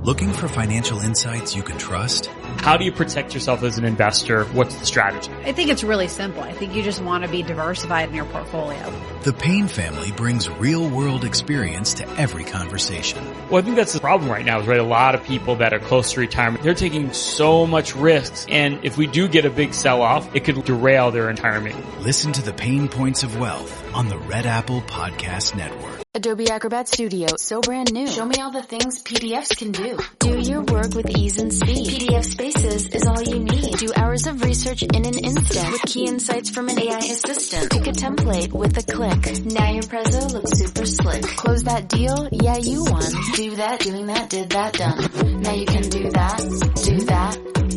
Looking for financial insights you can trust? How do you protect yourself as an investor? What's the strategy? I think it's really simple. I think you just want to be diversified in your portfolio. The Payne family brings real-world experience to every conversation. Well, I think that's the problem right now is, right, a lot of people that are close to retirement, they're taking so much risks. And if we do get a big sell-off, it could derail their retirement. Listen to the Pain Points of Wealth on the Red Apple Podcast Network. Adobe Acrobat Studio, so brand new. Show me all the things PDFs can do. Do your work with ease and speed. PDF Spaces is all you need. Do hours of research in an instant with key insights from an AI assistant. Pick a template with a click. Now your Prezzo looks super slick. Close that deal? Yeah, you won. Do that, doing that, did that, done. Now you can do that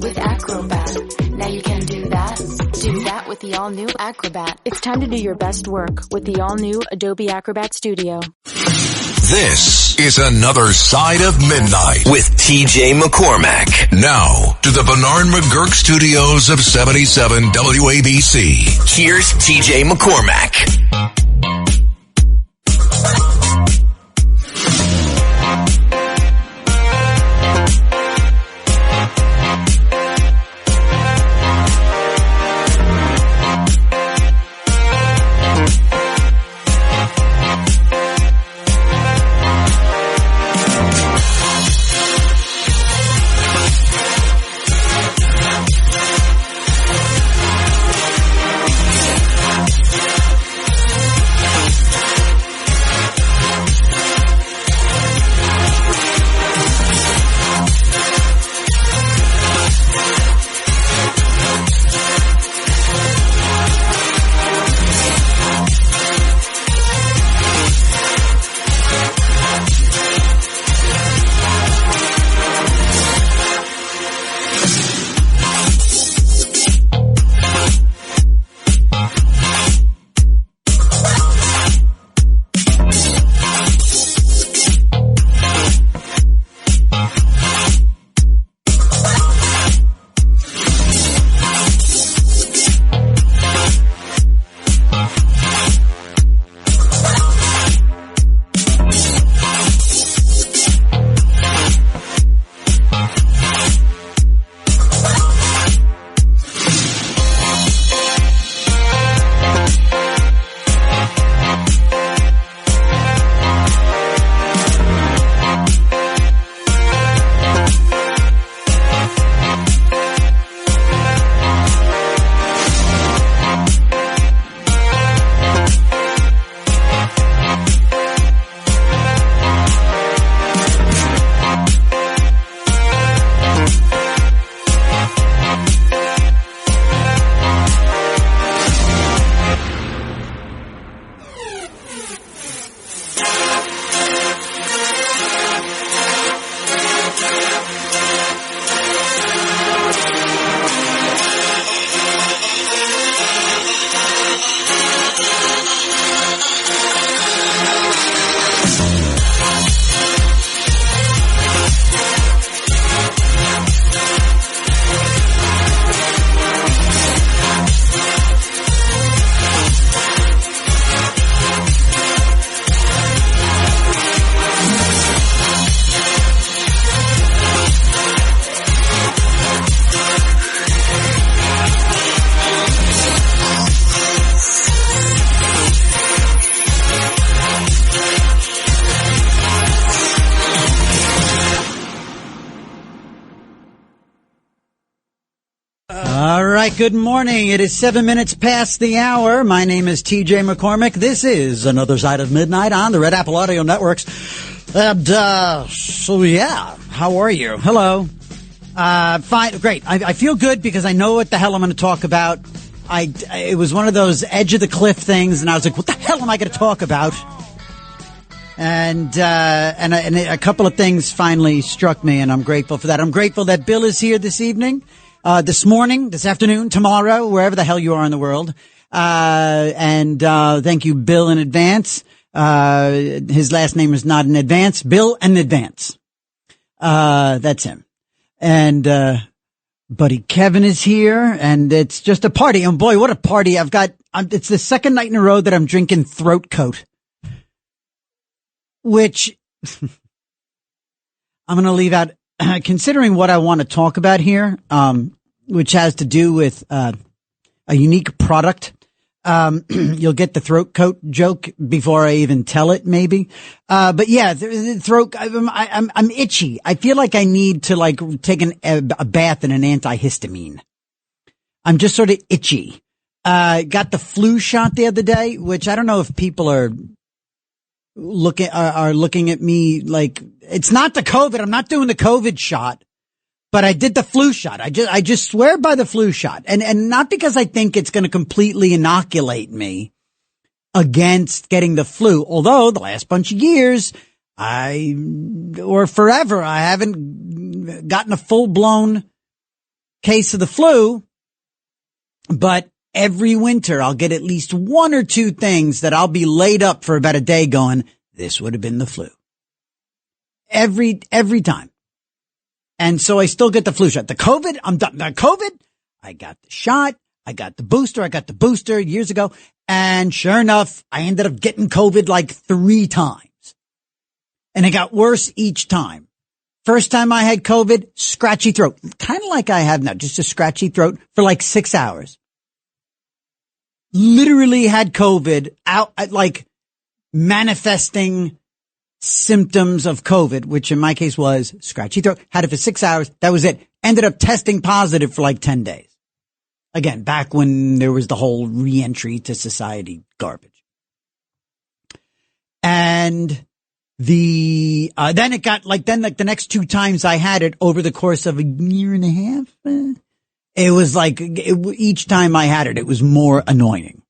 with Acrobat. Now you can do that with the all-new Acrobat. It's time to do your best work with the all-new Adobe Acrobat Studio. This is Another Side of Midnight with TJ McCormack. Now to the Bernard McGurk studios of 77 WABC. Here's TJ McCormack. Good morning. It is 7 minutes past the hour. My name is TJ McCormack. This is Another Side of Midnight on the Red Apple Audio Networks. And, so yeah, how are you? Hello. Fine. Great. I feel good because I know what the hell I'm going to talk about. It was one of those edge of the cliff things, and I was like, what the hell am I going to talk about? And a couple of things finally struck me, and I'm grateful for that. I'm grateful that Bill is here this evening. This morning, this afternoon, tomorrow, wherever the hell you are in the world. Thank you, Bill, in advance. His last name is not in advance. Bill in advance. That's him. And, buddy Kevin is here, and it's just a party. And boy, what a party. It's the second night in a row that I'm drinking Throat Coat. Which, I'm going to leave out, considering what I want to talk about here, which has to do with a unique product. You'll get the throat coat joke before I even tell it, maybe. But yeah, the throat, I'm itchy. I feel like I need to like take a bath in an antihistamine. I'm just sort of itchy. Got the flu shot the other day, which I don't know if people are looking at me like it's not the COVID. I'm not doing the COVID shot, but I did the flu shot. I just swear by the flu shot, and not because I think it's going to completely inoculate me against getting the flu. Although the last bunch of years, forever, I haven't gotten a full blown case of the flu, but every winter, I'll get at least one or two things that I'll be laid up for about a day going, this would have been the flu. Every time. And so I still get the flu shot. The COVID, I'm done. The COVID, I got the shot. I got the booster. I got the booster years ago. And sure enough, I ended up getting COVID like 3 times. And it got worse each time. First time I had COVID, scratchy throat. Kind of like I have now, just a scratchy throat for like 6 hours. Literally had COVID out, like manifesting symptoms of COVID, which in my case was scratchy throat. Had it for 6 hours. That was it. Ended up testing positive for like 10 days. Again, back when there was the whole re-entry to society garbage. And then it got like the next 2 times I had it over the course of a year and a half. It was like each time I had it, it was more annoying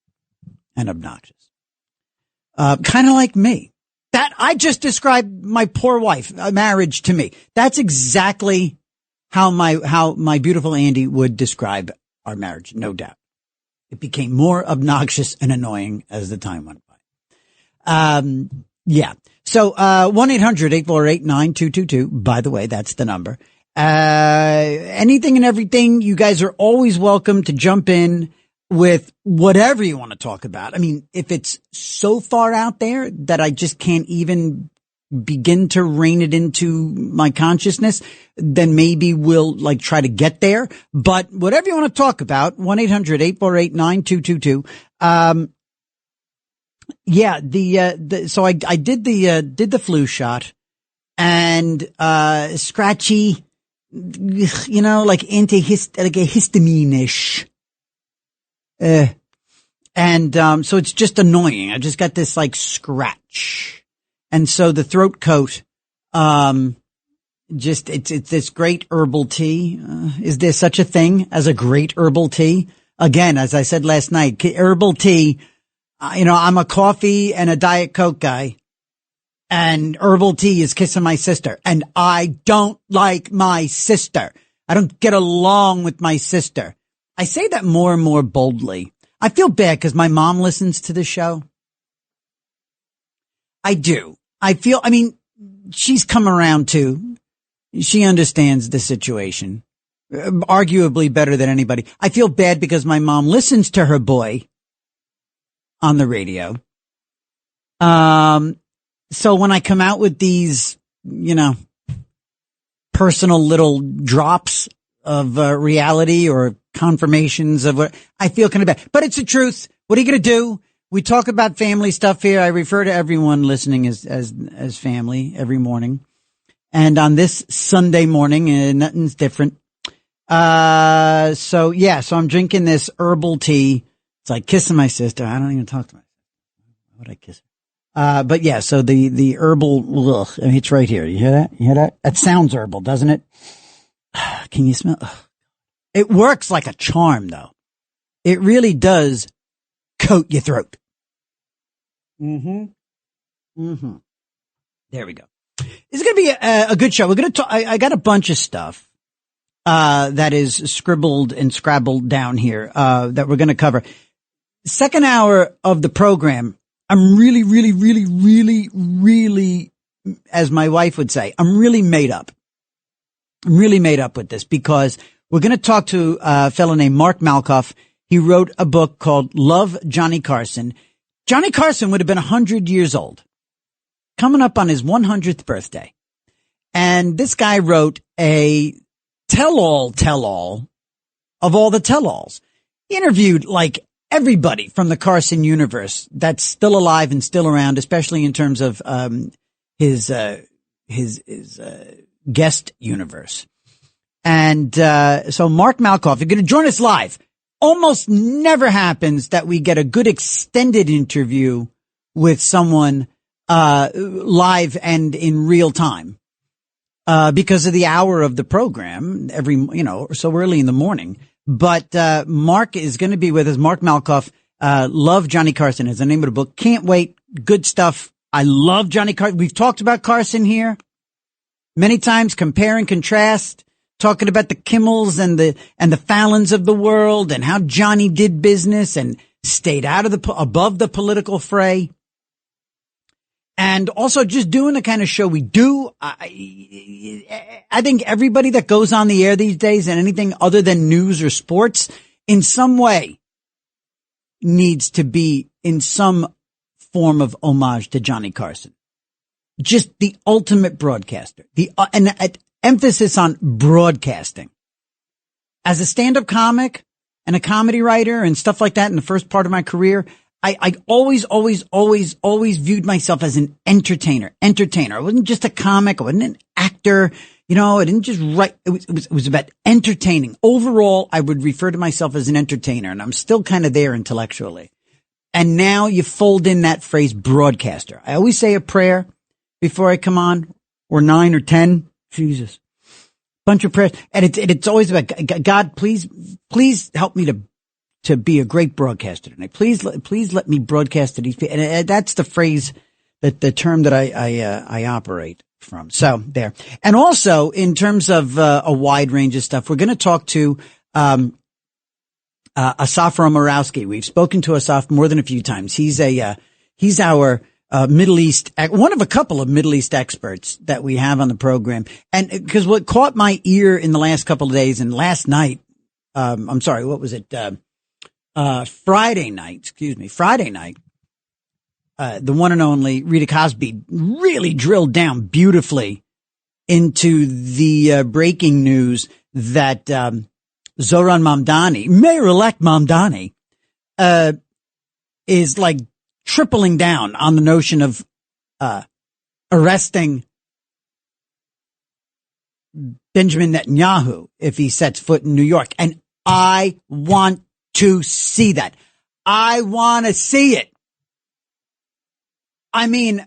and obnoxious. Kind of like me. That I just described my poor wife, marriage to me. That's exactly how my beautiful Andy would describe our marriage, no doubt. It became more obnoxious and annoying as the time went by. Yeah. So 1-800-848-9222. By the way, that's the number. Anything and everything. You guys are always welcome to jump in with whatever you want to talk about. I mean, if it's so far out there that I just can't even begin to rein it into my consciousness, then maybe we'll like try to get there. But whatever you want to talk about, 1-800-848-9222. Yeah, so I did the flu shot and, scratchy, like like a histamine-ish. So it's just annoying. I just got this like scratch. And so the throat coat, it's this great herbal tea. Is there such a thing as a great herbal tea? Again, as I said last night, herbal tea, I'm a coffee and a Diet Coke guy. And herbal tea is kissing my sister. And I don't like my sister. I don't get along with my sister. I say that more and more boldly. I feel bad because my mom listens to the show. I do. She's come around too. She understands the situation. Arguably better than anybody. I feel bad because my mom listens to her boy on the radio. So when I come out with these, personal little drops of reality or confirmations of what I feel kind of bad, but it's the truth. What are you going to do? We talk about family stuff here. I refer to everyone listening as family every morning. And on this Sunday morning, nothing's different. So I'm drinking this herbal tea. It's like kissing my sister. I don't even talk to my sister. Why would I kiss her? But yeah, so the herbal, it's right here. You hear that? You hear that? That sounds herbal, doesn't it? Can you smell? It works like a charm, though. It really does coat your throat. There we go. It's going to be a good show. We're going to talk. I got a bunch of stuff, that is scribbled and scrabbled down here, that we're going to cover. Second hour of the program. I'm really, really, really, really, really, as my wife would say, I'm really made up. I'm really made up with this because we're going to talk to a fellow named Mark Malkoff. He wrote a book called Love, Johnny Carson. Johnny Carson would have been 100 years old, coming up on his 100th birthday. And this guy wrote a tell-all of all the tell-alls. He interviewed like everybody from the Carson universe that's still alive and still around, especially in terms of his guest universe. And so Mark Malkoff, you're going to join us live. Almost never happens that we get a good extended interview with someone live and in real time because of the hour of the program so early in the morning. But Mark is going to be with us. Mark Malkoff, Love Johnny Carson is the name of the book. Can't wait. Good stuff. I love Johnny Carson. We've talked about Carson here many times, compare and contrast, talking about the Kimmels and the Fallons of the world and how Johnny did business and stayed out of above the political fray. And also just doing the kind of show we do. I think everybody that goes on the air these days and anything other than news or sports in some way needs to be in some form of homage to Johnny Carson. Just the ultimate broadcaster. And emphasis on broadcasting. As a stand-up comic and a comedy writer and stuff like that in the first part of my career, I always viewed myself as an entertainer. I wasn't just a comic. I wasn't an actor. I didn't just write. It was about entertaining. Overall, I would refer to myself as an entertainer, and I'm still kind of there intellectually. And now you fold in that phrase broadcaster. I always say a prayer before I come on, or 9 or 10. Jesus. Bunch of prayers. And it's always about God, please help me to be a great broadcaster tonight. Please let me broadcast to these people. And that's the phrase, the term that I operate from. So there. And also in terms of a wide range of stuff, we're going to talk to Asaf Romorowski. We've spoken to Asaf more than a few times. He's our Middle East, one of a couple of Middle East experts that we have on the program. And because what caught my ear in the last couple of days and last night, what was it? Friday night, the one and only Rita Cosby really drilled down beautifully into the breaking news that Zohran Mamdani, Mayor-elect Mamdani, is like tripling down on the notion of arresting Benjamin Netanyahu if he sets foot in New York. And I want to see that. I want to see it. I mean,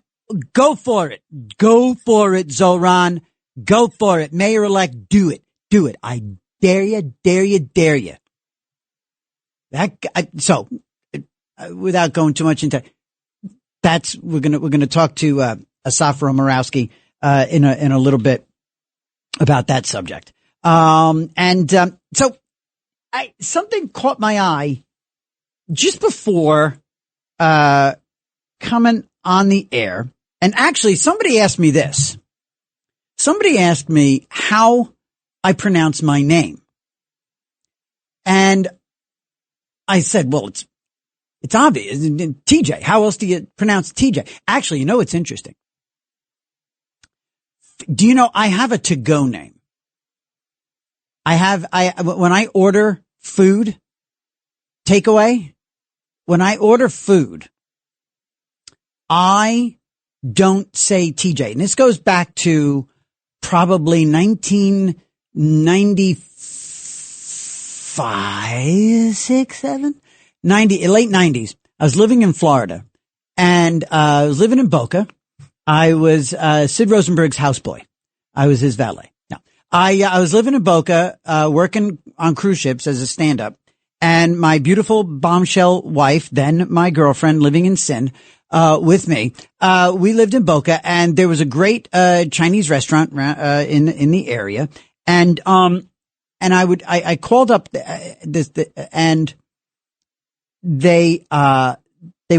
go for it. Go for it, Zohran. Go for it. Mayor-elect, do it. Do it. I dare you, dare you, dare you. Without going too much into we're gonna talk to Asaf Romorowski in a little bit about that subject. Something caught my eye just before coming on the air, and actually somebody asked me this. Somebody asked me how I pronounce my name, and I said, well, it's obvious. TJ. How else do you pronounce TJ? Actually, it's interesting. Do you know I have a to-go name? When I order food, takeaway, when I order food, I don't say TJ. And this goes back to probably 1995, 6, 7, 90, late 90s. I was living in Florida and I was living in Boca. I was Sid Rosenberg's houseboy. I was his valet. No, I was living in Boca, working on cruise ships as a stand-up, and my beautiful bombshell wife, then my girlfriend, living in Sin, with me. We lived in Boca, and there was a great Chinese restaurant in the area, and I called up and they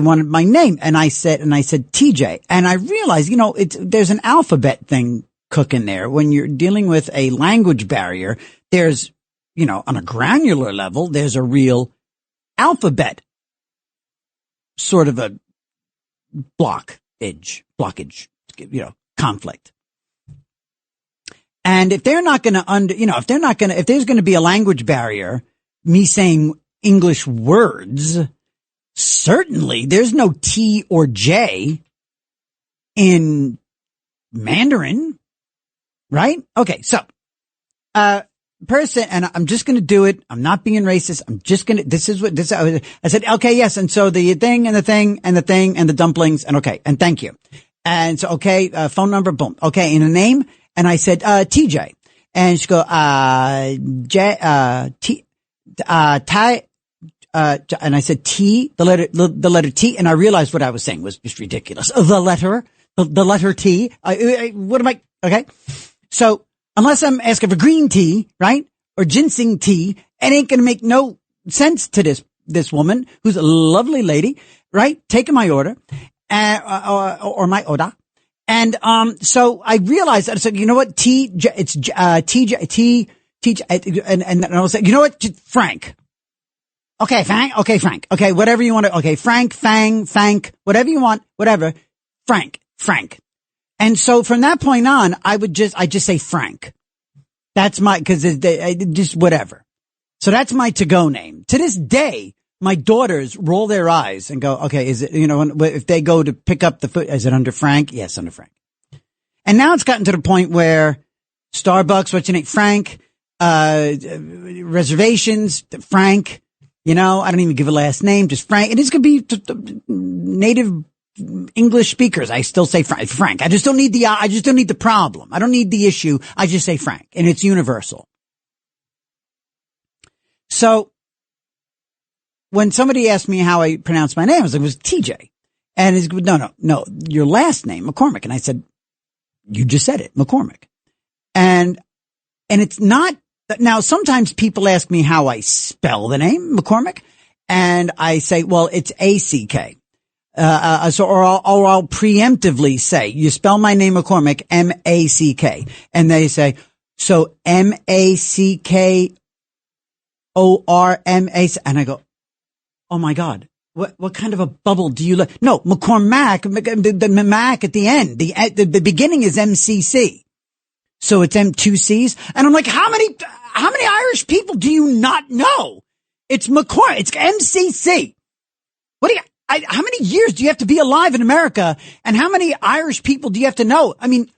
wanted my name, and I said TJ, and I realized, there's an alphabet thing cooking there. When you're dealing with a language barrier, there's, on a granular level, there's a real alphabet sort of a blockage, conflict. And if they're not going to if there's going to be a language barrier, me saying English words, certainly there's no T or J in Mandarin, right? Okay. So, person, and I'm just going to do it. I'm not being racist. I'm just going to, I said, okay, yes. And so the thing and the thing and the thing and the dumplings and okay. And thank you. And so, okay, phone number, boom. Okay. And a name. And I said, TJ. And she go, and I said T, the letter T. And I realized what I was saying was just ridiculous. The letter T. What am I? Okay. So, unless I'm asking for green tea, right? Or ginseng tea, it ain't going to make no sense to this woman who's a lovely lady, right? Taking my order, or my order. And, so I realized that. So, you know what? It's, and I'll say, you know what? Frank. Okay, Frank. Okay, Frank. Okay, whatever you want to, okay, Frank, Fank, whatever you want, whatever. Frank. And so from that point on, I just say Frank. That's cause just whatever. So that's my to-go name. To this day, my daughters roll their eyes and go, okay, is it, if they go to pick up the food, is it under Frank? Yes, under Frank. And now it's gotten to the point where Starbucks, what's your name? Frank, reservations, Frank, I don't even give a last name, just Frank. It is going to be native English speakers. I still say Frank. I just don't need the problem. I don't need the issue. I just say Frank, and it's universal. So when somebody asked me how I pronounce my name, I was like, it was TJ. And he's no, your last name, McCormack. And I said, you just said it, McCormack. And it's not, now sometimes people ask me how I spell the name, McCormack. And I say, well, it's A-C-K. Or I'll preemptively say, you spell my name McCormack, M-A-C-K. And they say, so M-A-C-K-O-R-M-A, and I go, oh my God, what kind of a bubble do you let? No, McCormack, the Mac at the end, the beginning is M-C-C. So it's M2Cs. And I'm like, how many Irish people do you not know? It's McCormack, it's M-C-C. What do you, how many years do you have to be alive in America? And how many Irish people do you have to know? I mean,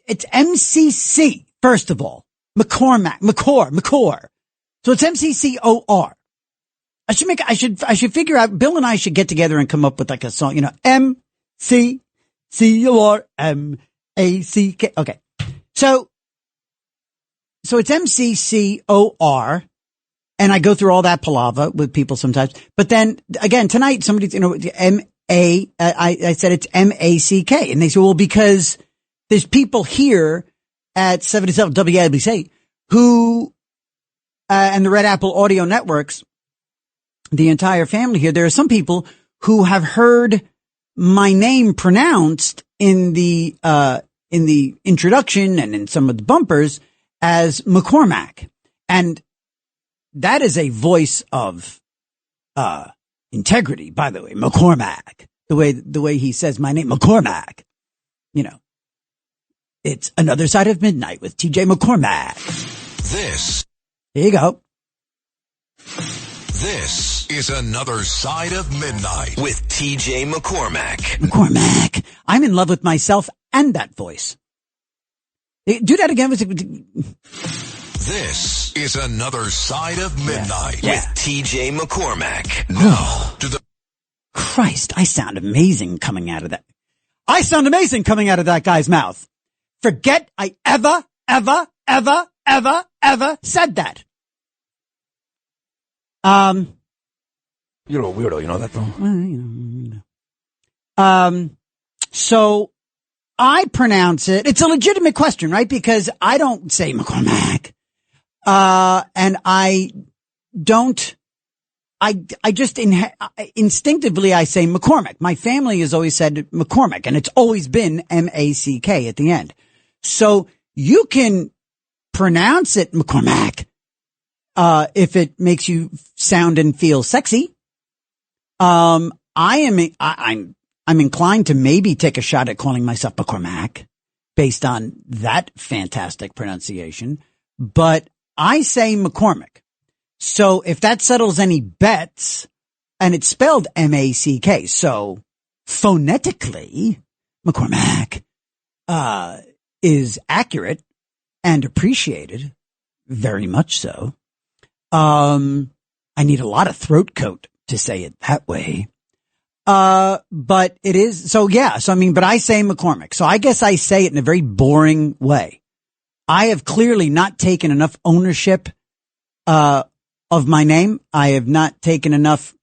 it's MCC, first of all. McCor. So it's MCCOR. I should figure out, Bill and I should get together and come up with like a song, MCCOR, Okay. So it's MCCOR. And I go through all that palaver with people sometimes. But then again, tonight, somebody's, I said it's M-A-C-K. And they say, well, because there's people here at 77 WABC who, and the Red Apple Audio Networks, the entire family here, there are some people who have heard my name pronounced in the introduction and in some of the bumpers as McCormack. And that is a voice of, integrity, by the way, McCormack. The way he says my name, McCormack. It's Another Side of Midnight with TJ McCormack. Here you go. This is Another Side of Midnight with TJ McCormack. McCormack. I'm in love with myself and that voice. Do that again. This is Another Side of Midnight with TJ McCormack. Now to the Christ, I sound amazing coming out of that. I sound amazing coming out of that guy's mouth. Forget I ever said that. You're a weirdo, you know that though? So I pronounce it. It's a legitimate question, right? Because I don't say McCormack. And I don't, I just instinctively I say McCormack. My family has always said McCormack, and it's always been M-A-C-K at the end. So you can pronounce it McCormack, if it makes you sound and feel sexy. I'm inclined to maybe take a shot at calling myself McCormack. based on that fantastic pronunciation, but I say McCormack. So if that settles any bets, and it's spelled M-A-C-K, so phonetically, McCormack is accurate and appreciated, very much so. I need a lot of throat coat to say it that way. But it is, so yeah, so I mean, but I say McCormack, so I guess I say it in a very boring way. I have clearly not taken enough ownership, of my name. I have not taken enough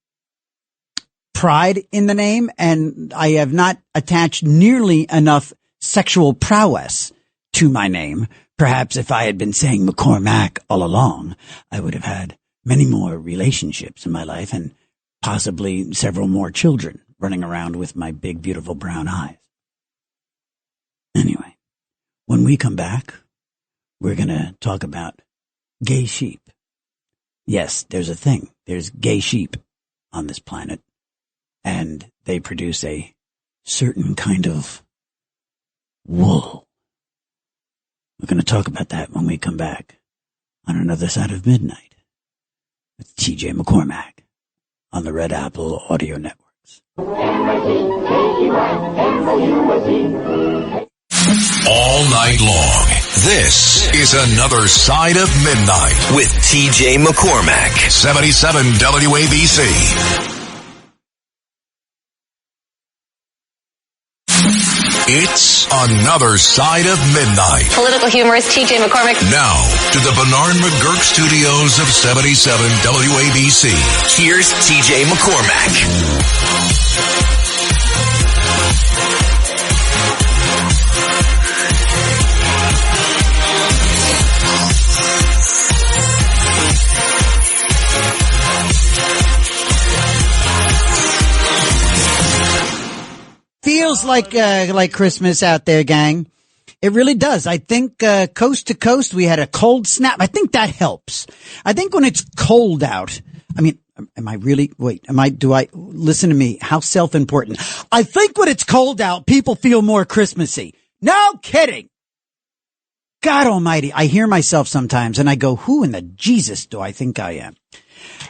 pride in the name, and I have not attached nearly enough sexual prowess to my name. Perhaps if I had been saying McCormack all along, I would have had many more relationships in my life and possibly several more children running around with my big, beautiful brown eyes. Anyway, when we come back, we're going to talk about gay sheep. Yes, there's a thing. There's gay sheep on this planet, and they produce a certain kind of wool. We're going to talk about that when we come back on Another Side of Midnight with TJ McCormack on the Red Apple Audio Networks. All night long, this is Another Side of Midnight with TJ McCormack, 77 WABC. It's Another Side of Midnight. Political humorist TJ McCormack. Now, to the Bernard McGurk studios of 77 WABC. Here's TJ McCormack. Feels like Christmas out there, gang. It really does. I think coast to coast we had a cold snap. I think that helps. I think when it's cold out, I mean, do I listen to me? How self-important. I think when it's cold out, people feel more Christmassy. No kidding. God almighty. I hear myself sometimes and I go, who in the Jesus do I think I am?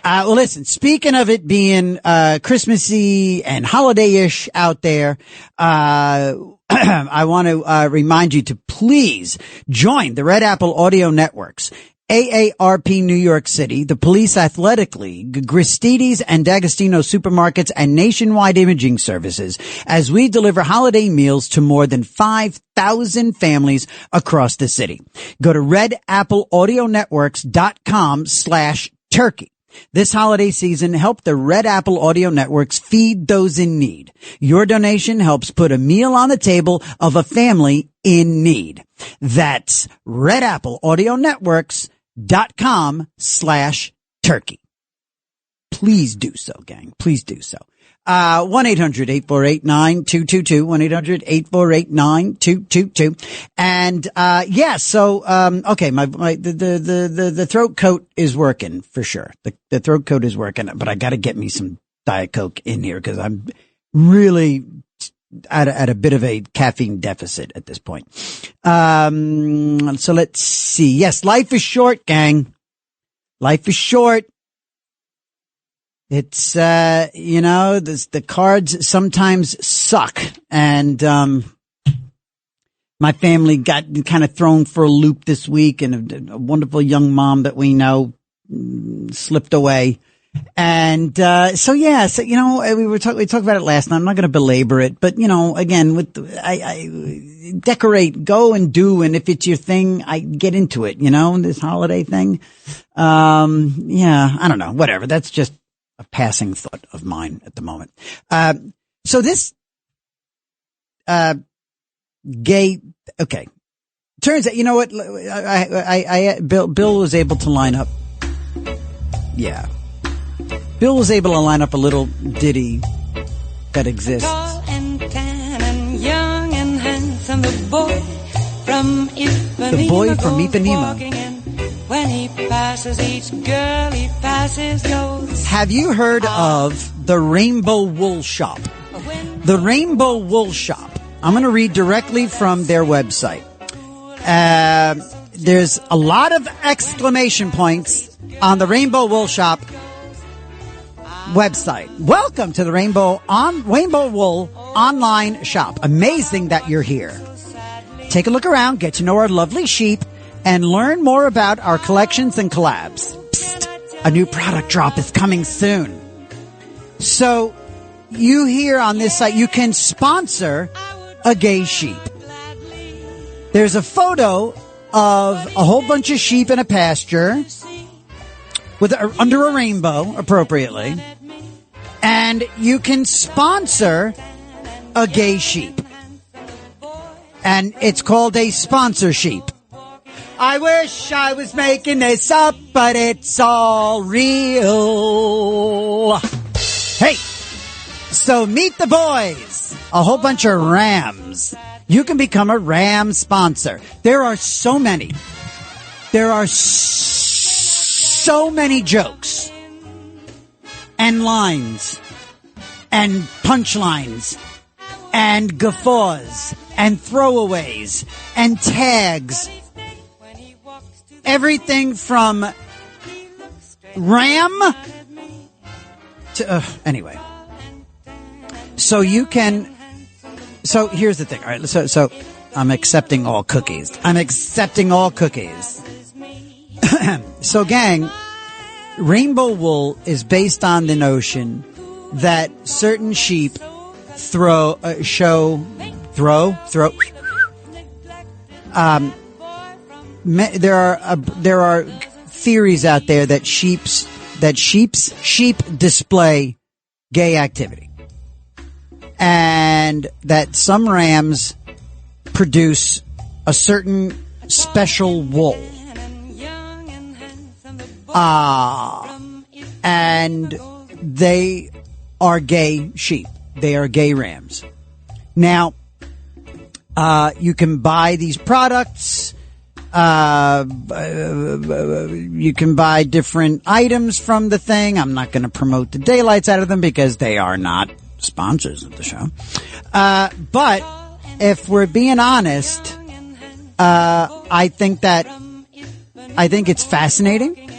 Well, listen, speaking of it being, Christmassy and holiday-ish out there, I want to, remind you to please join the Red Apple Audio Networks, AARP New York City, the Police Athletic League, Gristides and D'Agostino Supermarkets, and Nationwide Imaging Services as we deliver holiday meals to more than 5,000 families across the city. Go to redappleaudionetworks.com/turkey. This holiday season, help the Red Apple Audio Networks feed those in need. Your donation helps put a meal on the table of a family in need. That's redappleaudionetworks.com/turkey. Please do so, gang. Please do so. 1-800-848-9222, 1-800-848-9222. And, okay, the throat coat is working for sure. The throat coat is working, but I gotta get me some Diet Coke in here because I'm really at a bit of a caffeine deficit at this point. So let's see. Yes, life is short, gang. Life is short. It's, the cards sometimes suck. And, my family got kind of thrown for a loop this week, and a wonderful young mom that we know slipped away. And, we talked about it last night. I'm not going to belabor it, but, again, I decorate, go and do. And if it's your thing, I get into it, this holiday thing. I don't know, whatever. That's just a passing thought of mine at the moment. So this, gay, okay. Turns out, you know what? Bill was able to line up. Yeah. Bill was able to line up a little ditty that exists. Tall and tan and young and handsome, the boy from Ipanema. When he passes each girl he passes goes. Have you heard of the Rainbow Wool Shop? The Rainbow Wool Shop I'm going to read directly from their website. There's a lot of exclamation points on the Rainbow Wool Shop website. Welcome to the Rainbow Wool online shop. Amazing that you're here. Take a look around, get to know our lovely sheep, and learn more about our collections and collabs. Psst, a new product drop is coming soon. So, you here on this site, you can sponsor a gay sheep. There's a photo of a whole bunch of sheep in a pasture with under a rainbow, appropriately, and you can sponsor a gay sheep. And it's called a sponsor sheep. I wish I was making this up, but it's all real. Hey, so meet the boys. A whole bunch of rams. You can become a ram sponsor. There are so many. There are so many jokes and lines and punchlines and guffaws and throwaways and tags. Everything from ram to, anyway. So you can, so here's the thing. All right. So I'm accepting all cookies. I'm accepting all cookies. So gang, rainbow wool is based on the notion that certain sheep throw. There are theories out there that sheep display gay activity, and that some rams produce a certain special wool, and they are gay sheep. They are gay rams. Now, you can buy these products. You can buy different items from the thing. I'm not going to promote the daylights out of them because they are not sponsors of the show. But if we're being honest, I think it's fascinating.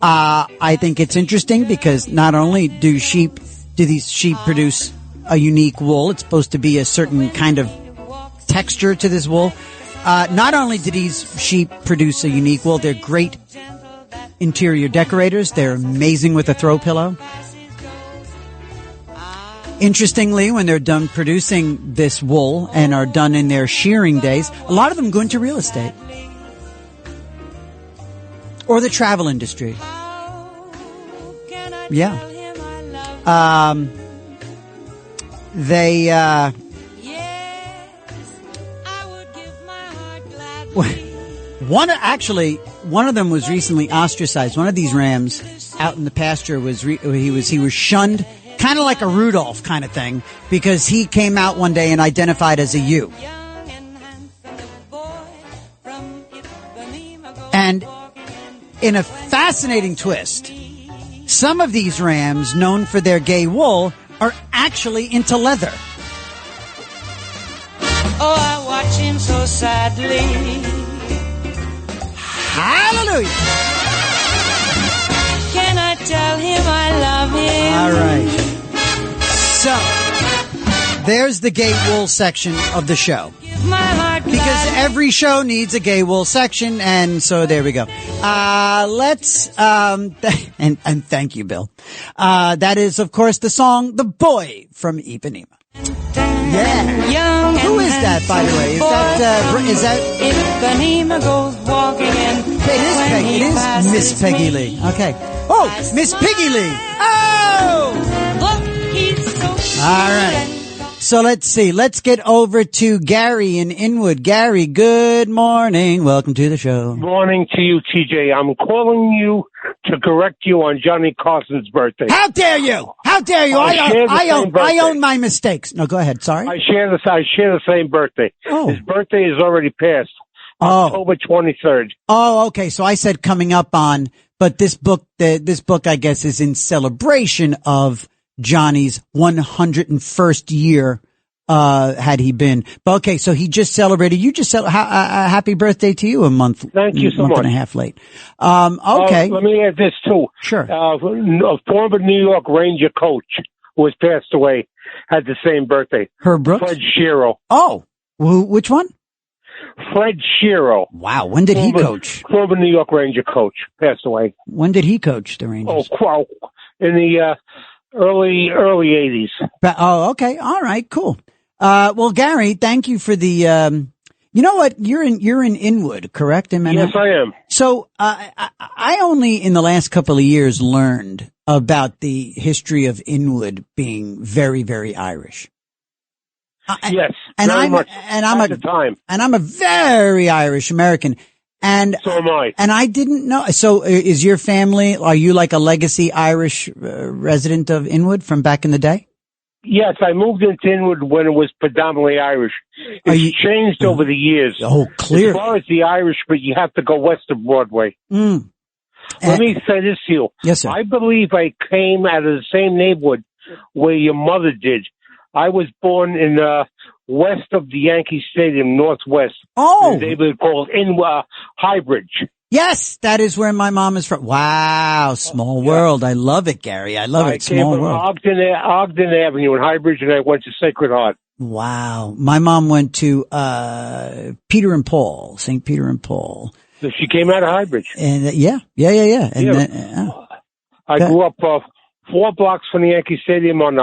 I think it's interesting because not only do these sheep produce a unique wool, it's supposed to be a certain kind of texture to this wool. Not only do these sheep produce a unique wool, they're great interior decorators. They're amazing with a throw pillow. Interestingly, when they're done producing this wool and are done in their shearing days, a lot of them go into real estate or the travel industry. Yeah. One of them was recently ostracized. One of these rams out in the pasture he was shunned, kind of like a Rudolph kind of thing, because he came out one day and identified as a ewe. And in a fascinating twist, some of these rams, known for their gay wool, are actually into leather. Oh, I watch him so sadly. Hallelujah. Can I tell him I love him? All right. So, there's the gay wool section of the show. Because every show needs a gay wool section, and so there we go. And thank you, Bill. That is, of course, the song "The Boy" from Ipanema. Yeah. Who is that, by the way? Is that Ipanema goes walking in. It is Miss Peggy Lee. Okay. Oh, Miss Piggy Lee. Oh! Look, he's so all right. So let's see. Let's get over to Gary in Inwood. Gary, good morning. Welcome to the show. Morning to you, TJ. I'm calling you to correct you on Johnny Carson's birthday. How dare you? How dare you? I own my mistakes. No, go ahead. Sorry. I share the same birthday. Oh. His birthday is already passed. October 23rd. Oh, okay. So I said coming up on, but this book, I guess, is in celebration of Johnny's 101st year had he been. But okay, so he just celebrated. You just happy birthday to you a month. Thank you so much. And a half late. Okay. Let me add this too. Sure. A former New York Ranger coach who has passed away had the same birthday. Herb Brooks? Fred Shero. Oh, which one? Fred Shero. Wow. When did he coach? Former New York Ranger coach passed away. When did he coach the Rangers? Oh, in the early 80s. Oh, okay. All right. Cool. Well, Gary, thank you for the. You know what? You're in Inwood, correct? Yes, I am. So I only in the last couple of years learned about the history of Inwood being very, very Irish. Yes, and very much I'm at the time. And I'm a very Irish American. And so am I. And I didn't know. So is your family, are you like a legacy Irish resident of Inwood from back in the day? Yes, I moved into Inwood when it was predominantly Irish. It's changed over the years. Oh, clear. As far as the Irish, but you have to go west of Broadway. Let me say this to you. Yes, sir. I believe I came out of the same neighborhood where your mother did. I was born in west of the Yankee Stadium, northwest. Oh. They were called Highbridge. Yes, that is where my mom is from. Wow, small world. I love it, Gary. I love it. Small world. Ogden Avenue in Highbridge, and I went to Sacred Heart. Wow. My mom went to Peter and Paul, St. Peter and Paul. So she came out of Highbridge. And yeah. And then, I grew up 4 blocks from the Yankee Stadium on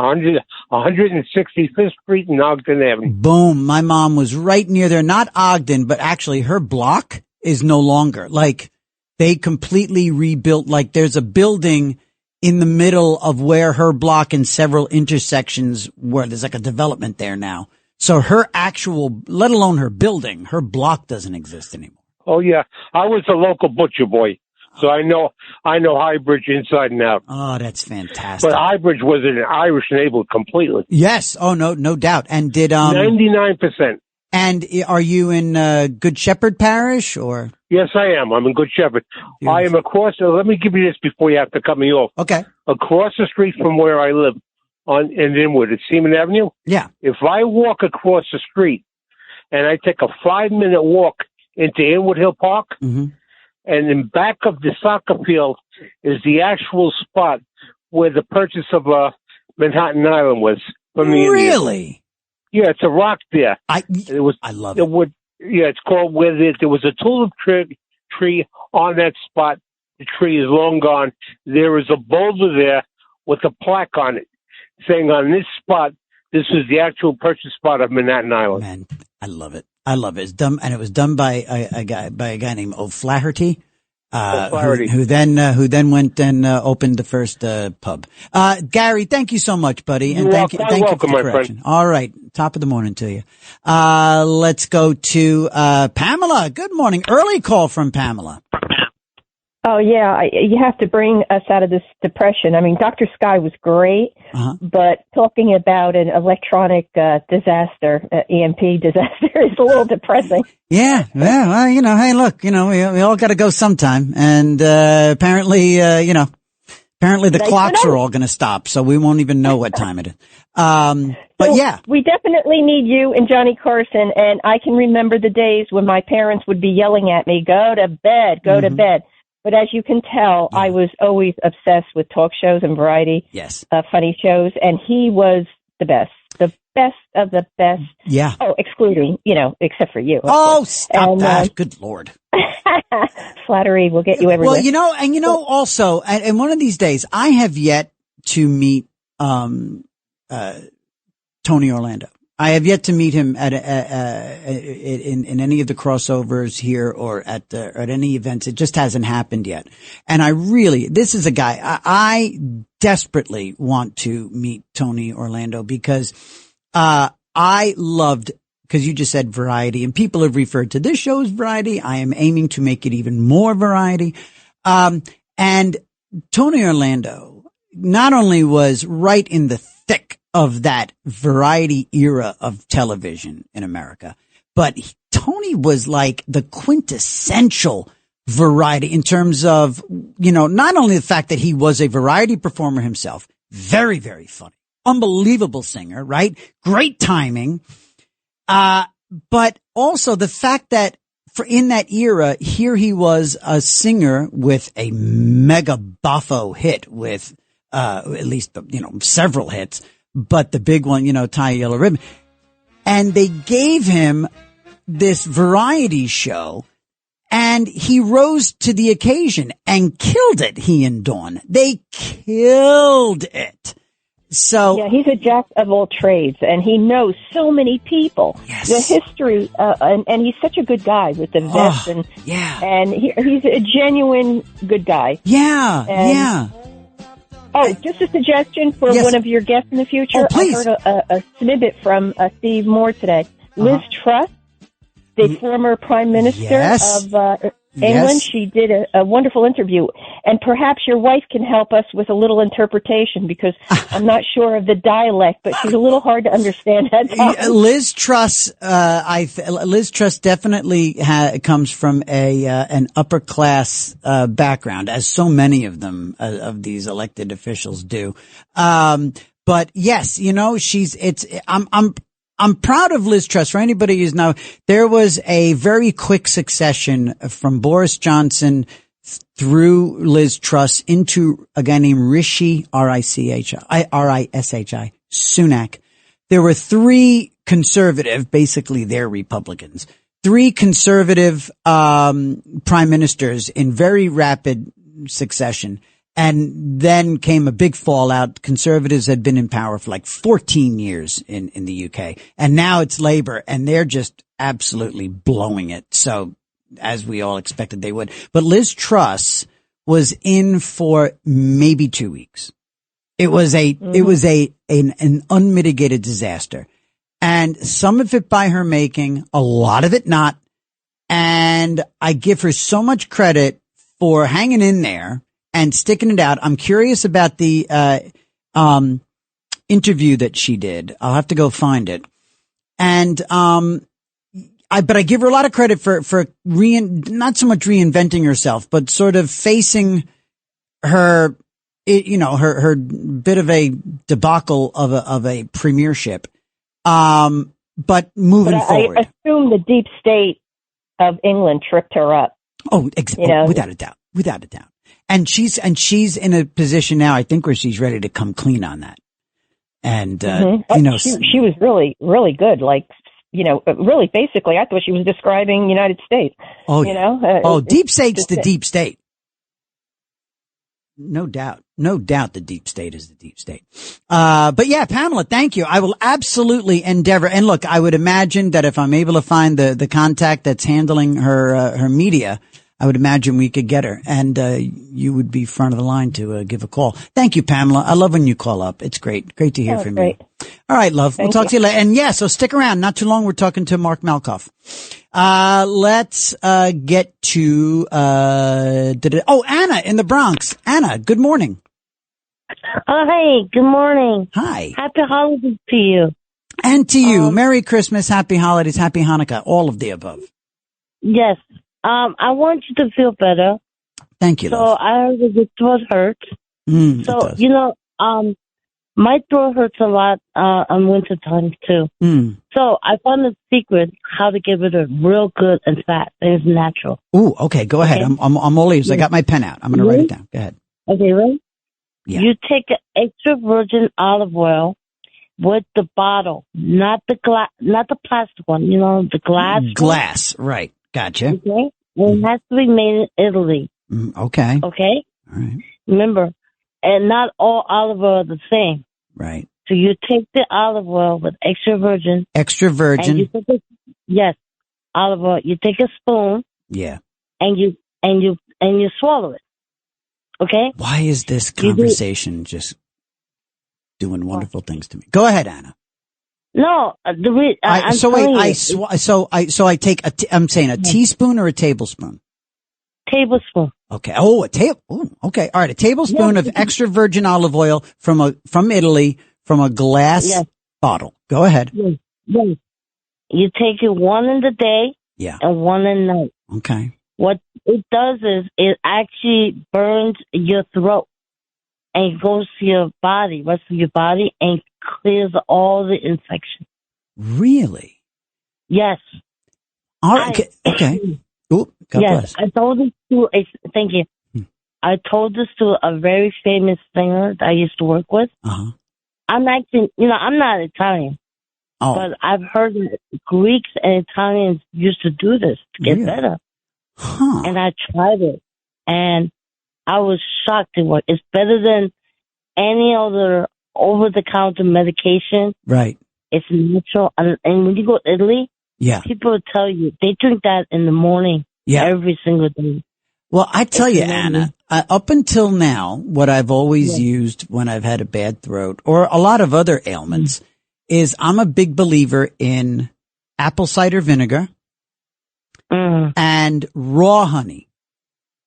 165th Street and Ogden Avenue. Boom. My mom was right near there. Not Ogden, but actually her block is no longer. Like, they completely rebuilt. Like, there's a building in the middle of where her block and several intersections where there's like a development there now. So her actual, let alone her building, her block doesn't exist anymore. Oh, yeah. I was a local butcher boy. So I know Highbridge inside and out. Oh, that's fantastic. But Highbridge was an Irish neighborhood completely. Yes. Oh, no doubt. And did 99%. And are you in Good Shepherd Parish or? Yes, I am. I'm in Good Shepherd. Beautiful. I am across. Let me give you this before you have to cut me off. Okay. Across the street from where I live in Inwood, at Seaman Avenue. Yeah. If I walk across the street and I take a 5-minute walk into Inwood Hill Park, and in back of the soccer field is the actual spot where the purchase of Manhattan Island was from the Indians. Really? Yeah, it's a rock there. I love it. It's called where there was a tulip tree on that spot. The tree is long gone. There is a boulder there with a plaque on it saying on this spot, this was the actual purchase spot of Manhattan Island. Man, I love it. It's done, and it was done by a guy named O'Flaherty. Who then went and opened the first pub. Gary, thank you so much, buddy, and thank you for the correction. Friend. All right, top of the morning to you. Let's go to Pamela. Good morning. Early call from Pamela. Oh yeah, you have to bring us out of this depression. I mean, Dr. Sky was great, but talking about an electronic disaster, EMP disaster, is a little depressing. Yeah, well, hey, look, we all got to go sometime, and apparently the clocks are all going to stop, so we won't even know what time it is. But yeah, we definitely need you and Johnny Carson, and I can remember the days when my parents would be yelling at me, "Go to bed, go to bed." But as you can tell, I was always obsessed with talk shows and variety, funny shows, and he was the best of the best. Yeah. Oh, excluding, except for you. Oh, stop that. Good Lord. Flattery will get you everywhere. Well, also, and one of these days, I have yet to meet Tony Orlando. I have yet to meet him at in any of the crossovers here or at any events. It just hasn't happened yet. And this is a guy I desperately want to meet, Tony Orlando, because I loved, because you just said variety, and people have referred to this show as variety. I am aiming to make it even more variety. And Tony Orlando not only was right in the thick of that variety era of television in America, but Tony was like the quintessential variety in terms of, not only the fact that he was a variety performer himself, very, very funny, unbelievable singer, right? Great timing. But also the fact that in that era, here he was a singer with a mega boffo hit with, at least, several hits, but the big one, Tie a Yellow Ribbon. And they gave him this variety show and he rose to the occasion and killed it. He and Dawn, they killed it. So yeah, he's a jack of all trades, and he knows so many people. Yes. The history, and he's such a good guy with the vets, and he's a genuine good guy. Yeah, yeah. Oh, just a suggestion for one of your guests in the future. Oh, please. I heard a snippet from Steve Moore today. Liz Truss, the former Prime Minister of England. Yes. She did a wonderful interview. And perhaps your wife can help us with a little interpretation because I'm not sure of the dialect, but she's a little hard to understand at times. Liz Truss, Liz Truss definitely comes from an upper class background, as so many of them of these elected officials do. But yes, I'm proud of Liz Truss. For anybody who's now, there was a very quick succession from Boris Johnson through Liz Truss into a guy named Rishi, R-I-S-H-I, Sunak. There were three conservative, basically they're Republicans, three conservative prime ministers in very rapid succession. And then came a big fallout. Conservatives had been in power for like 14 years in the UK. And now it's Labour and they're just absolutely blowing it. So as we all expected they would. But Liz Truss was in for maybe 2 weeks. It was an unmitigated disaster. And some of it by her making, a lot of it not. And I give her so much credit for hanging in there and sticking it out. I'm curious about the interview that she did. I'll have to go find it. And but I give her a lot of credit for not so much reinventing herself, but sort of facing her her bit of a debacle of a premiership. But moving forward, I assume the deep state of England tripped her up. Oh, without a doubt. And she's in a position now, I think, where she's ready to come clean on that. And, she was really, really good. Like, really basically, I thought she was describing United States. Oh, deep state's the deep state. No doubt. The deep state is the deep state. But yeah, Pamela, thank you. I will absolutely endeavor. And look, I would imagine that if I'm able to find the contact that's handling her media, I would imagine we could get her, and you would be front of the line to give a call. Thank you, Pamela. I love when you call up. It's great to hear from you. All right, love. We'll talk to you later. And yeah, so stick around. Not too long. We're talking to Mark Malkoff. Let's get to Anna in the Bronx. Anna, good morning. Oh, hey, good morning. Hi. Happy holidays to you. And to you. Merry Christmas, happy holidays, happy Hanukkah, all of the above. Yes. I want you to feel better. Thank you. So love. I heard that your throat hurts. My throat hurts a lot on winter time too. So I found a secret how to get rid of real good and fat. And it's natural. Ooh, okay, go ahead. I'm all ears. I got my pen out. I'm going to write it down. Go ahead. Okay, ready? Yeah. You take an extra virgin olive oil with the bottle, not the plastic one. The glass. Glass, right? Gotcha. Okay. It has to be made in Italy. Okay. Okay. All right. Remember, and not all olive oil are the same. Right. So you take the olive oil with extra virgin. Extra virgin. And yes, olive oil. You take a spoon. Yeah. And you swallow it. Okay. Why is this conversation just doing wonderful things to me? Go ahead, Anna. No, I take I'm saying a teaspoon or a tablespoon? Tablespoon. Okay. Oh, okay. All right. A tablespoon of extra virgin olive oil from Italy, from a glass bottle. Go ahead. Yes. You take it one in the day. Yeah. And one in the night. Okay. What it does is it actually burns your throat. and it goes to your body, rest of your body, and clears all the infection. Really? Yes. All right. Okay. Ooh, God bless. I told this to, thank you. I told this to a very famous singer that I used to work with. Uh-huh. I'm actually, I'm not Italian. Oh. But I've heard that Greeks and Italians used to do this to get better. Huh. And I tried it. And I was shocked it worked. It's better than any other over-the-counter medication. Right. It's natural. And when you go to Italy, people will tell you, they drink that in the morning every single day. Well, I tell you, Anna, up until now, what I've always used when I've had a bad throat or a lot of other ailments is I'm a big believer in apple cider vinegar and raw honey.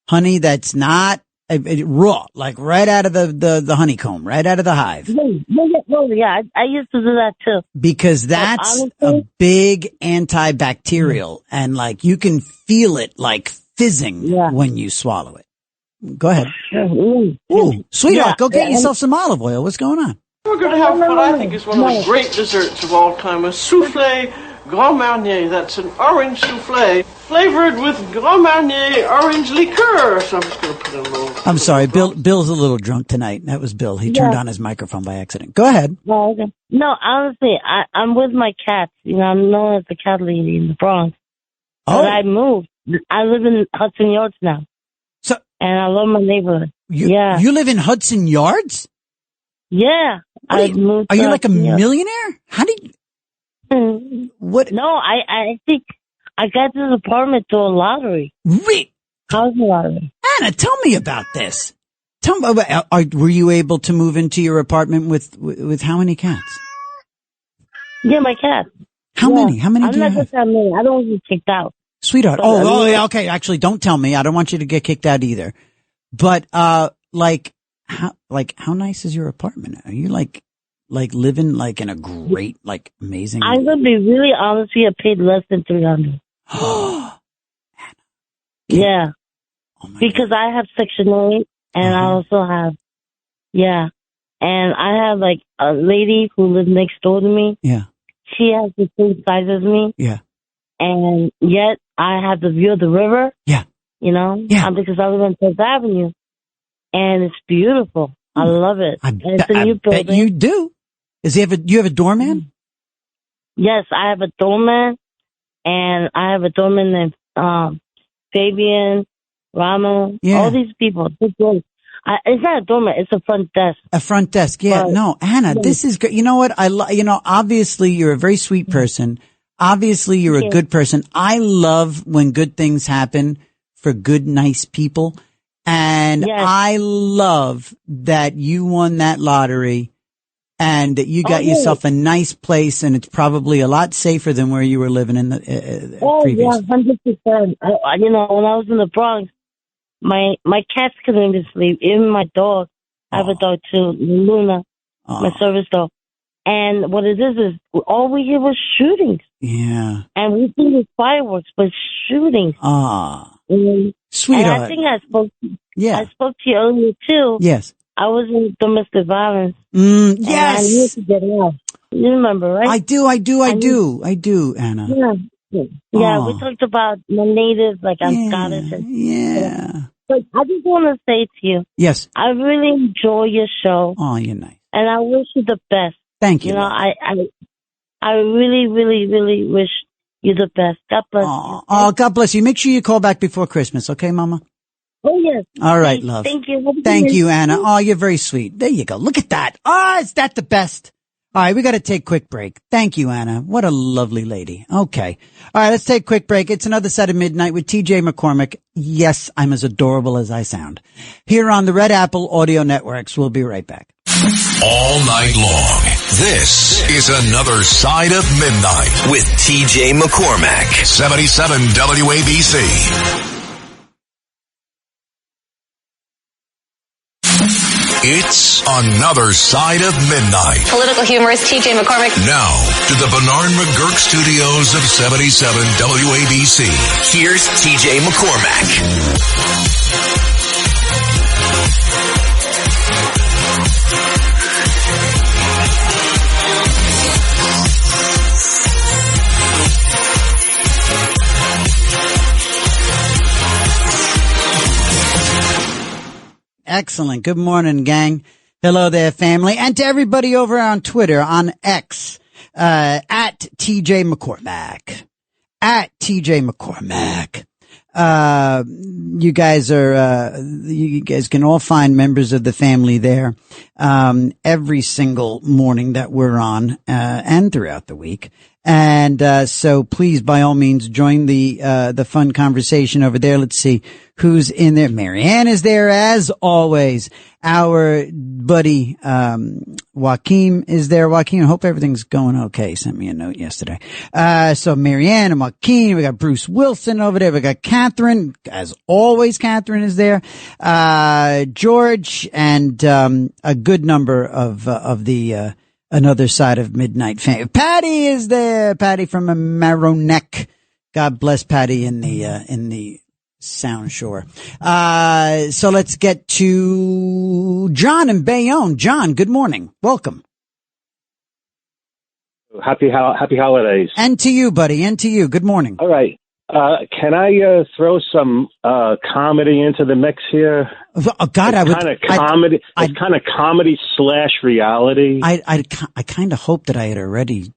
Honey that's not raw, like right out of the honeycomb, right out of the hive. Yeah, I used to do that too. Because that's a big antibacterial and like you can feel it like fizzing when you swallow it. Go ahead. Ooh, sweetheart, go get yourself some olive oil. What's going on? We're going to have what I think is one of the great desserts of all time, a soufflé Grand Marnier. That's an orange soufflé flavored with Grand Marnier orange liqueur. So I'm just going to put in a little... I'm sorry, Bill's a little drunk tonight. That was Bill. He turned on his microphone by accident. Go ahead. No, honestly, I'm with my cats. I'm known as the cat lady in the Bronx. Oh. But I moved. I live in Hudson Yards now. And I love my neighborhood. You live in Hudson Yards? Yeah. Are you like a millionaire? How did you... What? No, I think I got this apartment through a lottery. Housing lottery. Anna, tell me about this. Tell me about, were you able to move into your apartment with how many cats? Yeah, my cat. How many? How many do you have? I'm not just that many. I don't want to get kicked out. Sweetheart. Okay. Actually, don't tell me. I don't want you to get kicked out either. But, how nice is your apartment? Are you like living like in a great, like amazing? I'm going to be really honest with you. I paid less than $300. Yeah. Oh my because God. I have Section 8 and I also have, and I have like a lady who lives next door to me. Yeah. She has the same size as me. Yeah. And yet I have the view of the river. Yeah. Because I live on 10th Avenue. And it's beautiful. I love it. I building. bet you do. You have a doorman? Yes, I have a doorman. And I have a doorman named Fabian, Ramo, all these people. It's not a doorman, it's a front desk. A front desk, no, Anna, this is great. You know what? Obviously you're a very sweet person. Obviously you're a good person. I love when good things happen for good, nice people. And I love that you won that lottery and that you got yourself a nice place and it's probably a lot safer than where you were living in the previous. Yeah, 100%. When I was in the Bronx, my cats couldn't even sleep. Even my dog. I have a dog too, Luna, my service dog. And what it is all we hear was shootings. Yeah. And we think it's fireworks, but shootings. Sweetheart. And I think I spoke to you earlier too. Yes. I was in domestic violence. Yes. And I needed to get out. You remember, right? I do, Anna. Yeah, we talked about my native, like I'm Scottish. But I just want to say to you. Yes. I really enjoy your show. Oh, you're nice. And I wish you the best. Thank you. I really, really, really wish you the best. God bless you. Oh, God bless you. Make sure you call back before Christmas, okay, Mama? Oh, yes. All right, love. Thank you. Thank you, Anna. Oh, you're very sweet. There you go. Look at that. Oh, is that the best? All right, we got to take a quick break. Thank you, Anna. What a lovely lady. Okay. All right, let's take a quick break. It's another set of Midnight with TJ McCormack. Yes, I'm as adorable as I sound. Here on the Red Apple Audio Networks. We'll be right back. All night long, this is another Side of Midnight with TJ McCormack, 77 WABC. It's another Side of Midnight. Political humorist TJ McCormack. Now, to the Bernard McGurk studios of 77 WABC. Here's TJ McCormack. Excellent. Good morning, gang. Hello there, family. And to everybody over on Twitter, on X, at TJ McCormack. At TJ McCormack. You guys can all find members of the family there, every single morning that we're on, and throughout the week. And, so please, by all means, join the fun conversation over there. Let's see who's in there. Marianne is there as always. Our buddy, Joaquin is there. Joaquin, I hope everything's going okay. He sent me a note yesterday. So Marianne and Joaquin, we got Bruce Wilson over there. We got Catherine, as always, Catherine is there. George and, a good number of the, another side of midnight fame. Patty is there. Patty from Maroneck. God bless Patty in the Sound Shore. So let's get to John in Bayonne. John, good morning. Welcome. Happy holidays. And to you, buddy. And to you. Good morning. All right. Can I throw some comedy into the mix here? Oh God, it's kind of comedy. It's kind of comedy / reality. I kind of hope that I had already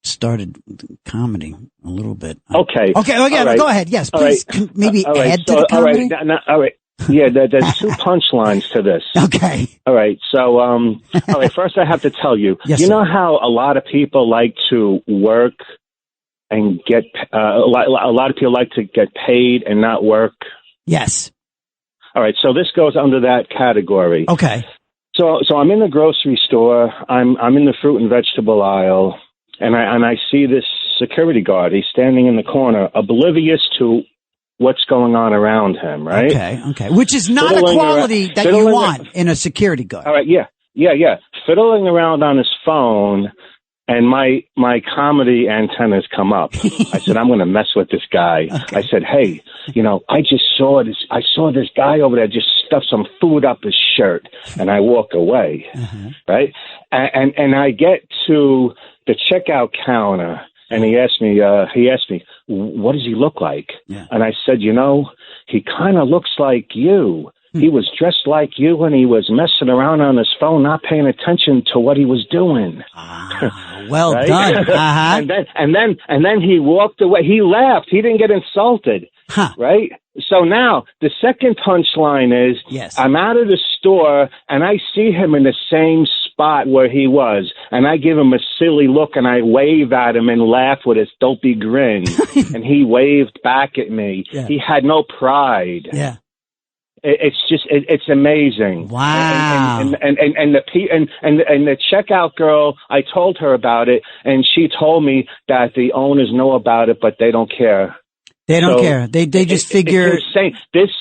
started comedy a little bit. Okay. Right. Go ahead. Yes, please. Right. Maybe add to the comedy. All right. Yeah, there's two punchlines to this. Okay. All right. So, all right. First, I have to tell you. Yes, you sir. know how a lot of people like to work and get a lot of people like to get paid and not work. Yes. All right. So this goes under that category. Okay. So I'm in the grocery store. I'm in the fruit and vegetable aisle, and I see this security guard. He's standing in the corner, oblivious to what's going on around him. Right. Okay. Which is not a quality that you want in a security guard. All right. Yeah. Fiddling around on his phone. And my comedy antennas come up. I said, I'm going to mess with this guy. Okay. I said, hey, I saw this guy over there just stuff some food up his shirt, and I walk away. Right. And I get to the checkout counter, and he asked me, what does he look like? Yeah. And I said, he kind of looks like you. He was dressed like you, and he was messing around on his phone, not paying attention to what he was doing. Well right? done. Uh-huh. and then he walked away. He laughed. He didn't get insulted. Right? So now the second punchline is, yes. I'm out of the store, and I see him in the same spot where he was, and I give him a silly look, and I wave at him and laugh with his dopey grin, and he waved back at me. Yeah. He had no pride. Yeah. It's amazing. Wow. And the checkout girl, I told her about it, and she told me that the owners know about it, but they don't care. They don't care. They just figure. It's insane. This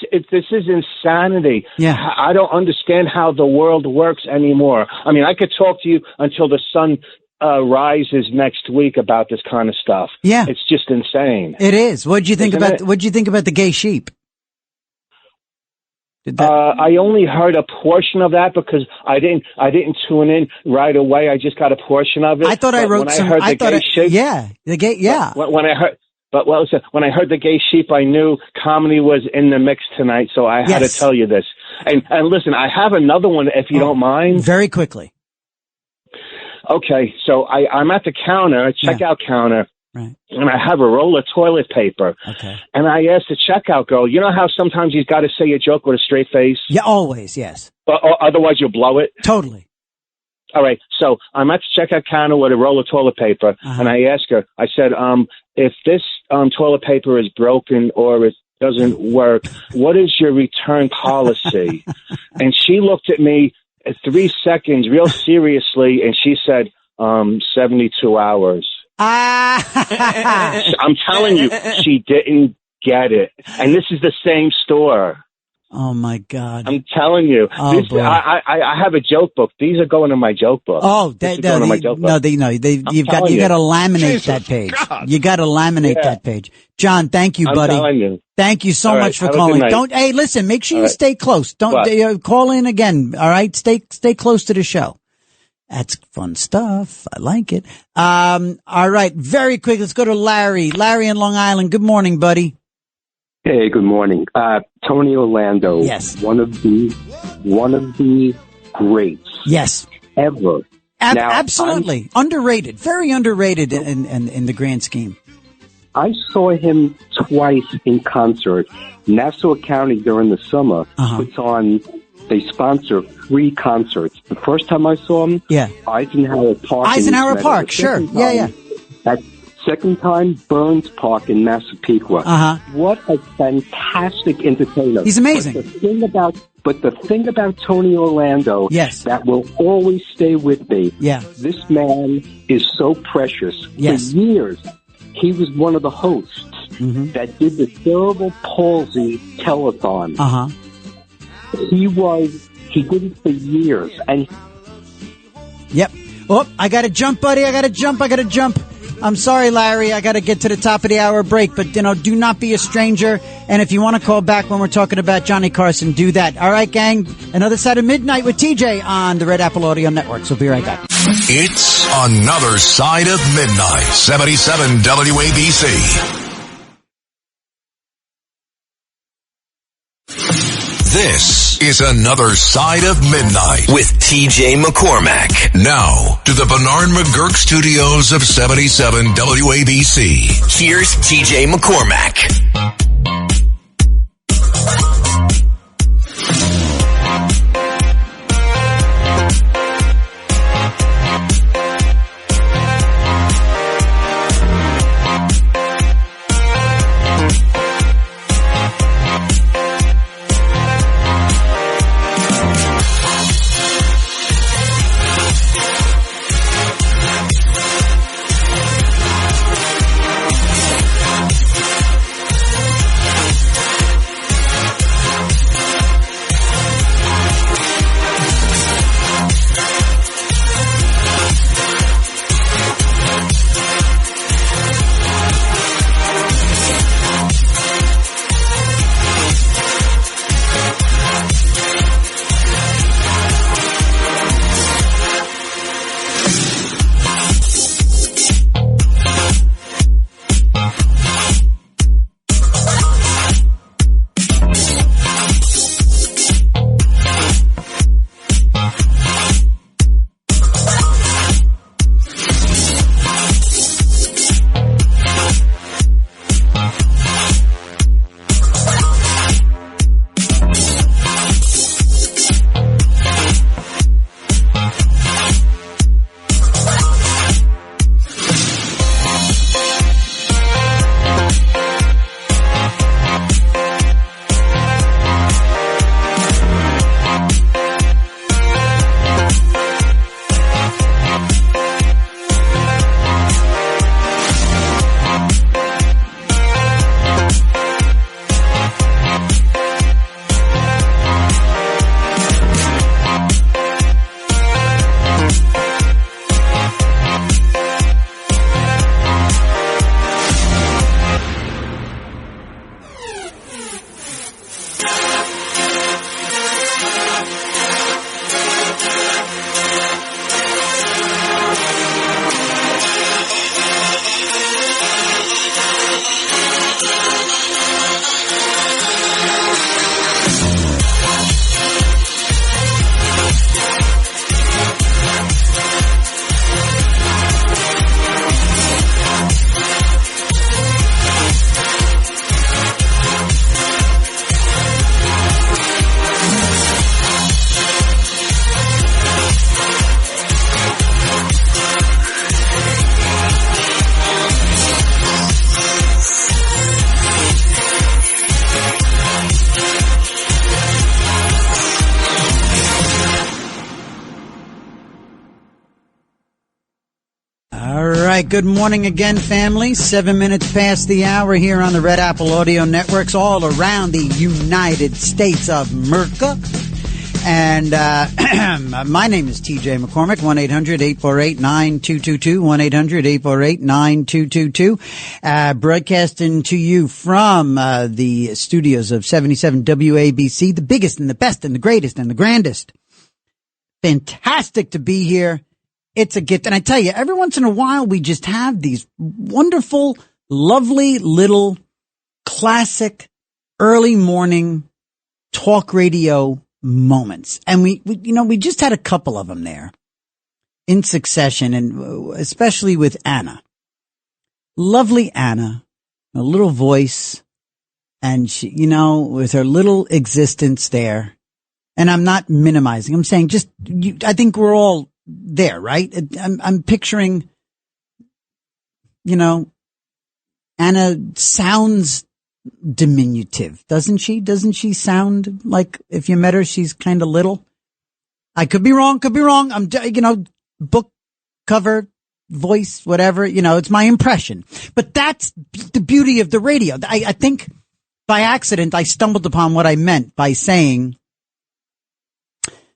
is insanity. Yeah. I don't understand how the world works anymore. I mean, I could talk to you until the sun rises next week about this kind of stuff. Yeah. It's just insane. It is. What'd you think about the gay sheep? I only heard a portion of that because I didn't tune in right away. I just got a portion of it. I thought I wrote some. When I heard the gay sheep, I knew comedy was in the mix tonight. So I had to tell you this. And listen, I have another one if you don't mind. Very quickly. Okay, so I'm at the counter, checkout counter. Right. And I have a roll of toilet paper. Okay. And I asked the checkout girl, you know how sometimes you've got to say a joke with a straight face? Yeah, always, yes. Or otherwise you'll blow it? Totally. All right. So I'm at the checkout counter with a roll of toilet paper. And I asked her, I said, if this toilet paper is broken or it doesn't work, what is your return policy? And she looked at me 3 seconds real seriously, and she said, 72 hours. I'm telling you, she didn't get it. And this is the same store. Oh, my God. I'm telling you. Oh, boy. I have a joke book. These are going in my joke book. Oh, you've got to laminate that page. God. You got to laminate that page. John, thank you, buddy. I'm telling you. Thank you so much for calling. Hey, listen, make sure you stay close. Don't call in again. All right. Stay close to the show. That's fun stuff. I like it. All right. Very quick. Let's go to Larry. Larry in Long Island. Good morning, buddy. Hey, good morning. Tony Orlando. Yes. One of the greats. Yes. Ever. Now, absolutely. Underrated. Very underrated in the grand scheme. I saw him twice in concert. Nassau County during the summer puts on, they sponsor 3 concerts. The first time I saw him, Eisenhower Park. Eisenhower Park, sure. Yeah. That second time, Burns Park in Massapequa. What a fantastic entertainer. He's amazing. But the thing about Tony Orlando that will always stay with me, this man is so precious. For years, he was one of the hosts that did the cerebral palsy telethon. He did it for years. And Oh, I got to jump, buddy. I got to jump. I'm sorry, Larry. I got to get to the top of the hour break, but do not be a stranger. And if you want to call back when we're talking about Johnny Carson, do that. All right, gang. Another Side of Midnight with TJ on the Red Apple Audio Network. So be right back. It's Another Side of Midnight, 77 WABC. This is Another Side of Midnight with TJ McCormack. Now to the Bernard McGurk studios of 77 WABC. Here's TJ McCormack. Good morning again, family. 7 minutes past the hour here on the Red Apple Audio Networks all around the United States of America. And my name is TJ McCormack, 1-800-848-9222, 1-800-848-9222. Broadcasting to you from the studios of 77 WABC, the biggest and the best and the greatest and the grandest. Fantastic to be here. It's a gift. And I tell you, every once in a while, we just have these wonderful, lovely little classic early morning talk radio moments. And we just had a couple of them there in succession, and especially with Anna. Lovely Anna, a little voice, and she, with her little existence there. And I'm not minimizing. I'm saying I think we're all there, right? I'm picturing, Anna sounds diminutive, doesn't she? Doesn't she sound like if you met her, she's kind of little? I could be wrong. I'm, book cover, voice, whatever, it's my impression. But that's the beauty of the radio. I think by accident, I stumbled upon what I meant by saying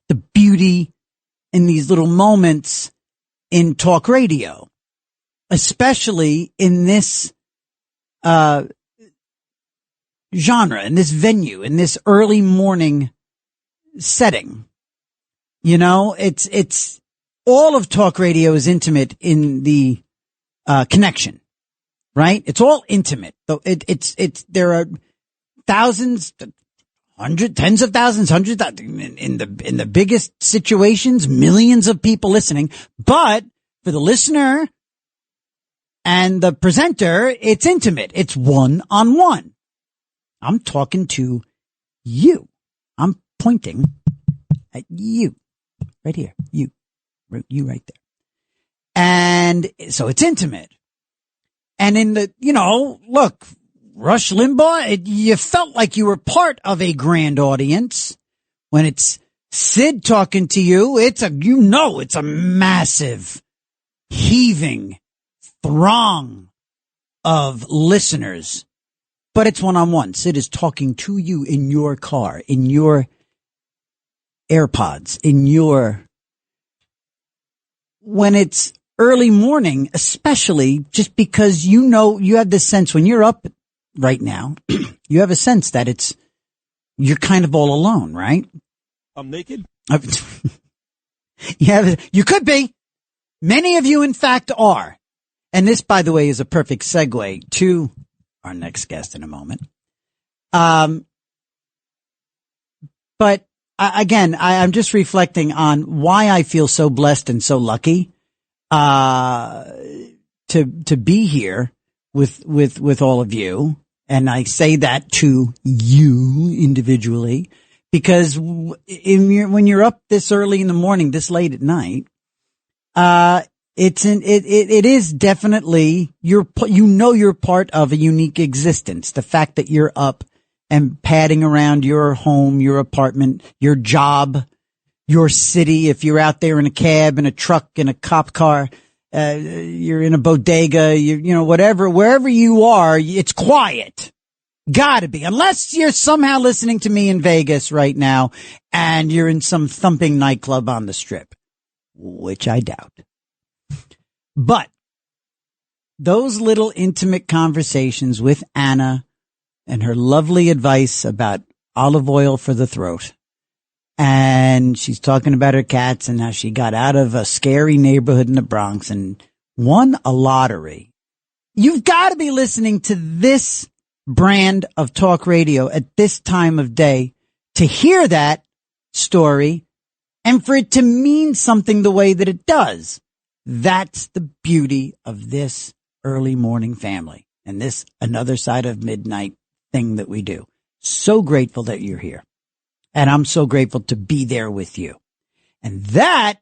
the beauty in these little moments in talk radio, especially in this genre, in this venue, in this early morning setting. It's all of talk radio is intimate in the connection, right? It's all intimate. So there are thousands, tens of thousands, hundreds in the biggest situations, millions of people listening. But for the listener and the presenter, it's intimate. It's one-on-one. I'm talking to you. I'm pointing at you right here. You right there. And so it's intimate. And in the, look, Rush Limbaugh, you felt like you were part of a grand audience. When it's Sid talking to you, it's a massive, heaving throng of listeners. But it's one-on-one. Sid is talking to you in your car, in your AirPods, when it's early morning, especially just because you have this sense when you're up right now, you have a sense that you're kind of all alone, right? I'm naked? You could be. Many of you, in fact, are. And this, by the way, is a perfect segue to our next guest in a moment. But again, I'm just reflecting on why I feel so blessed and so lucky to be here with all of you. And I say that to you individually because when you're up this early in the morning, this late at night, it is definitely you're part of a unique existence. The fact that you're up and padding around your home, your apartment, your job, your city. If you're out there in a cab, in a truck, in a cop car, you're in a bodega, whatever, wherever you are, it's quiet. Gotta be. Unless you're somehow listening to me in Vegas right now and you're in some thumping nightclub on the Strip, which I doubt. But those little intimate conversations with Anna and her lovely advice about olive oil for the throat. And she's talking about her cats and how she got out of a scary neighborhood in the Bronx and won a lottery. You've got to be listening to this brand of talk radio at this time of day to hear that story and for it to mean something the way that it does. That's the beauty of this early morning family and this another side of midnight thing that we do. So grateful that you're here. And I'm so grateful to be there with you. And that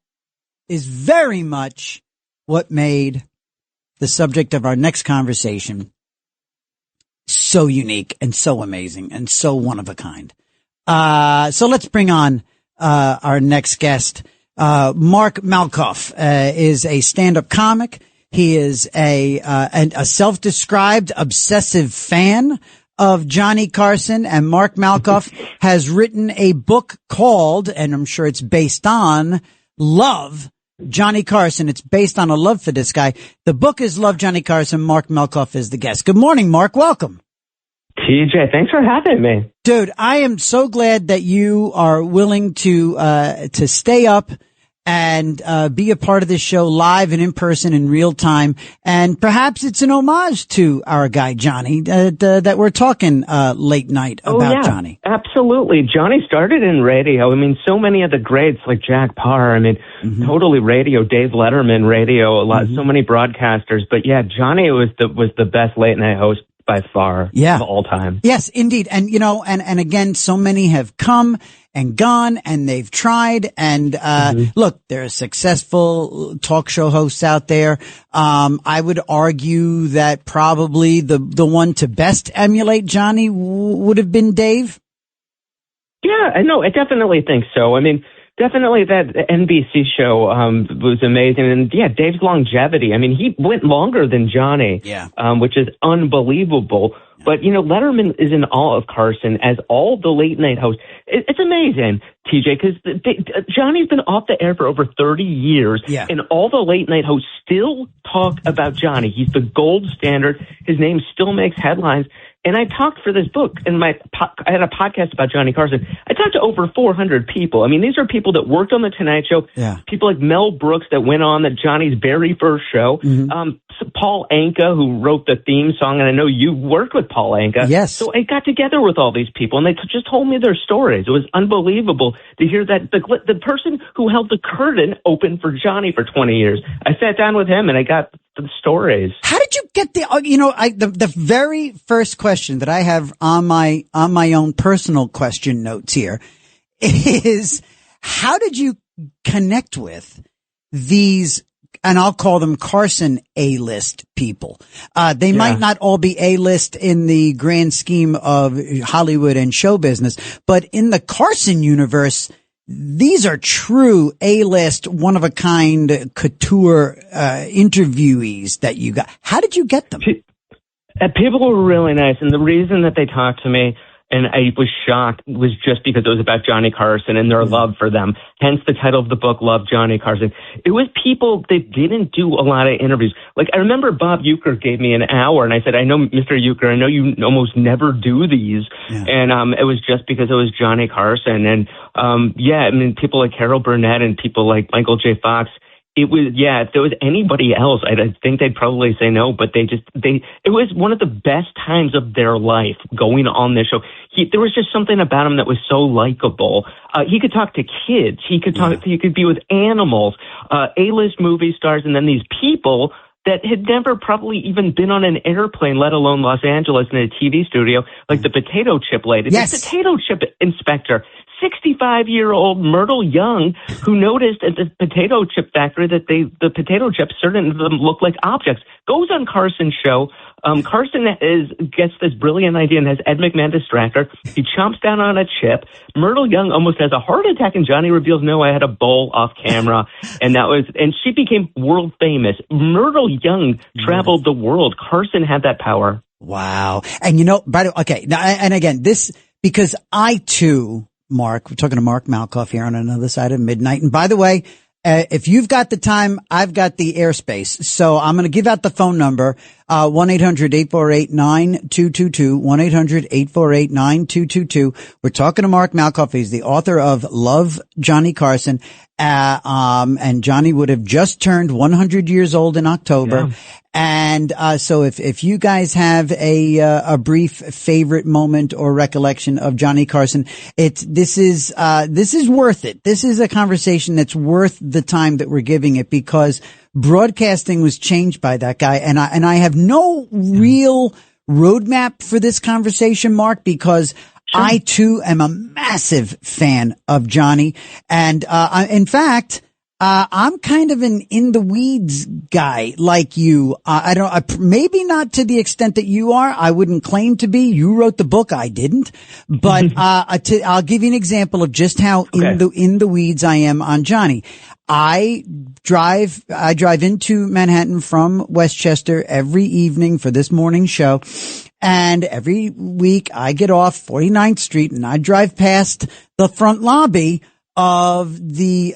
is very much what made the subject of our next conversation so unique and so amazing and so one of a kind. So let's bring on our next guest. Mark Malkoff is a stand-up comic. He is a self-described obsessive fan of Johnny Carson, and Mark Malkoff has written a book called, and I'm sure it's based on, Love Johnny Carson. It's based on a love for this guy. The book is Love Johnny Carson. Mark Malkoff is the guest. Good morning, Mark. Welcome. TJ, thanks for having me. Dude, I am so glad that you are willing to stay up and be a part of this show live and in person in real time. And perhaps it's an homage to our guy Johnny that we're talking late night about Johnny. Absolutely. Johnny started in radio. I mean, so many of the greats like Jack Parr, I mean, totally radio, Dave Letterman, radio, so many broadcasters. But yeah, Johnny was the best late night host by far of all time. Yes, indeed. And, you know, and again, so many have come and gone and they've tried. And, look, there are successful talk show hosts out there. I would argue that probably the one to best emulate Johnny would have been Dave. Yeah, I definitely think so. I mean, definitely that NBC show was amazing. And yeah, Dave's longevity. I mean, he went longer than Johnny, which is unbelievable. But, you know, Letterman is in awe of Carson, as all the late night hosts. It's amazing, TJ, because Johnny's been off the air for over 30 years, and all the late night hosts still talk about Johnny. He's the gold standard. His name still makes headlines. And I talked for this book, and I had a podcast about Johnny Carson. I talked to over 400 people. I mean, these are people that worked on The Tonight Show, people like Mel Brooks that went on Johnny's very first show, Paul Anka, who wrote the theme song, and I know you worked with Paul Anka. Yes. So I got together with all these people, and they just told me their stories. It was unbelievable to hear that the person who held the curtain open for Johnny for 20 years. I sat down with him, and I got the stories. How did you get the very first question that I have on my own personal question notes here is, how did you connect with these, and I'll call them Carson A-list people? They might not all be A-list in the grand scheme of Hollywood and show business, but in the Carson universe, these are true A-list, one-of-a-kind couture interviewees that you got. How did you get them? People were really nice, and the reason that they talked to me, and I was shocked, was just because it was about Johnny Carson and their love for them. Hence the title of the book, Love Johnny Carson. It was people that didn't do a lot of interviews. Like, I remember Bob Uecker gave me an hour, and I said, I know, Mr. Uecker, I know you almost never do these. And it was just because it was Johnny Carson. And, I mean, people like Carol Burnett and people like Michael J. Fox. It was, if there was anybody else, I think they'd probably say no, but it was one of the best times of their life going on this show. There was just something about him that was so likable. He could talk to kids. He could be with animals, A-list movie stars, and then these people that had never probably even been on an airplane, let alone Los Angeles in a TV studio, like the potato chip lady. The potato chip inspector. 65-year-old Myrtle Young, who noticed at the potato chip factory that the potato chips, certain of them look like objects, goes on Carson's show. Carson gets this brilliant idea and has Ed McMahon distract her. He chomps down on a chip. Myrtle Young almost has a heart attack, and Johnny reveals, no, I had a bowl off camera. And she became world famous. Myrtle Young traveled the world. Carson had that power. Wow. And you know, by the way, okay. Now, and again, because I too, Mark, we're talking to Mark Malkoff here on Another Side of Midnight. And by the way, if you've got the time, I've got the airspace. So I'm going to give out the phone number, 1-800-848-9222, 1-800-848-9222. We're talking to Mark Malkoff. He's the author of Love, Johnny Carson. And Johnny would have just turned 100 years old in October. Yeah. And, so if you guys have a brief favorite moment or recollection of Johnny Carson, this is worth it. This is a conversation that's worth the time that we're giving it, because broadcasting was changed by that guy. And I have no real roadmap for this conversation, Mark, because I too am a massive fan of Johnny. And, in fact, I'm kind of an in the weeds guy like you. Maybe not to the extent that you are. I wouldn't claim to be. You wrote the book. I didn't. But, I'll give you an example of just how in the weeds I am on Johnny. I drive into Manhattan from Westchester every evening for this morning show. And every week I get off 49th Street and I drive past the front lobby of the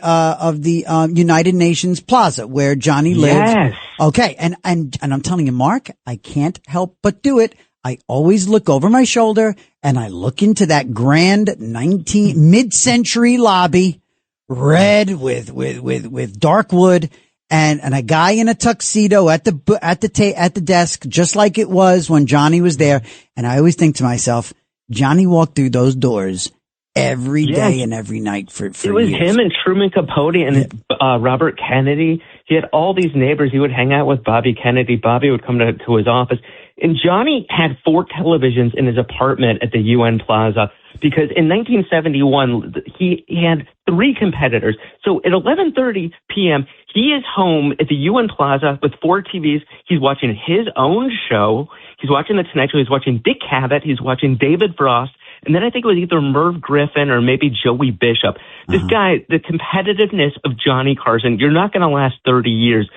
United Nations Plaza where Johnny lives. Yes. Okay. And I'm telling you, Mark, I can't help but do it. I always look over my shoulder and I look into that grand mid-century lobby red with dark wood, and a guy in a tuxedo at the desk, just like it was when Johnny was there. And I always think to myself, Johnny walked through those doors every day and every night for it was years. Him and Truman Capote and Robert Kennedy. He had all these neighbors. He would hang out with Bobby Kennedy. Bobby would come to his office. And Johnny had 4 televisions in his apartment at the UN Plaza because in 1971, he had 3 competitors. So at 11:30 p.m., he is home at the UN Plaza with 4 TVs. He's watching his own show. He's watching The Tonight Show. He's watching Dick Cavett. He's watching David Frost. And then I think it was either Merv Griffin or maybe Joey Bishop. This guy, the competitiveness of Johnny Carson, you're not going to last 30 years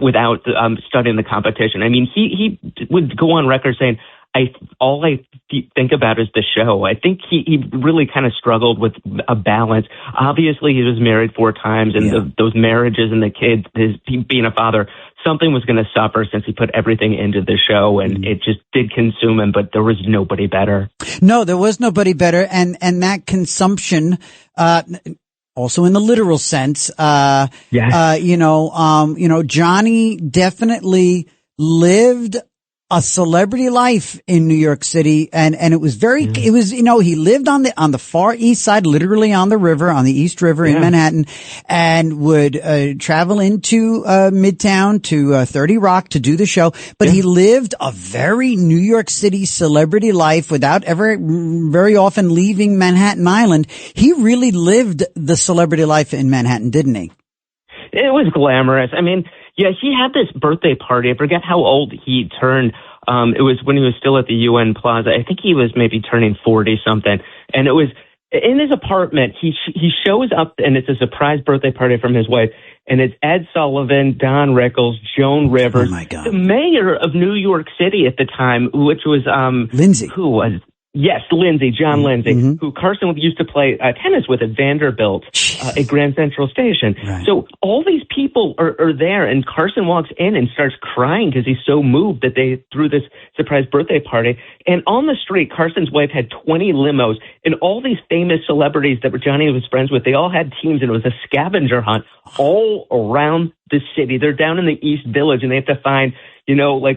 without studying the competition. I mean, he would go on record saying, all I think about is the show. I think he really kind of struggled with a balance. Obviously, he was married 4 times, and those marriages and the kids, being a father, something was going to suffer since he put everything into the show, and it just did consume him, but there was nobody better. No, there was nobody better, and that consumption, also in the literal sense, Johnny definitely lived a celebrity life in New York City, and it was very, it was, he lived on the far east side, literally on the river, on the East River in Manhattan, and would travel into Midtown to 30 Rock to do the show. But he lived a very New York City celebrity life without ever very often leaving Manhattan Island. He really lived the celebrity life in Manhattan, didn't he? It was glamorous. I mean, he had this birthday party. I forget how old he turned. It was when he was still at the UN Plaza. I think he was maybe turning 40-something. And it was in his apartment. He shows up, and it's a surprise birthday party from his wife. And it's Ed Sullivan, Don Rickles, Joan Rivers. Oh, my God. The mayor of New York City at the time, which was Lindsay. Who was... Yes, John Lindsay, who Carson used to play tennis with at Vanderbilt at Grand Central Station. Right. So all these people are there, and Carson walks in and starts crying because he's so moved that they threw this surprise birthday party. And on the street, Carson's wife had 20 limos, and all these famous celebrities that Johnny was friends with, they all had teams, and it was a scavenger hunt all around the city. They're down in the East Village, and they have to find,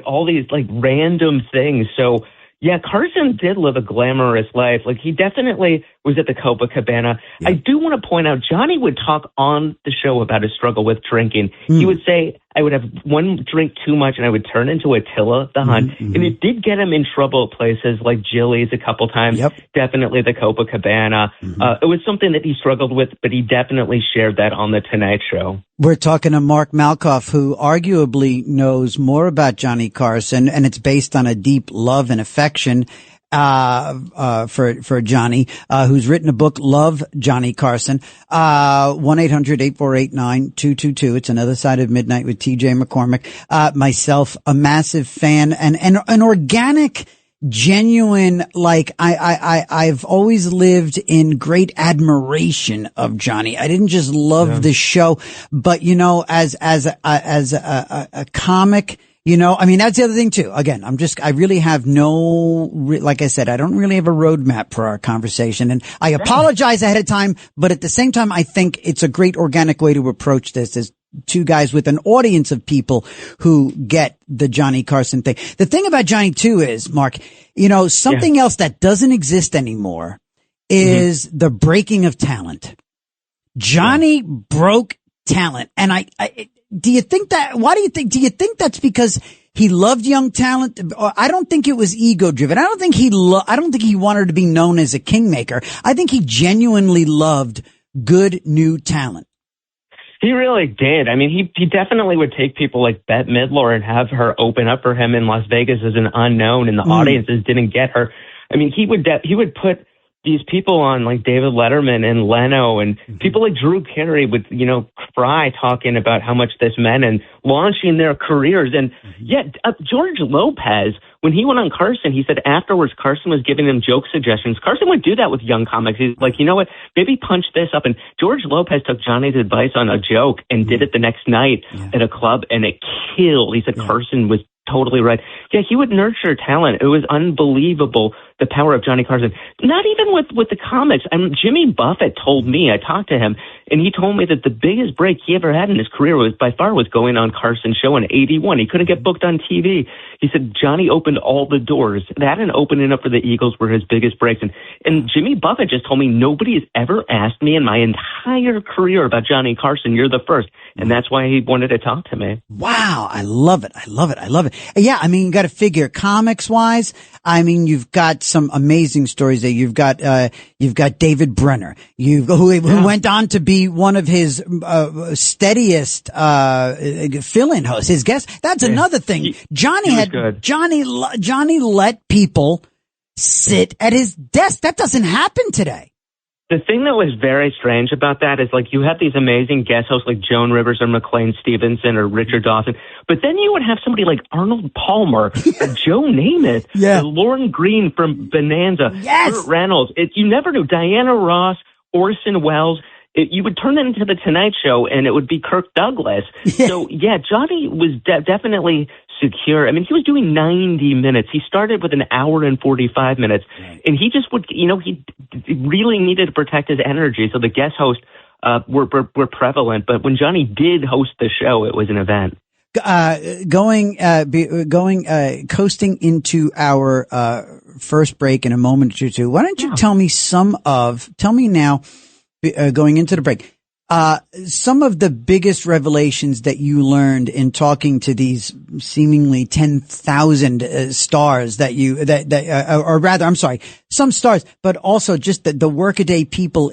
all these random things. So, yeah, Carson did live a glamorous life. He definitely was at the Copacabana. Yeah. I do want to point out, Johnny would talk on the show about his struggle with drinking. He would say, I would have one drink too much and I would turn into Attila the Hun. And it did get him in trouble at places like Jilly's a couple times. Yep. Definitely the Copacabana. It was something that he struggled with, but he definitely shared that on The Tonight Show. We're talking to Mark Malkoff, who arguably knows more about Johnny Carson, and it's based on a deep love and affection for Johnny, who's written a book, Love Johnny Carson, 1-800-848-9222. It's Another Side of Midnight with TJ McCormack. Myself, a massive fan and an organic, genuine, I've always lived in great admiration of Johnny. I didn't just love the show, but as a comic, that's the other thing too. Again, I really have like I said, I don't really have a roadmap for our conversation, and I apologize ahead of time, but at the same time, I think it's a great organic way to approach this as 2 guys with an audience of people who get the Johnny Carson thing. The thing about Johnny too is, Mark, something else that doesn't exist anymore is the breaking of talent. Johnny broke talent. And do you think that's because he loved young talent? I don't think it was ego driven. I don't think he wanted to be known as a kingmaker. I think he genuinely loved good new talent. He really did. I mean, he definitely would take people like Bette Midler and have her open up for him in Las Vegas as an unknown, and the audiences didn't get her. I mean, he would put these people on like David Letterman and Leno, and people like Drew Carey would, cry talking about how much this meant and launching their careers. And George Lopez, when he went on Carson, he said afterwards Carson was giving him joke suggestions. Carson would do that with young comics. He's like, you know what, maybe punch this up. And George Lopez took Johnny's advice on a joke and did it the next night at a club, and it killed. He said Carson was totally right. Yeah, he would nurture talent. It was unbelievable, the power of Johnny Carson. Not even with the comics. Jimmy Buffett told me, I talked to him, And he told me that the biggest break he ever had in his career was going on Carson's show in 81. He couldn't get booked on TV. He said Johnny opened all the doors. That and opening up for the Eagles were his biggest breaks. And Jimmy Buffett just told me nobody has ever asked me in my entire career about Johnny Carson. You're the first. And that's why he wanted to talk to me. Wow. I love it. Yeah. I mean, you got to figure comics wise. I mean, you've got some amazing stories there. You've got David Brenner, who went on to be one of his, steadiest, fill-in hosts, his guest. That's another thing. Johnny let people sit at his desk. That doesn't happen today. The thing that was very strange about that is, like, you have these amazing guest hosts like Joan Rivers or McLean Stevenson or Richard Dawson, but then you would have somebody like Arnold Palmer or Joe Namath, or Lauren Green from Bonanza, Burt Reynolds. You never knew. Diana Ross, Orson Welles. You would turn it into the Tonight Show, and it would be Kirk Douglas. So, Johnny was definitely secure. I mean, he was doing 90 minutes. He started with an hour and 45 minutes, and he just would, he really needed to protect his energy. So the guest hosts were prevalent, but when Johnny did host the show, it was an event. Coasting into our first break in a moment or two. Why don't you tell me now, going into the break, some of the biggest revelations that you learned in talking to these seemingly 10,000 stars some stars, but also just the workaday people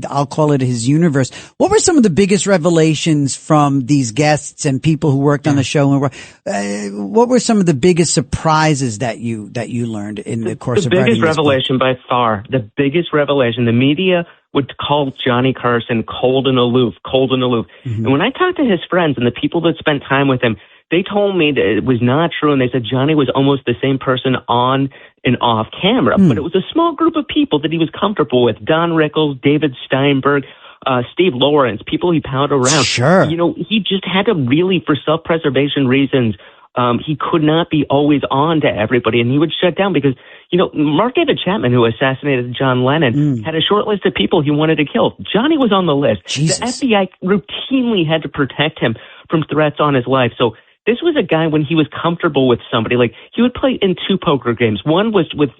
I'll call it his universe. What were some of the biggest revelations from these guests and people who worked on the show? And what were some of the biggest surprises that you learned in the course of writing this book? The biggest revelation by far, the media would call Johnny Carson cold and aloof. Mm-hmm. And when I talked to his friends and the people that spent time with him, they told me that it was not true, and they said Johnny was almost the same person on and off camera. But it was a small group of people that he was comfortable with. Don Rickles, David Steinberg, Steve Lawrence, people he palled around. Sure. He just had to really, for self-preservation reasons, he could not be always on to everybody, and he would shut down because, Mark David Chapman, who assassinated John Lennon, had a short list of people he wanted to kill. Johnny was on the list. Jesus. The FBI routinely had to protect him from threats on his life. So this was a guy, when he was comfortable with somebody, like, he would play in two poker games. One was with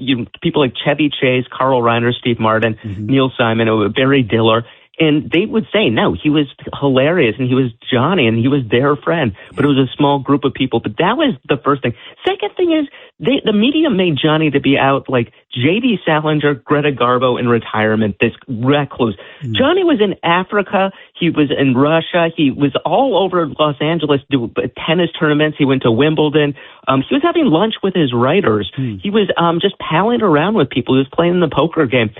people like Chevy Chase, Carl Reiner, Steve Martin, Neil Simon, Barry Diller. And they would say, no, he was hilarious, and he was Johnny, and he was their friend. But it was a small group of people. But that was the first thing. Second thing is, the media made Johnny to be out like J.D. Salinger, Greta Garbo in retirement, this recluse. Johnny was in Africa. He was in Russia. He was all over Los Angeles doing tennis tournaments. He went to Wimbledon. He was having lunch with his writers. He was just palling around with people. He was playing the poker game.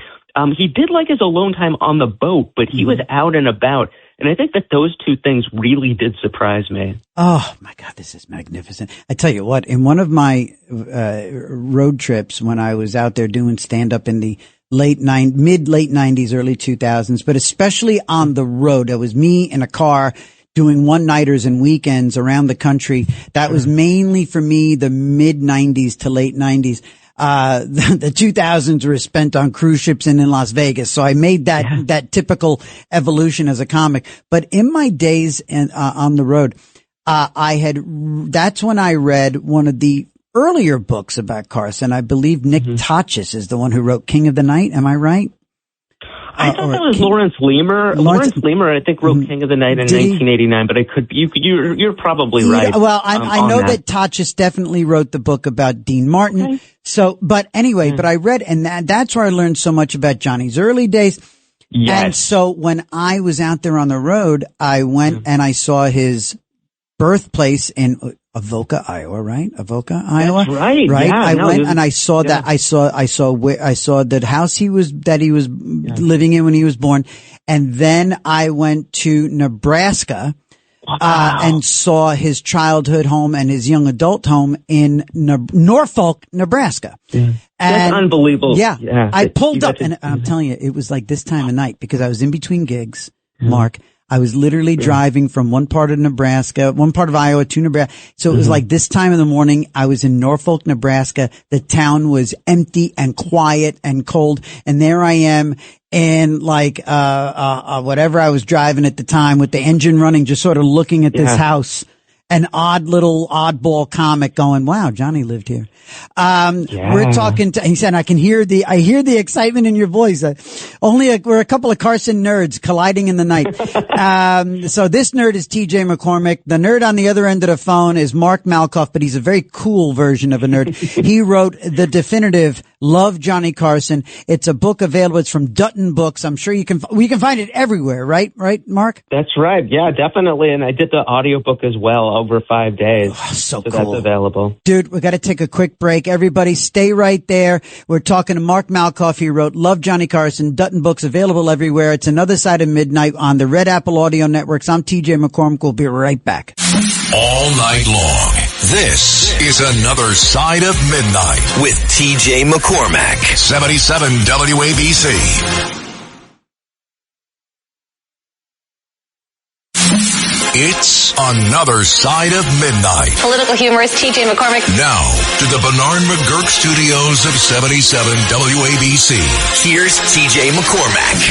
He did like his alone time on the boat, but he was out and about. And I think that those two things really did surprise me. Oh, my God, this is magnificent. I tell you what, in one of my road trips when I was out there doing stand-up in the mid-late 90s, early 2000s, but especially on the road, it was me in a car doing one-nighters and weekends around the country. That was mainly for me the mid-90s to late 90s. The 2000s were spent on cruise ships and in Las Vegas. So I made that typical evolution as a comic. But in my days on the road, that's when I read one of the earlier books about Carson. I believe Nick Tachis is the one who wrote King of the Night. Am I right? I thought that was Lawrence Leamer. Lawrence Leamer, I think, wrote King of the Night in 1989, but you're probably right. Well, I know that Tachis definitely wrote the book about Dean Martin. Okay. So, but anyway, but I read, and that's where I learned so much about Johnny's early days. Yes. And so when I was out there on the road, I went and I saw his birthplace in Avoca, Iowa, right? Avoca, Iowa. That's right. Right. Yeah, I went and I saw that. I saw that house he was living in when he was born. And then I went to Nebraska, and saw his childhood home and his young adult home in Norfolk, Nebraska. Yeah. That's unbelievable. Yeah. I pulled up and I'm telling you, it was like this time of night because I was in between gigs, Mark. I was literally driving from one part of Iowa to Nebraska. So it was like this time in the morning, I was in Norfolk, Nebraska. The town was empty and quiet and cold. And there I am in like, whatever I was driving at the time with the engine running, just sort of looking at this house. An oddball comic going, wow, Johnny lived here. We're talking to, he said, I hear the excitement in your voice. We're a couple of Carson nerds colliding in the night. So this nerd is TJ McCormack. The nerd on the other end of the phone is Mark Malkoff, but he's a very cool version of a nerd. He wrote the definitive Love Johnny Carson. It's a book available. It's from Dutton Books. I'm sure we can find it everywhere, right? Right, Mark? That's right. Yeah, definitely. And I did the audiobook as well over 5 days. Oh, so cool. That's available. Dude, we got to take a quick break. Everybody stay right there. We're talking to Mark Malkoff. He wrote Love Johnny Carson, Dutton Books, available everywhere. It's Another Side of Midnight on the Red Apple Audio Networks. I'm TJ McCormack. We'll be right back. All night long, this is Another Side of Midnight with TJ McCormack, 77 WABC. It's Another Side of Midnight. Political humorist TJ McCormack. Now, to the Bernard McGurk studios of 77 WABC. Here's TJ McCormack.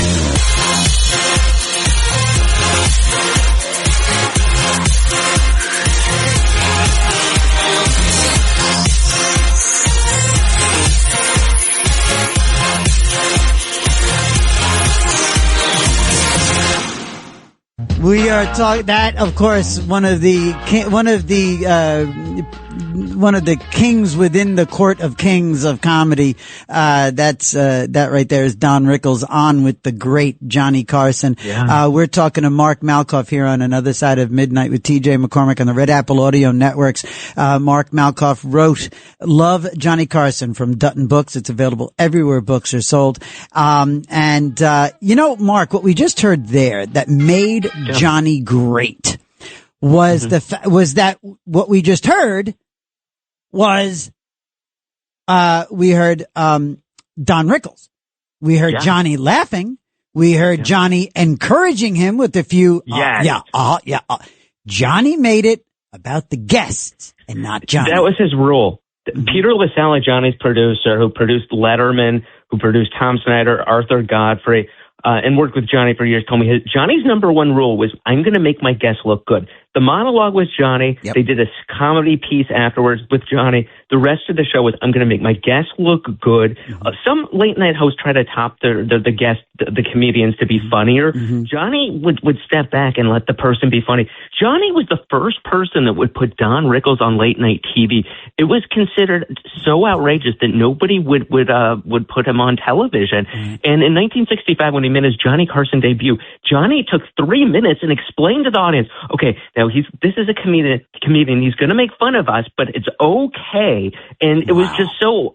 We are talking that, of course, one of the kings within the court of kings of comedy. That right there is Don Rickles on with the great Johnny Carson. Yeah. We're talking to Mark Malkoff here on Another Side of Midnight with TJ McCormack on the Red Apple Audio Networks. Mark Malkoff wrote Love Johnny Carson from Dutton Books. It's available everywhere books are sold. Mark, what we just heard there that made Johnny great was that what we just heard was, we heard, Don Rickles. We heard Johnny laughing. We heard Johnny encouraging him with a few, Johnny made it about the guests and not Johnny. That was his rule. Peter LaSalle, Johnny's producer, who produced Letterman, who produced Tom Snyder, Arthur Godfrey, and worked with Johnny for years, told me Johnny's number one rule was, I'm going to make my guests look good. The monologue was Johnny. Yep. They did a comedy piece afterwards with Johnny. The rest of the show was, I'm going to make my guests look good. Some late night hosts try to top the guests, the comedians, to be funnier. Johnny would step back and let the person be funny. Johnny was the first person that would put Don Rickles on late night TV. It was considered so outrageous that nobody would put him on television. And in 1965, when he made his Johnny Carson debut, Johnny took 3 minutes and explained to the audience, okay, now this is a comedian. He's going to make fun of us, but it's okay. And it was just so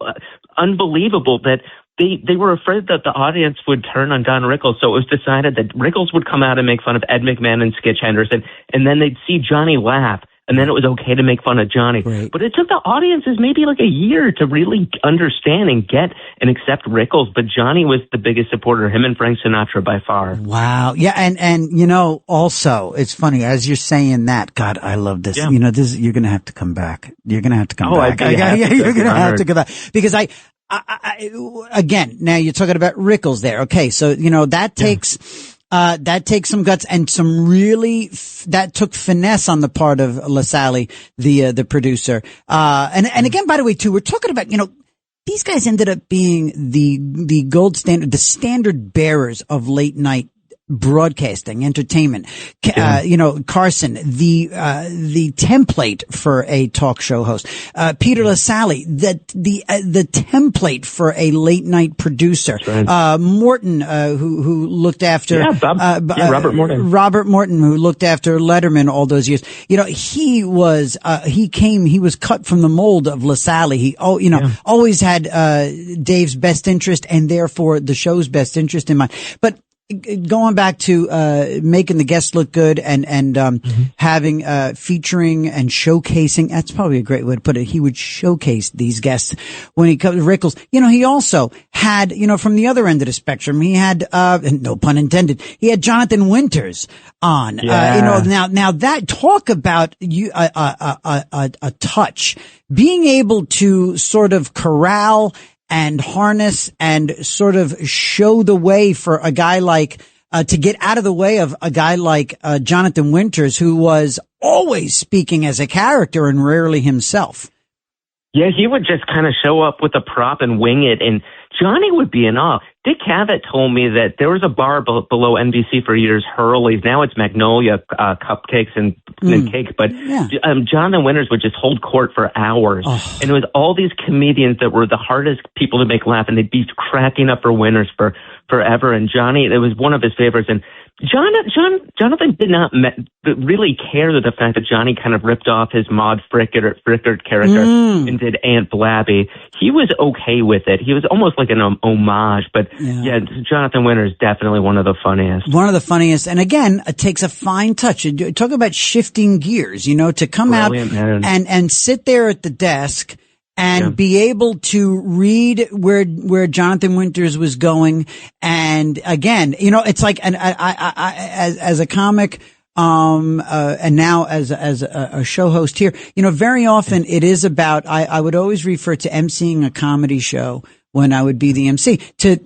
unbelievable that they were afraid that the audience would turn on Don Rickles. So it was decided that Rickles would come out and make fun of Ed McMahon and Skitch Henderson, and then they'd see Johnny laugh. And then it was okay to make fun of Johnny. Right. But it took the audiences maybe like a year to really understand and get and accept Rickles. But Johnny was the biggest supporter, him and Frank Sinatra by far. Wow. Yeah. And also, it's funny, as you're saying that, God, I love this. Yeah. You're going to have to come back. You're going to have to come back. You're going to have to come back. Because again, now you're talking about Rickles there. Okay. So, that takes some guts and some that took finesse on the part of LaSalle, the producer. And again, by the way, too, we're talking about, these guys ended up being the gold standard, the standard bearers of late night broadcasting, entertainment. Carson, the template for a talk show host. Peter LaSalle, the template for a late night producer. Right. Morton, who looked after, Robert Morton. Robert Morton, who looked after Letterman all those years. He was cut from the mold of LaSalle. He always had, Dave's best interest and therefore the show's best interest in mind. But going back to making the guests look good and having featuring and showcasing, that's probably a great way to put it. He would showcase these guests when he comes. Rickles, he also had, from the other end of the spectrum, he had no pun intended, he had Jonathan Winters on. Now that, talk about a touch, being able to sort of corral and harness and sort of show the way for a guy like, to get out of the way of a guy like Jonathan Winters, who was always speaking as a character and rarely himself. Yeah, he would just kind of show up with a prop and wing it, and Johnny would be in awe. Dick Cavett told me that there was a bar below NBC for years, Hurley's. Now it's Magnolia cupcakes and cake. But Jonathan Winters would just hold court for hours. Oh. And it was all these comedians that were the hardest people to make laugh, and they'd be cracking up for Winters for forever. And Johnny, it was one of his favorites. And Jonathan did not really care the fact that Johnny kind of ripped off his Maude Frickert character and did Aunt Blabby. He was okay with it. He was almost like an homage. But yeah, Jonathan Winters definitely one of the funniest. One of the funniest. And again, it takes a fine touch. Talk about shifting gears, to come Brilliant, out man. and sit there at the desk and be able to read where Jonathan Winters was going. And again, it's like, and I as a comic, and now as a show host here, very often it is about, I would always refer to emceeing a comedy show when I would be the MC to,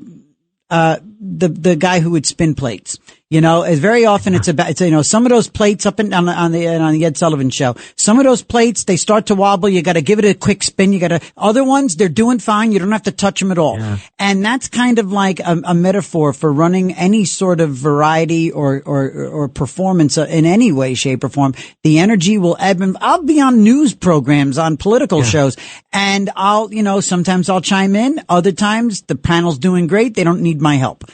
the guy who would spin plates. Very often it's about, some of those plates up and on the Ed Sullivan Show, some of those plates, they start to wobble. You got to give it a quick spin. Other ones, they're doing fine. You don't have to touch them at all. Yeah. And that's kind of like a metaphor for running any sort of variety or performance in any way, shape or form. The energy will ebb and I'll be on news programs, on political shows, and I'll, sometimes I'll chime in. Other times the panel's doing great. They don't need my help.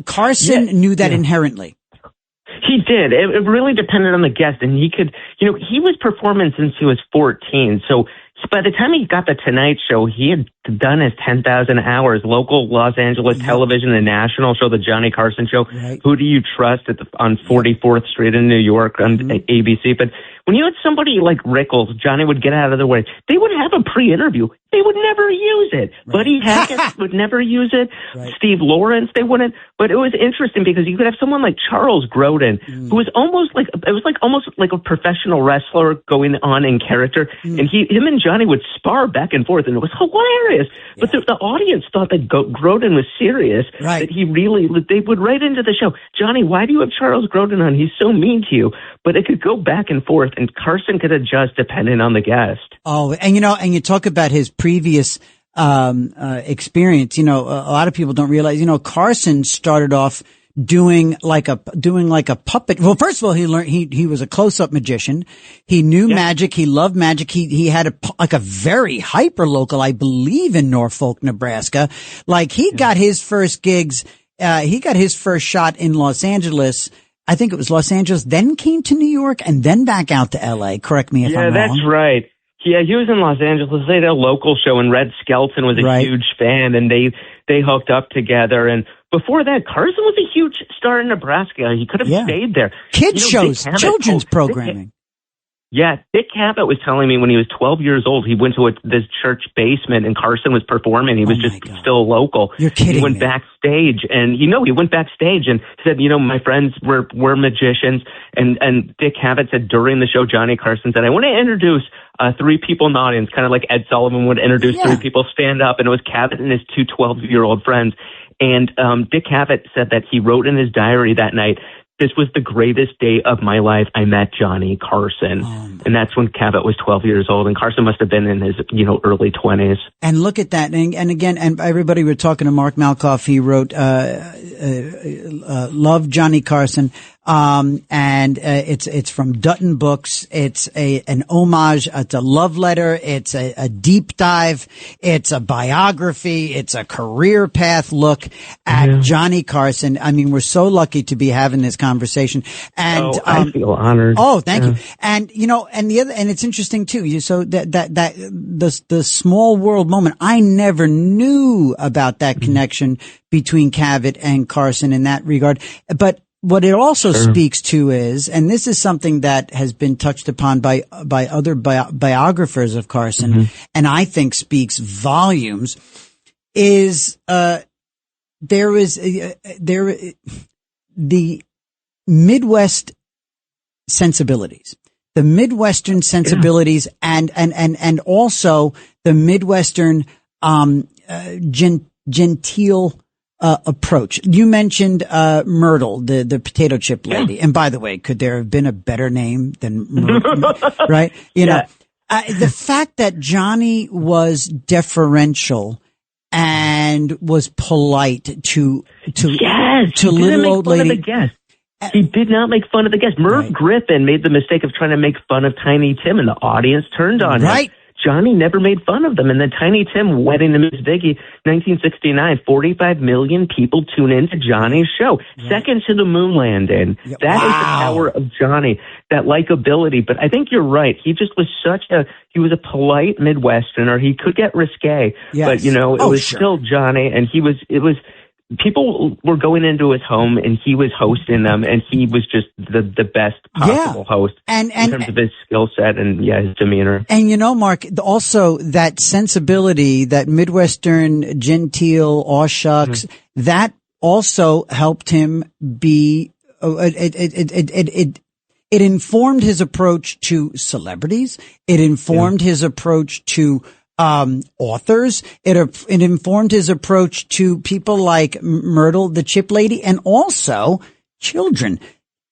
Carson knew that inherently. He did. It really depended on the guest, and he could, he was performing since he was 14. So by the time he got the Tonight Show, he had done his 10,000 hours, local Los Angeles television, the national show, the Johnny Carson Show. Right. Who Do You Trust on 44th Street in New York on ABC. But when you had somebody like Rickles, Johnny would get out of the way. They would have a pre-interview. They would never use it. Right. Buddy Hackett would never use it. Right. Steve Lawrence, they wouldn't. But it was interesting because you could have someone like Charles Grodin, who was almost like a professional wrestler going on in character. And him and Johnny would spar back and forth, and it was hilarious. But the audience thought that Grodin was serious. Right. That they would write into the show, Johnny, why do you have Charles Grodin on? He's so mean to you. But it could go back and forth, and Carson could adjust depending on the guest. Oh, and you talk about his previous experience. A lot of people don't realize. Carson started off doing like a puppet. Well, first of all, he was a close-up magician. He knew magic. He loved magic. He had a very hyper local, I believe, in Norfolk, Nebraska. Like he got his first gigs. He got his first shot in Los Angeles. I think it was Los Angeles, then came to New York, and then back out to L.A. Correct me if I'm wrong. Yeah, that's right. Yeah, he was in Los Angeles. They had a local show, and Red Skelton was a huge fan, and they hooked up together. And before that, Carson was a huge star in Nebraska. He could have stayed there. Kids shows, children's programming. Dick Cavett was telling me when he was 12 years old, he went to this church basement and Carson was performing. He was still local. You're kidding me. He went backstage and, he went backstage and said, my friends were magicians. And Dick Cavett said during the show, Johnny Carson said, I want to introduce 3 people in the audience, kind of like Ed Sullivan would introduce 3 people, stand up. And it was Cavett and his 2 12-year-old friends. And Dick Cavett said that he wrote in his diary that night, this was the greatest day of my life. I met Johnny Carson. And that's when Cavett was 12 years old. And Carson must have been in his, early 20s. And look at that. And again, and everybody, we're talking to Mark Malkoff. He wrote, Love Johnny Carson. It's from Dutton Books. It's an homage. It's a love letter. It's a deep dive. It's a biography. It's a career path look at Johnny Carson. I mean, we're so lucky to be having this conversation. And I feel honored. Oh, thank you. And and it's interesting too. So the small world moment, I never knew about that connection between Cavett and Carson in that regard. But what it also speaks to is, and this is something that has been touched upon by other biographers of Carson, and I think speaks volumes, is there is the Midwest sensibilities, the Midwestern sensibilities, and also the Midwestern genteel approach. You mentioned Myrtle, the potato chip lady. And by the way, could there have been a better name than Myrtle? Right? You know, the fact that Johnny was deferential and was polite to little old lady. He did not make fun of the guest. Merv Griffin made the mistake of trying to make fun of Tiny Tim, and the audience turned on him. Johnny never made fun of them. And then Tiny Tim, Wedding to Miss Viggy, 1969, 45 million people tune into Johnny's show. Second to the moon landing. That is the power of Johnny, that likability. But I think you're right. He just was he was a polite Midwesterner. He could get risque, but it was still Johnny. And people were going into his home and he was hosting them, and he was just the best possible host in terms of his skill set and his demeanor. And Mark, also that sensibility, that Midwestern genteel, aw shucks, that also helped him be, it informed his approach to celebrities. It informed his approach to authors. It informed his approach to people like Myrtle, the chip lady, and also children.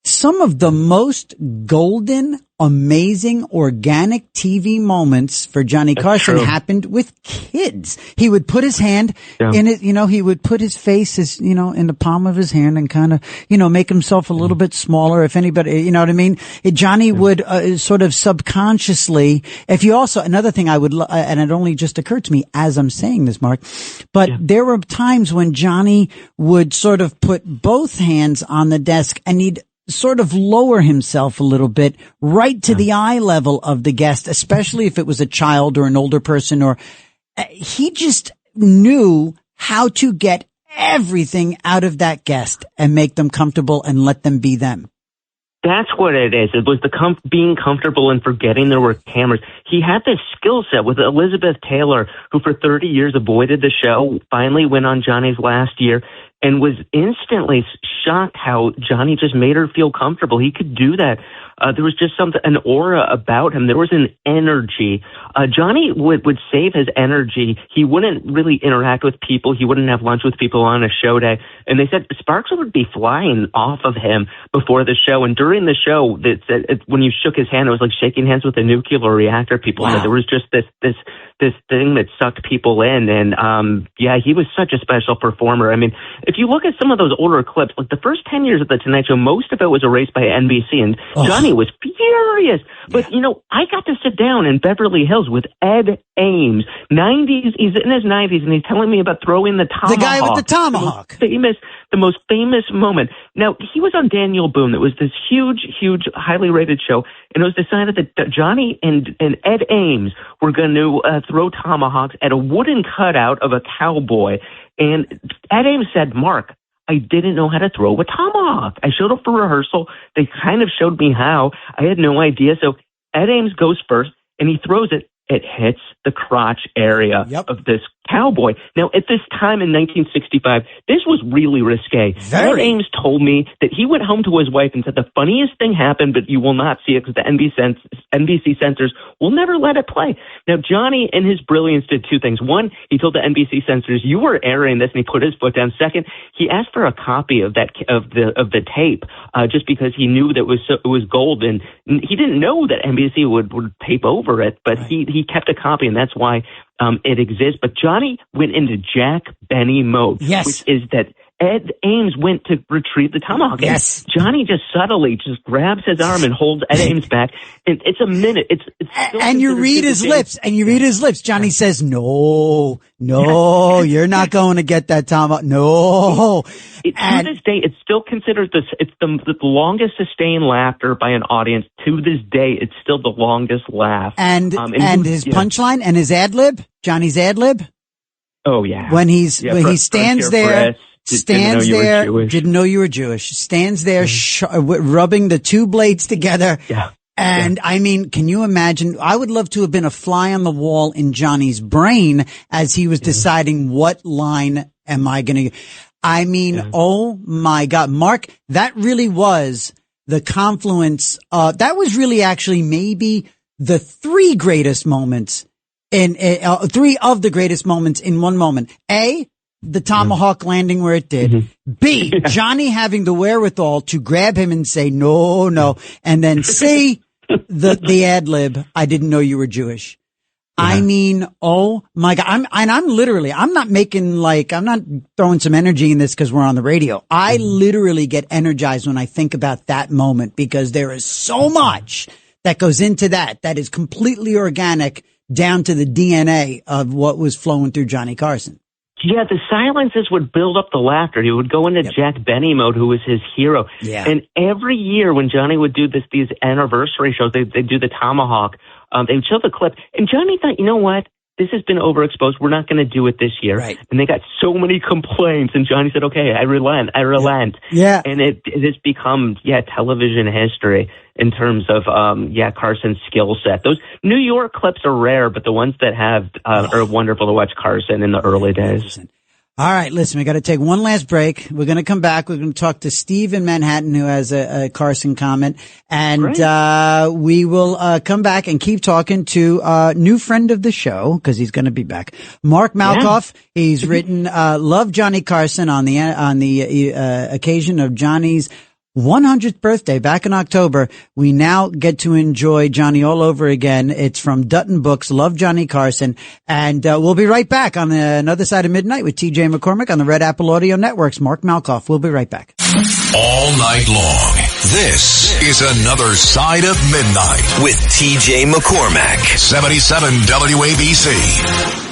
Some of the most golden, amazing, organic TV moments for Johnny Carson happened with kids. He would put his hand in it, he would put his face in the palm of his hand and kind of, make himself a little bit smaller. If anybody, you know what I mean? Johnny would sort of subconsciously, another thing I would, and it only just occurred to me as I'm saying this, Mark, but there were times when Johnny would sort of put both hands on the desk and he'd sort of lower himself a little bit right to the eye level of the guest, especially if it was a child or an older person, or he just knew how to get everything out of that guest and make them comfortable and let them be them. That's what it is. It was being comfortable and forgetting there were cameras. He had this skill set with Elizabeth Taylor, who for 30 years avoided the show, finally went on Johnny's last year, and was instantly shocked how Johnny just made her feel comfortable. He could do that. There was just an aura about him. There was an energy. Johnny would save his energy. He wouldn't really interact with people. He wouldn't have lunch with people on a show day. And they said sparks would be flying off of him before the show. And during the show, when you shook his hand, it was like shaking hands with a nuclear reactor. People said there was just this thing that sucked people in. And he was such a special performer. I mean, if you look at some of those older clips, like the first 10 years of The Tonight Show, most of it was erased by NBC, and Johnny was furious. But, I got to sit down in Beverly Hills with Ed Ames, he's in his 90s, and he's telling me about throwing the tomahawk. The guy with the tomahawk. The most famous moment. Now, he was on Daniel Boone. It was this huge, highly rated show, and it was decided that Johnny and Ed Ames were going to throw tomahawks at a wooden cutout of a cowboy. And Ed Ames said, Mark, I didn't know how to throw a tomahawk. I showed up for rehearsal. They kind of showed me how. I had no idea. So Ed Ames goes first, and he throws it. It hits the crotch area of this cowboy. Now, at this time in 1965, this was really risque. Ed Ames told me that he went home to his wife and said the funniest thing happened, but you will not see it because the NBC censors will never let it play. Now, Johnny, in his brilliance, did two things. One, he told the NBC censors, "You were airing this," and he put his foot down. Second, he asked for a copy of the tape just because he knew that it was gold, and he didn't know that NBC would tape over it, but he kept a copy, and that's why it exists. But Johnny went into Jack Benny mode, which is that Ed Ames went to retrieve the tomahawk. Yes. And Johnny just subtly just grabs his arm and holds Ed Ames back. And it's a minute. It's and you read his lips. And you read his lips. Johnny says, no, you're not going to get that tomahawk. No. To this day, it's still considered it's the longest sustained laughter by an audience. To this day, it's still the longest laugh. And his punchline and his ad lib, Johnny's ad lib. Oh yeah. When he stands there. Didn't know you were Jewish. Stands there, rubbing the two blades together. Yeah. And I mean, can you imagine? I would love to have been a fly on the wall in Johnny's brain as he was deciding what line am I going to. I mean, oh my God, Mark, that really was the confluence. That was really actually maybe the three greatest moments three of the greatest moments in one moment. A, the tomahawk landing where it did. B, Johnny having the wherewithal to grab him and say, no. And then C, the ad lib, I didn't know you were Jewish. Yeah. I mean, oh my God. I'm not throwing some energy in this because we're on the radio. I literally get energized when I think about that moment because there is so much that goes into that is completely organic down to the DNA of what was flowing through Johnny Carson. Yeah, the silences would build up the laughter. He would go into Jack Benny mode, who was his hero. Yeah. And every year when Johnny would do these anniversary shows, they'd do the tomahawk. They would show the clip. And Johnny thought, you know what? This has been overexposed. We're not going to do it this year. Right. And they got so many complaints. And Johnny said, okay, I relent. Yeah. And it has become, television history in terms of, Carson's skill set. Those New York clips are rare, but the ones that have, are wonderful to watch Carson in the early days. All right, listen, we got to take one last break. We're going to come back. We're going to talk to Steve in Manhattan, who has a Carson comment, and we will come back and keep talking to new friend of the show because he's going to be back, Mark Malkoff. Yeah. He's written "Love Johnny Carson" on the occasion of Johnny's 100th birthday back in October. We now get to enjoy Johnny all over again. It's from Dutton Books, Love Johnny Carson. And we'll be right back on another side of midnight with TJ McCormack on the Red Apple Audio Networks. Mark Malkoff. We'll be right back. All night long. This is Another Side of Midnight with TJ McCormack. 77 WABC.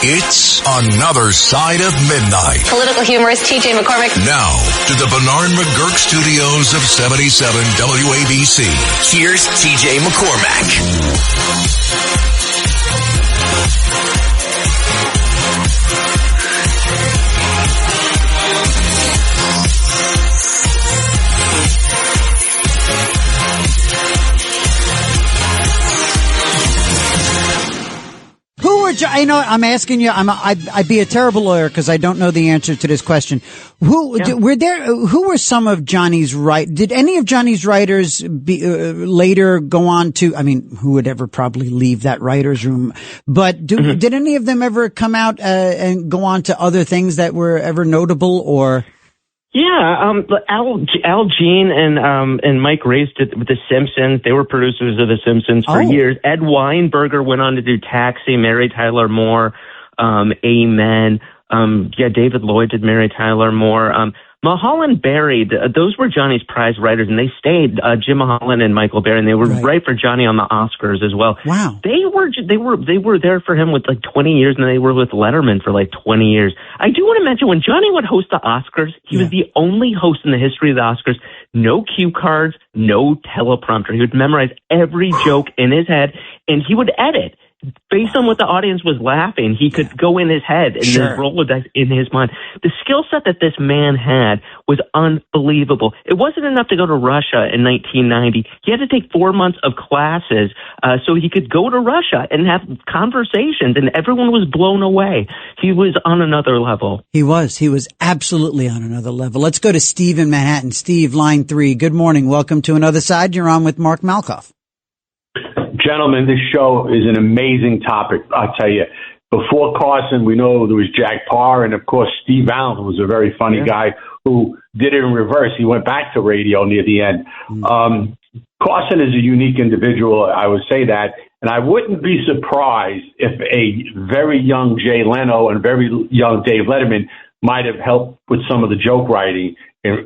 It's Another Side of Midnight. Political humorist TJ McCormack. Now, to the Bernard McGurk studios of 77 WABC. Here's TJ McCormack. I'm asking you. I'd be a terrible lawyer because I don't know the answer to this question. Who were some of Johnny's Did any of Johnny's writers later go on to? I mean, who would ever probably leave that writer's room? But did any of them ever come out and go on to other things that were ever notable or? Yeah, Al Jean and Mike Race did with The Simpsons. They were producers of The Simpsons for years. Ed Weinberger went on to do Taxi, Mary Tyler Moore, Amen. David Lloyd did Mary Tyler Moore. Mulholland Berry, those were Johnny's prize writers, and they stayed. Jim Mulholland and Michael Berry, and they were right for Johnny on the Oscars as well. Wow, they were there for him with like 20 years, and they were with Letterman for like 20 years. I do want to mention when Johnny would host the Oscars, he was the only host in the history of the Oscars. No cue cards, no teleprompter. He would memorize every joke in his head, and he would edit. Based on what the audience was laughing, he could go in his head and then roll the dice in his mind. The skill set that this man had was unbelievable. It wasn't enough to go to Russia in 1990. He had to take 4 months of classes so he could go to Russia and have conversations, and everyone was blown away. He was on another level. He was absolutely on another level. Let's go to Steve in Manhattan. Steve, line 3. Good morning. Welcome to Another Side. You're on with Mark Malkoff. Gentlemen, this show is an amazing topic. I'll tell you, before Carson, we know there was Jack Parr, and of course, Steve Allen, who was a very funny guy who did it in reverse. He went back to radio near the end. Carson is a unique individual. I would say that. And I wouldn't be surprised if a very young Jay Leno and very young Dave Letterman might have helped with some of the joke writing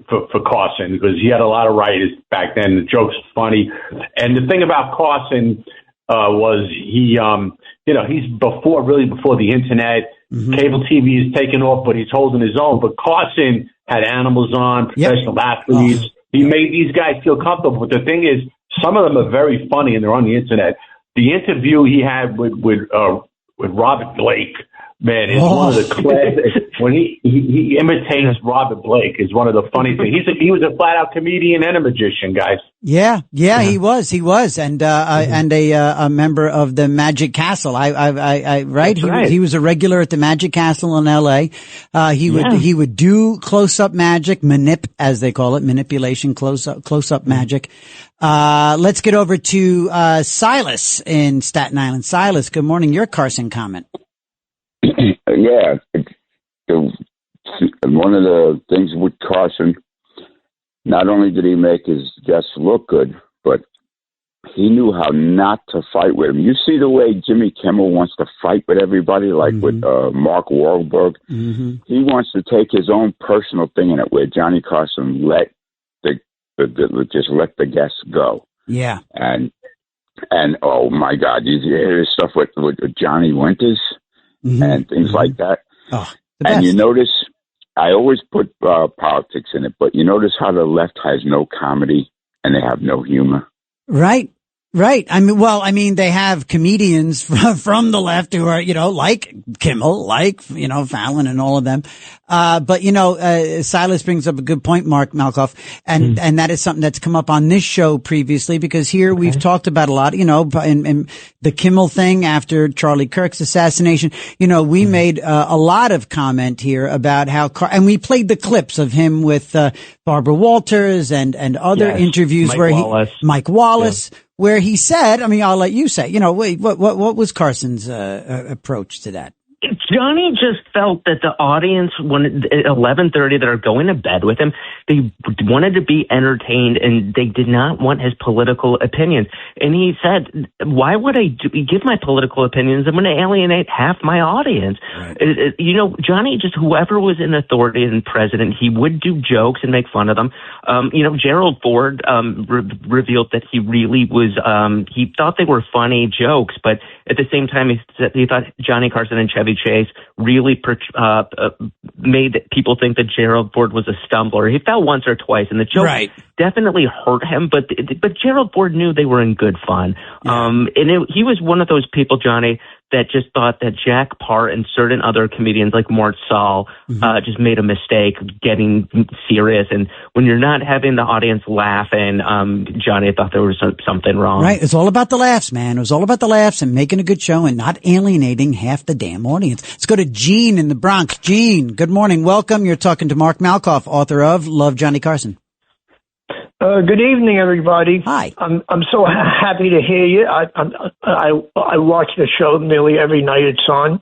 for Carson, because he had a lot of writers back then. The jokes were funny. And the thing about Carson was he's before the internet. Mm-hmm. Cable TV is taken off, but he's holding his own. But Carson had animals on, professional athletes. He made these guys feel comfortable. But the thing is, some of them are very funny and they're on the internet. The interview he had with Robert Blake, man, is one of the classics. When he imitates Robert Blake is one of the funny things. He was a flat out comedian and a magician, guys. Yeah, he was, and a member of the Magic Castle. He was a regular at the Magic Castle in L.A. He would do close-up magic, as they call it, manipulation, close-up magic. Let's get over to Silas in Staten Island. Silas, good morning. Your Carson comment. Yeah, one of the things with Carson, not only did he make his guests look good, but he knew how not to fight with him. You see the way Jimmy Kimmel wants to fight with everybody, like with Mark Wahlberg. Mm-hmm. He wants to take his own personal thing in it, where Johnny Carson just let the guests go. Yeah, and oh my God, you hear this stuff with Johnny Winters. Mm-hmm. And things like that. Oh, and you notice, I always put politics in it, but you notice how the left has no comedy and they have no humor. Right. I mean, they have comedians from the left who are, like Kimmel, like, Fallon and all of them. But Silas brings up a good point, Mark Malkoff. And that is something that's come up on this show previously, because here we've talked about a lot, in the Kimmel thing after Charlie Kirk's assassination. We made a lot of comment here about how, and we played the clips of him with, Barbara Walters and other interviews Mike Wallace. Where he said, I'll let you say, what was Carson's approach to that? Johnny just felt that the audience wanted at 11:30 that are going to bed with him. They wanted to be entertained, and they did not want his political opinions. And he said, "Why would I give my political opinions? I'm going to alienate half my audience." Right. Johnny, just whoever was in authority and president, he would do jokes and make fun of them. Gerald Ford revealed that he really was. He thought they were funny jokes, but at the same time, he thought Johnny Carson and Chevy Chase really made people think that Gerald Ford was a stumbler. He fell once or twice, and the joke definitely hurt him. But Gerald Ford knew they were in good fun. Yeah. He was one of those people, Johnny, that just thought that Jack Parr and certain other comedians like Mort Saul just made a mistake getting serious. And when you're not having the audience laughing, Johnny thought there was something wrong. Right. It's all about the laughs, man. It was all about the laughs and making a good show and not alienating half the damn audience. Let's go to Gene in the Bronx. Gene, good morning. Welcome. You're talking to Mark Malkoff, author of Love Johnny Carson. Good evening, everybody. Hi. I'm so happy to hear you. I watch the show nearly every night it's on,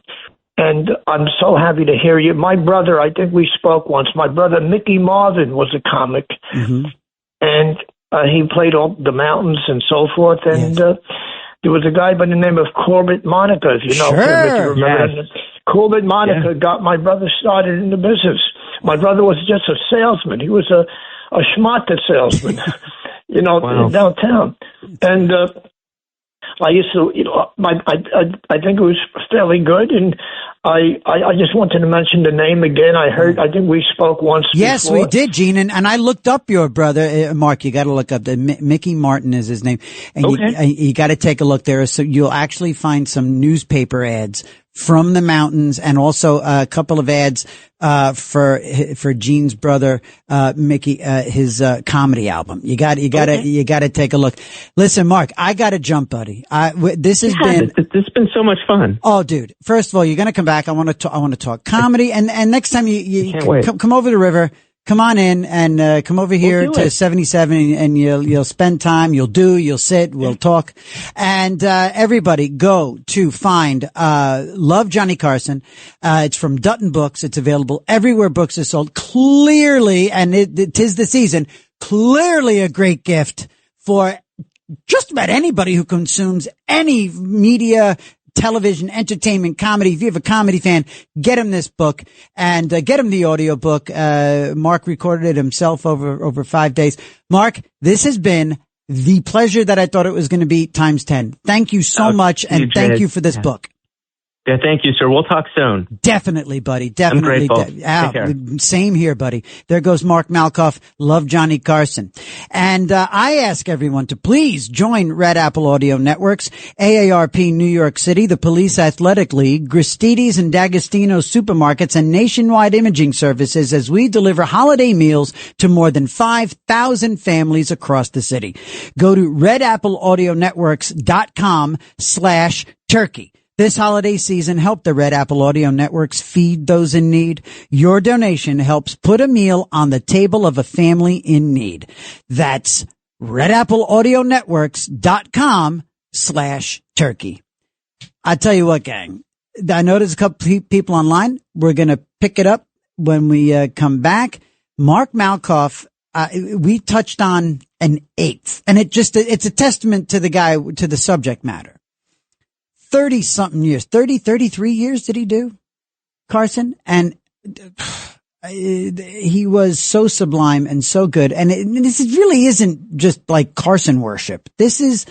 and I'm so happy to hear you. My brother, I think we spoke once. My brother Mickey Marvin was a comic, and he played all the mountains and so forth. And there was a guy by the name of Corbett Monica, if you know him. Yes. Corbett Monica got my brother started in the business. My brother was just a salesman. He was a schmatter salesman, downtown. And I used to, I think it was fairly good. And I just wanted to mention the name again. I think we spoke once Yes, before. we did, Gene. And I looked up your brother, Mark. You got to look up Mickey Martin is his name. And you got to take a look there. So you'll actually find some newspaper ads from the mountains, and also a couple of ads for Gene's brother Mickey, his comedy album. You got to take a look. Listen, Mark, I got to jump, buddy. It's been so much fun. Oh, dude! First of all, you're gonna come back. I want to talk comedy, and next time you come over the river. Come on in and come over here to 77 and you'll spend time, you'll sit, we'll talk. And everybody go to find Love Johnny Carson. It's from Dutton Books. It's available everywhere books are sold. Clearly, and it 'tis the season, clearly a great gift for just about anybody who consumes any media, television, entertainment, comedy. If you have a comedy fan, get him this book and get him the audio book. Mark recorded it himself over 5 days. Mark, this has been the pleasure that I thought it was going to be times 10. Thank you so much, and thank you for this book. Yeah, thank you, sir. We'll talk soon. Definitely, buddy. Definitely. I'm grateful. Take care. Same here, buddy. There goes Mark Malkoff. Love Johnny Carson. And I ask everyone to please join Red Apple Audio Networks, AARP New York City, the Police Athletic League, Gristides and D'Agostino supermarkets, and nationwide imaging services as we deliver holiday meals to more than 5,000 families across the city. Go to redappleaudionetworks.com/turkey. This holiday season, help the Red Apple Audio Networks feed those in need. Your donation helps put a meal on the table of a family in need. That's redappleaudionetworks.com/turkey. I tell you what, gang, I know there's a couple people online. We're going to pick it up when we come back. Mark Malkoff, we touched on an eighth, and it's a testament to the guy, to the subject matter. 30-something years, 33 years did he do, Carson? And he was so sublime and so good. And this really isn't just like Carson worship. This is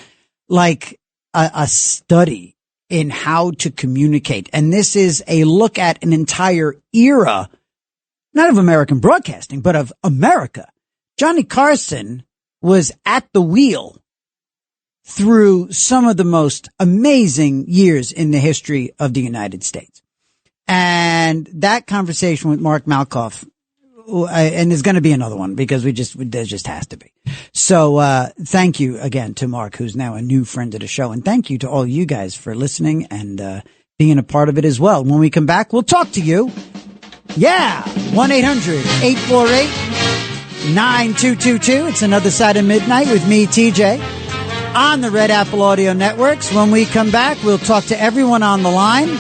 like a study in how to communicate. And this is a look at an entire era, not of American broadcasting, but of America. Johnny Carson was at the wheel through some of the most amazing years in the history of the United States. And that conversation with Mark Malkoff, and there's going to be another one because there just has to be. So, thank you again to Mark, who's now a new friend of the show. And thank you to all you guys for listening and, being a part of it as well. When we come back, we'll talk to you. Yeah. 1-800-848-9222. It's Another Side of Midnight with me, TJ. On the Red Apple Audio Networks. When we come back, we'll talk to everyone on the line,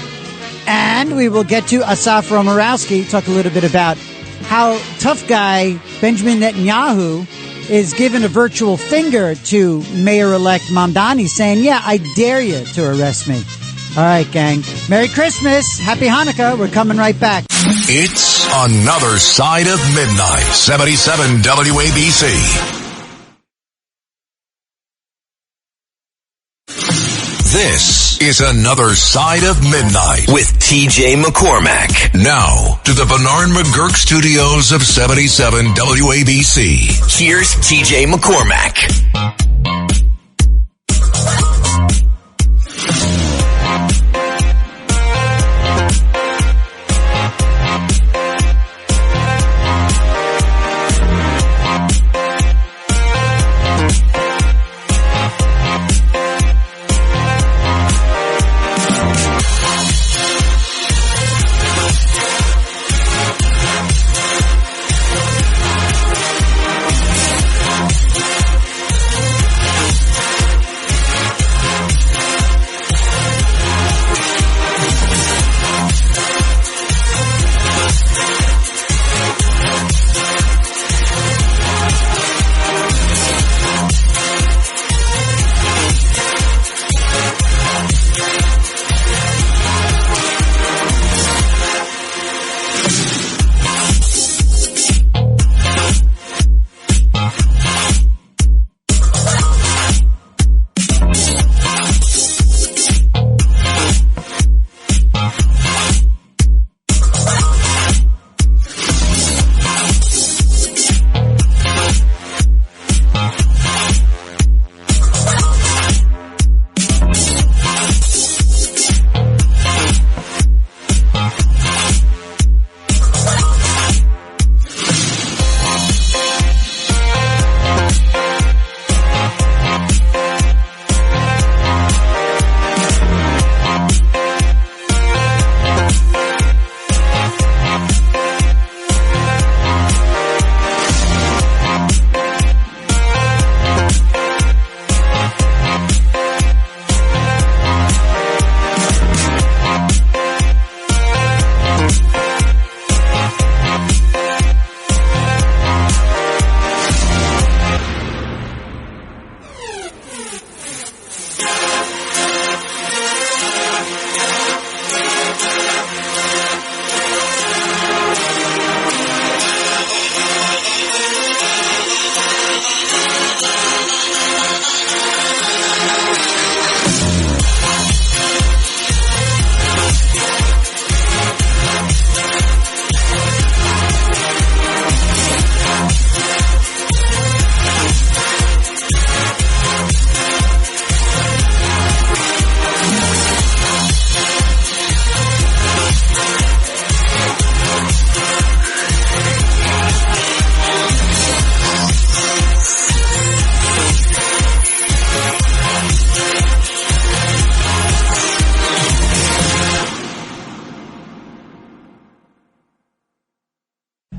and we will get to Asaf Romorowski, talk a little bit about how tough guy Benjamin Netanyahu is giving a virtual finger to Mayor-elect Mamdani, saying, yeah, I dare you to arrest me. All right, gang. Merry Christmas. Happy Hanukkah. We're coming right back. It's Another Side of Midnight, 77 WABC. This is Another Side of Midnight with TJ McCormack. Now to the Bernard McGurk studios of 77 WABC. Here's TJ McCormack.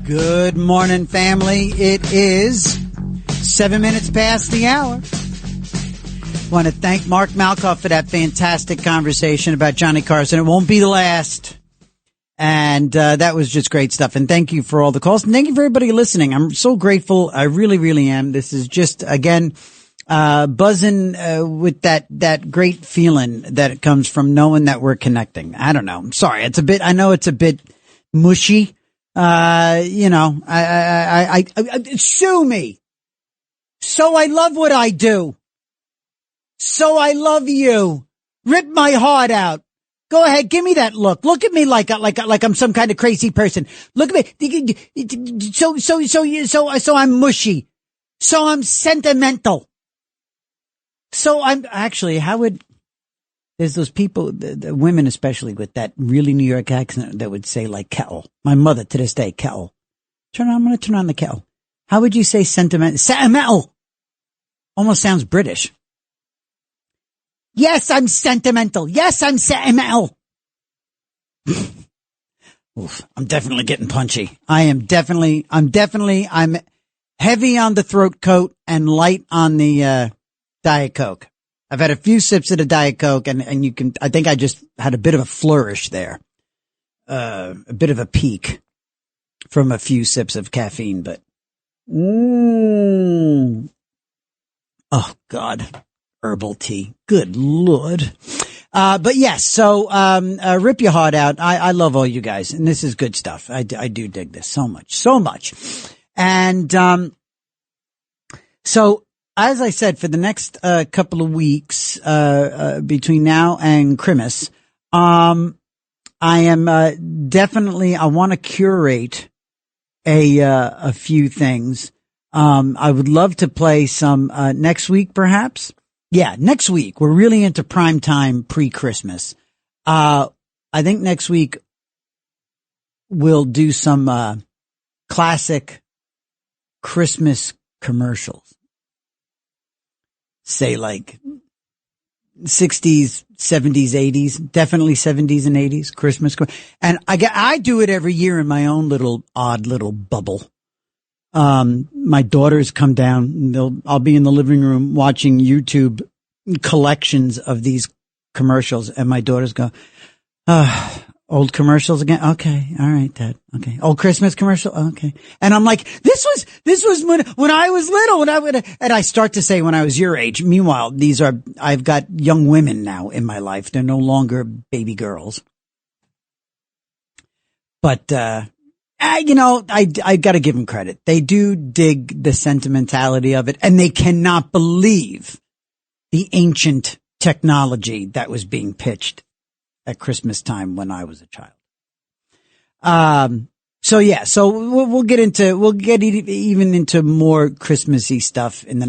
Good morning, family. It is 7 minutes past the hour. Want to thank Mark Malkoff for that fantastic conversation about Johnny Carson. It won't be the last. And that was just great stuff. And thank you for all the calls. And thank you for everybody listening. I'm so grateful. I really, really am. This is just, again, buzzing with that great feeling that comes from knowing that we're connecting. I don't know. I'm sorry. I know it's a bit mushy. I sue me. So I love what I do. So I love you. Rip my heart out. Go ahead. Give me that look. Look at me like I'm some kind of crazy person. Look at me. So I'm mushy. So I'm sentimental. So I'm actually, there's those people, the women especially with that really New York accent that would say like kettle. My mother to this day, kettle. I'm going to turn on the kettle. How would you say sentimental? Almost sounds British. Yes, I'm sentimental. Yes, I'm sentimental. Oof, I'm definitely getting punchy. I'm heavy on the throat coat and light on the, Diet Coke. I've had a few sips of the Diet Coke and I think I just had a bit of a flourish there. A bit of a peak from a few sips of caffeine, but, oh God, herbal tea. Good Lord. But yes, so, rip your heart out. I love all you guys and this is good stuff. I do dig this so much. And, so, as I said, for the next couple of weeks, between now and Christmas, I am definitely. I want to curate a few things. I would love to play some next week, perhaps. Yeah, next week we're really into prime time pre-Christmas. I think next week we'll do some classic Christmas commercials. Say like 60s, 70s, 80s, definitely 70s and 80s Christmas. And I do it every year in my own odd little bubble. My daughters come down and I'll be in the living room watching YouTube collections of these commercials and my daughters go, old commercials again. Okay. All right, Dad. Okay. Old Christmas commercial. Okay. And I'm like, this was when I was little, and I start to say when I was your age. Meanwhile, I've got young women now in my life. They're no longer baby girls. But, I gotta give them credit. They do dig the sentimentality of it and they cannot believe the ancient technology that was being pitched at Christmas time when I was a child. So we'll get even into more Christmassy stuff in the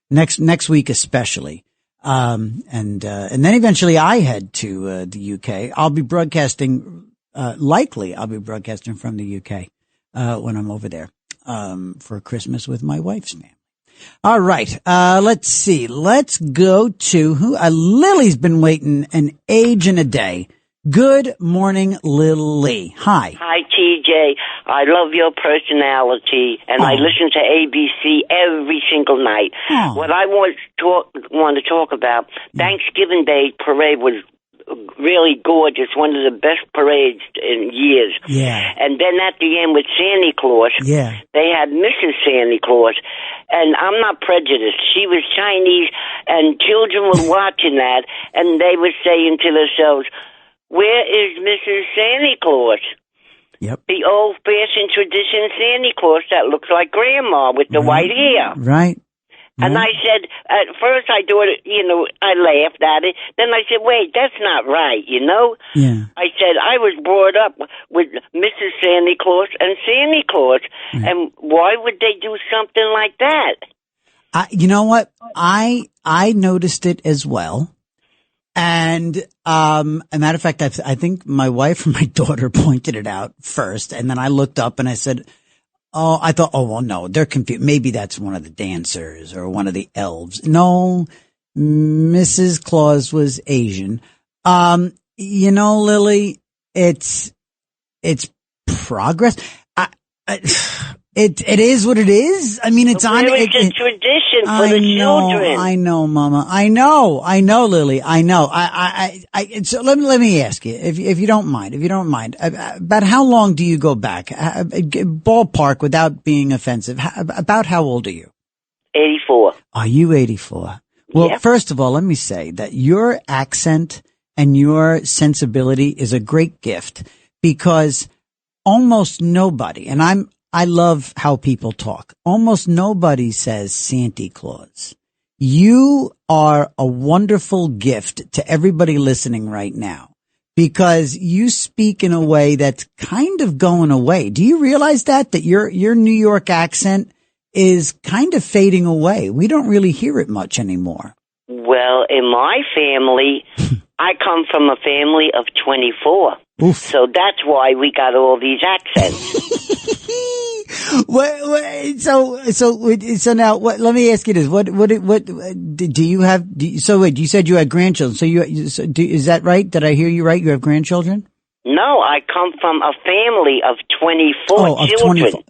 next week, especially. And then eventually I head to, the UK. I'll be broadcasting, likely I'll be broadcasting from the UK, when I'm over there, for Christmas with my wife's family. All right. Let's see. Let's go to Lily's been waiting an age and a day. Good morning, Lily. Hi. Hi, TJ. I love your personality, and I listen to ABC every single night. What I want to talk about, Thanksgiving Day parade was really gorgeous, one of the best parades in years. Yeah. And then at the end with Santa Claus, they had Mrs. Santa Claus, and I'm not prejudiced. She was Chinese, and children were watching that, and they were saying to themselves, where is Mrs. Santa Claus? Yep. The old-fashioned tradition Santa Claus that looks like Grandma with the white hair. Right. And I said, at first I thought, I laughed at it. Then I said, wait, that's not right, Yeah. I said, I was brought up with Mrs. Santa Claus and Santa Claus. Right. And why would they do something like that? You know what? I noticed it as well. And, a matter of fact, I think my wife and my daughter pointed it out first. And then I looked up and I said, I thought, well, no, they're confused. Maybe that's one of the dancers or one of the elves. No, Mrs. Claus was Asian. Lily, it's progress. It is what it is. I mean, it's Where is the tradition for the children? I know, Mama. I know, Lily. I know. So let me ask you, if you don't mind, about how long do you go back? Ballpark, without being offensive. About how old are you? 84. Are you 84? Well, First of all, let me say that your accent and your sensibility is a great gift, because almost nobody, and I love how people talk. Almost nobody says Santa Claus. You are a wonderful gift to everybody listening right now, because you speak in a way that's kind of going away. Do you realize that your New York accent is kind of fading away? We don't really hear it much anymore. Well, in my family, I come from a family of 24. Oof. So that's why we got all these accents. So now, let me ask you this: what do you have? So wait, you said you had grandchildren. So is that right? Did I hear you right? You have grandchildren? No, I come from a family of 24 children.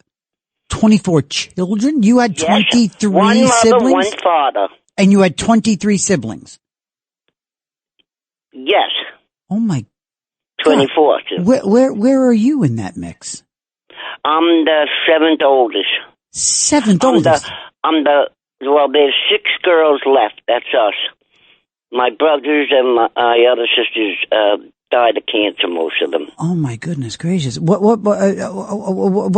24 children? You had 23 one mother, siblings? one father. And you had 23 siblings? Yes. Oh my 24. God. Where are you in that mix? I'm the seventh oldest. Seventh oldest? Well, there's 6 girls left. That's us. My brothers and my other sisters died of cancer, most of them. Oh my goodness gracious! What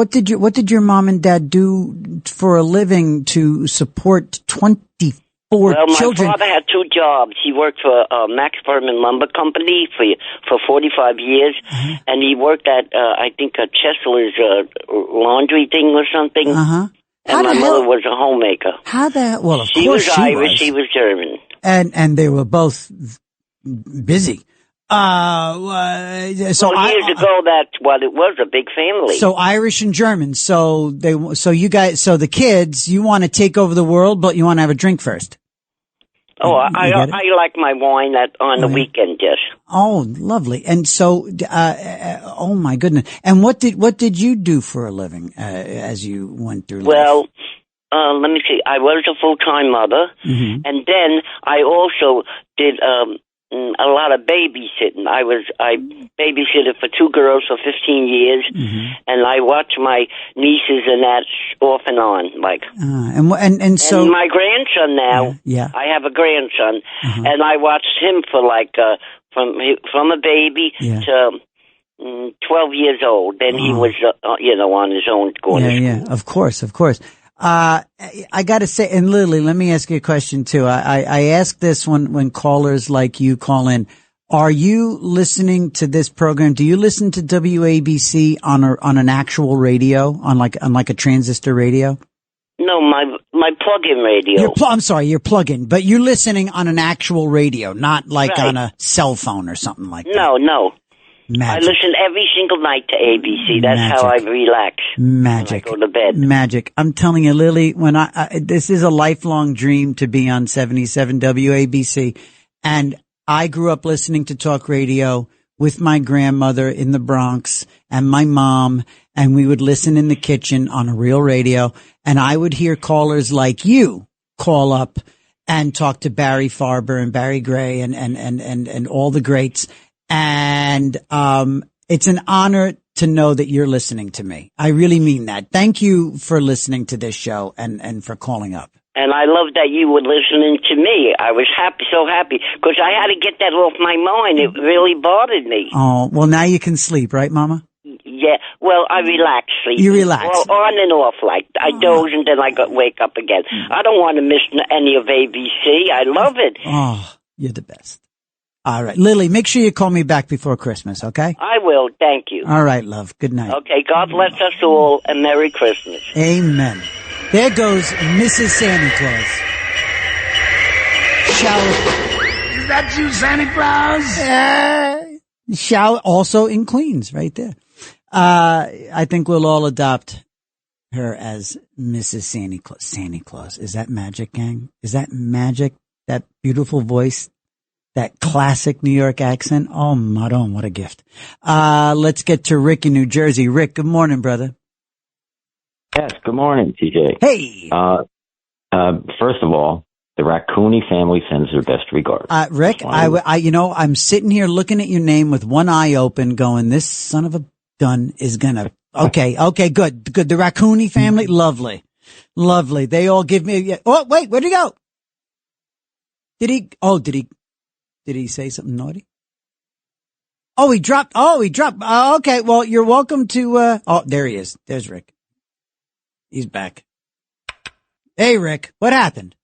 did your mom and dad do for a living to support 24 children? My father had 2 jobs. He worked for Max Berman Lumber Company for 45 years, and he worked at I think a Chesler's laundry thing or something. And my mother was a homemaker. Well, of she course was Irish. He was German. And they were both busy. Years ago, that's what it was, a big family. So Irish and German. So the kids, you want to take over the world, but you want to have a drink first. Oh, I like my wine on the weekend, yes. Oh, lovely. And so, oh my goodness. And what did you do for a living, as you went through life? Well, let me see. I was a full-time mother, and then I also did, a lot of babysitting. I babysitted for 2 girls for 15 years, and I watched my nieces and that off and on, like. And so my grandson now. Yeah. I have a grandson, and I watched him for from a baby to 12 years old. Then he was, on his own going to school. Yeah. Of course. I gotta say, and Lily, let me ask you a question too. I ask this when callers like you call in. Are you listening to this program? Do you listen to WABC on an actual radio, on like a transistor radio? No, my plug-in radio. Your plug-in, but you're listening on an actual radio, not like on a cell phone or something like that. No. Magic. I listen every single night to ABC. That's how I relax. Magic. When I go to bed. Magic. I'm telling you, Lily, this is a lifelong dream to be on 77 WABC. And I grew up listening to talk radio with my grandmother in the Bronx and my mom, and we would listen in the kitchen on a real radio. And I would hear callers like you call up and talk to Barry Farber and Barry Gray and all the greats. And it's an honor to know that you're listening to me. I really mean that. Thank you for listening to this show and for calling up. And I love that you were listening to me. I was so happy, because I had to get that off my mind. It really bothered me. Oh, well, now you can sleep, right, Mama? Yeah, well, I relax, sleep. You relax. Well, on and off, like. I doze and then I wake up again. I don't want to miss any of ABC. I love it. Oh, you're the best. All right. Lily, make sure you call me back before Christmas, okay? I will. Thank you. All right, love. Good night. Okay. God bless us all, and Merry Christmas. Amen. There goes Mrs. Santa Claus. Is that you, Santa Claus? Also in Queens, right there. I think we'll all adopt her as Mrs. Santa Claus. Santa Claus. Is that magic, gang? Is that magic? That beautiful voice? That classic New York accent? Oh, Maron, what a gift. Let's get to Rick in New Jersey. Rick, good morning, brother. Yes, good morning, TJ. Hey. First of all, the Raccooni family sends their best regards. Rick, I'm sitting here looking at your name with one eye open going, this son of a gun is gonna, okay, good. The Raccooni family, lovely. They all give me, oh, wait, where'd he go? Did he say something naughty? Oh, he dropped. Okay, well, you're welcome to, there he is. There's Rick. He's back. Hey, Rick, what happened?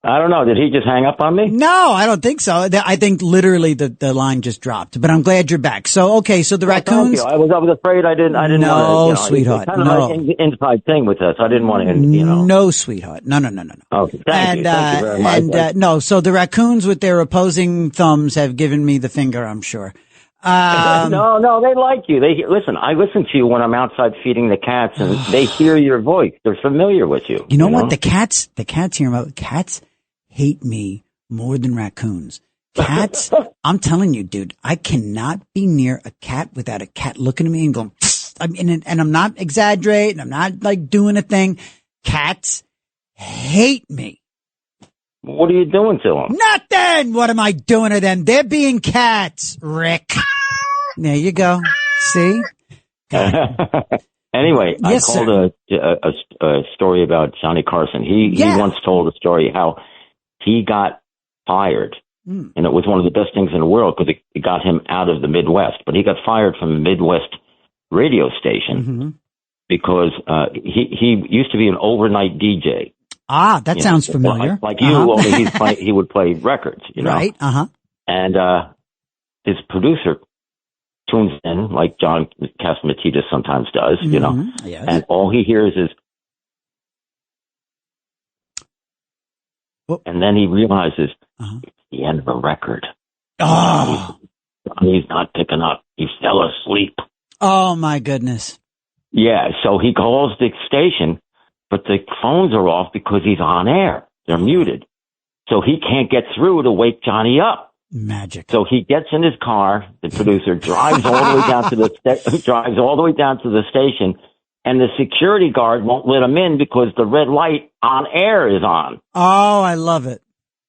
I don't know. Did he just hang up on me? No, I don't think so. I think literally the line just dropped, but I'm glad you're back. So, okay, so the raccoons. Thank you. I was afraid I didn't no, want to, sweetheart. It's kind of like an inside thing with us. I didn't want to, No, sweetheart. No. Okay, thank you very much. No, so the raccoons with their opposing thumbs have given me the finger, I'm sure. No, they like you. I listen to you when I'm outside feeding the cats, and they hear your voice. They're familiar with you. You know what? The cats hear about. Cats hate me more than raccoons. Cats, I'm telling you, dude, I cannot be near a cat without a cat looking at me and going, and I'm not exaggerating. I'm not like doing a thing. Cats hate me. What are you doing to them? Nothing! What am I doing to them? They're being cats, Rick. There you go. See? Anyway, yes, I called a story about Johnny Carson. He once told a story how he got fired, and it was one of the best things in the world because it got him out of the Midwest. But he got fired from a Midwest radio station because he used to be an overnight DJ. Ah, that sounds familiar. Like you, only he would play records, Right, And his producer tunes in, like John Catsimatidis sometimes does, Yes. and all he hears is, and then he realizes it's the end of a record. Oh. He's not picking up. He fell asleep. Oh, my goodness. Yeah, so he calls the station, but the phones are off because he's on air. They're muted. So he can't get through to wake Johnny up. Magic. So he gets in his car, the producer drives all the way down to the station, and the security guard won't let him in because the red light on air is on. Oh, I love it.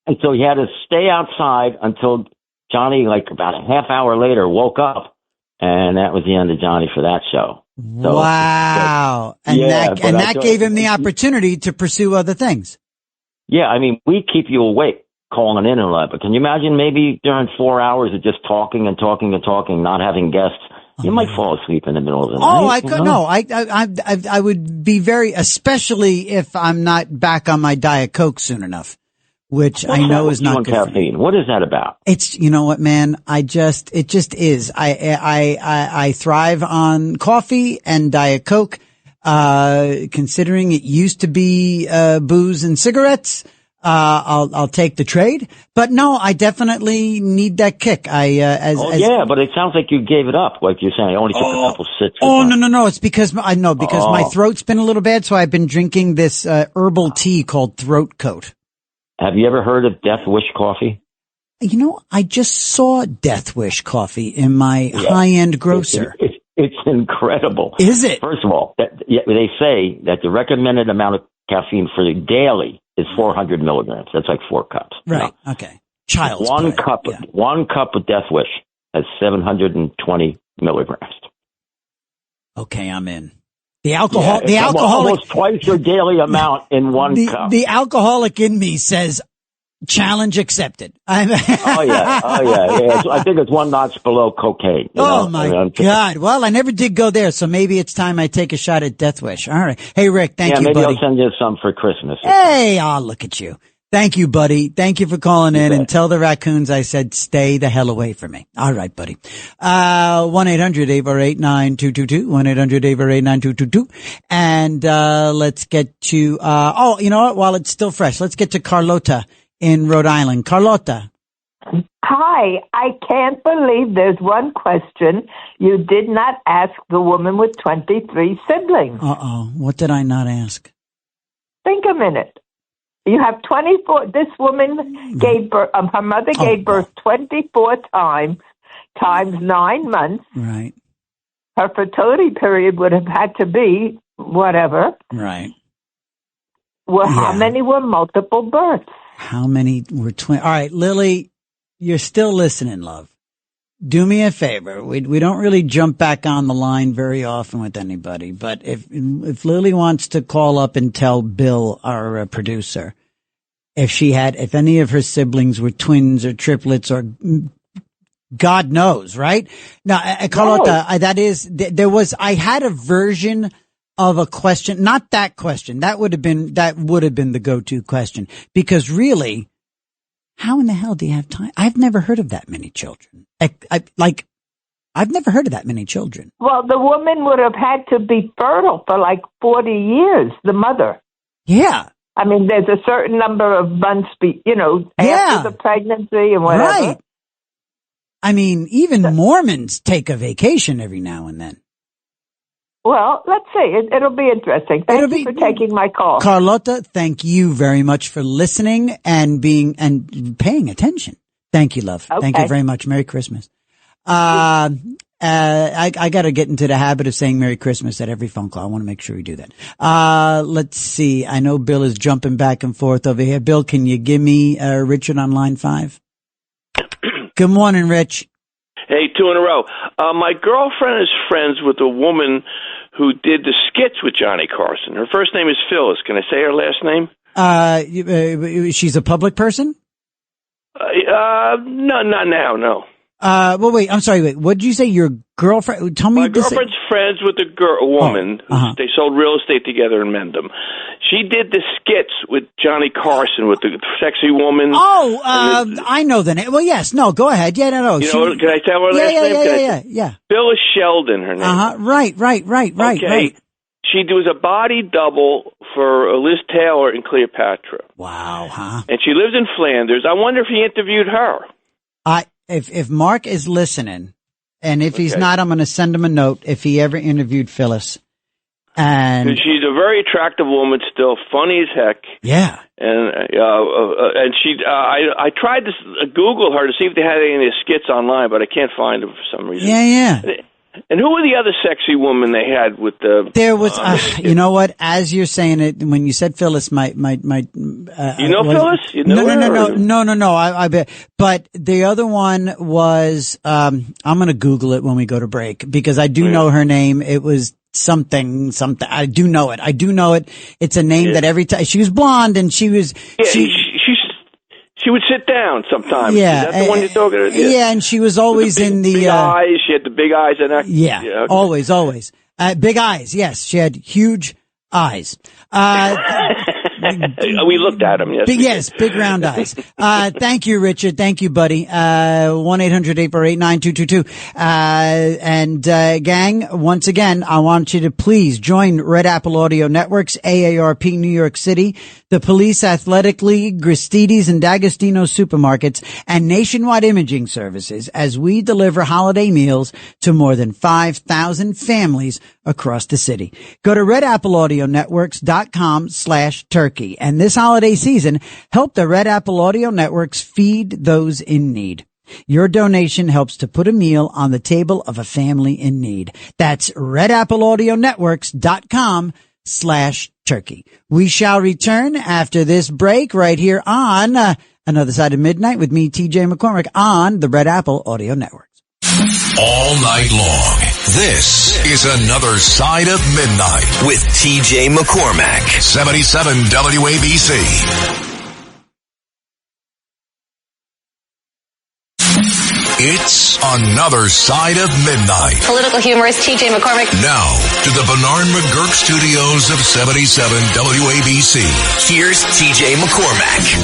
And so he had to stay outside until Johnny, like about a half hour later, woke up, and that was the end of Johnny for that show. So, wow. That gave him the opportunity to pursue other things. Yeah, I mean, we keep you awake calling in and all that, but can you imagine maybe during 4 hours of just talking, not having guests, you might fall asleep in the middle of the night. Oh, I could, no, I would be very, especially if I'm not back on my Diet Coke soon enough, which I know is not good for me. What is that about? It's, you know what, man, it just is. I thrive on coffee and Diet Coke, considering it used to be, booze and cigarettes. I'll take the trade, but no, I definitely need that kick. But it sounds like you gave it up. Like you're saying, I only took a couple sips. No. It's because my throat's been a little bad, so I've been drinking this herbal tea called Throat Coat. Have you ever heard of Death Wish coffee? You know, I just saw Death Wish coffee in my high-end grocer. It's incredible. Is it? First of all, they say that the recommended amount of caffeine for the daily is 400 milligrams. That's like 4 cups. Right. Okay. Child's one play. cup. Yeah. 1 cup of Death Wish has 720 milligrams. Okay, I'm in. The alcoholic, almost twice your daily amount in 1 cup. The alcoholic in me says, challenge accepted. Oh yeah. I think it's 1 notch below cocaine. My God. Well, I never did go there, so maybe it's time I take a shot at Death Wish. All right. Hey, Rick, thank you, buddy. Maybe I'll send you some for Christmas. Hey, look at you. Thank you, buddy. Thank you for calling in, and tell the raccoons I said stay the hell away from me. All right, buddy. 1-800-848-9222. 1-800-848-9222. And, let's get to, you know what? While it's still fresh, let's get to Carlota in Rhode Island. Carlota. Hi. I can't believe there's one question you did not ask the woman with 23 siblings. Uh-oh. What did I not ask? Think a minute. You have 24. This woman gave birth, her mother gave birth 24 times 9 months. Right. Her fertility period would have had to be whatever. Right. Well, how many were multiple births? How many were twin? All right, Lily, you're still listening, love. Do me a favor. We don't really jump back on the line very often with anybody, but if Lily wants to call up and tell Bill, our producer, if any of her siblings were twins or triplets or God knows, right? Now, Carlotta, I had a version of a question, not that question. That would have been the go-to question, because really, how in the hell do you have time? I've never heard of that many children. I've never heard of that many children. Well, the woman would have had to be fertile for like 40 years, the mother. Yeah. I mean, there's a certain number of months, after the pregnancy and whatever. Right. I mean, even Mormons take a vacation every now and then. Well, let's see. It'll be interesting. Thank you for taking my call. Carlotta, thank you very much for listening and paying attention. Thank you, love. Okay. Thank you very much. Merry Christmas. I got to get into the habit of saying Merry Christmas at every phone call. I want to make sure we do that. Let's see. I know Bill is jumping back and forth over here. Bill, can you give me Richard on line 5? Good morning, Rich. Hey, 2 in a row. My girlfriend is friends with a woman who did the skits with Johnny Carson. Her first name is Phyllis. Can I say her last name? She's a public person? No, not now, no. Well, wait, I'm sorry, what did you say? Your girlfriend? Tell me. My girlfriend's friends with a woman. They sold real estate together in Mendham. She did the skits with Johnny Carson, with the sexy woman. I know the name. Well, yes. No, go ahead. Yeah, no. Can I tell her last name? Yeah. Phyllis Sheldon, her name. Right. Okay. She was a body double for Liz Taylor and Cleopatra. Wow, huh? And she lived in Flanders. I wonder if he interviewed her. If Mark is listening, and if he's not, I'm going to send him a note if he ever interviewed Phyllis. And she's a very attractive woman, still funny as heck. Yeah. And she, I tried to Google her to see if they had any of the skits online, but I can't find them for some reason. Yeah. And who were the other sexy woman they had with the? There was, you know what? As you're saying it, when you said Phyllis, my. You know Phyllis? You know No. I bet. But the other one was, I'm going to Google it when we go to break, because I do know her name. It was something. I do know it. It's a name that every time she was blonde and she was. Yeah, she would sit down sometimes. Yeah. Is that the one you're talking about? Yeah, and she was always in the... big eyes. She had the big eyes. Yeah, always. Big eyes, yes. She had huge eyes. We looked at them, yes. Big round eyes. Thank you, Richard. Thank you, buddy. 1-800-848-9222. And gang, once again, I want you to please join Red Apple Audio Networks, AARP New York City, the Police Athletic League, Gristedes and D'Agostino Supermarkets, and Nationwide Imaging Services as we deliver holiday meals to more than 5,000 families across the city. Go to redappleaudionetworks.com/turkey. And this holiday season, help the Red Apple Audio Networks feed those in need. Your donation helps to put a meal on the table of a family in need. That's redappleaudionetworks.com/turkey. We shall return after this break right here on Another Side of Midnight with me, TJ McCormack, on the Red Apple Audio Networks. All night long. This is Another Side of Midnight with TJ McCormack, 77 WABC. It's Another Side of Midnight. Political humorist TJ McCormack. Now, to the Bernard McGurk studios of 77 WABC. Here's TJ McCormack.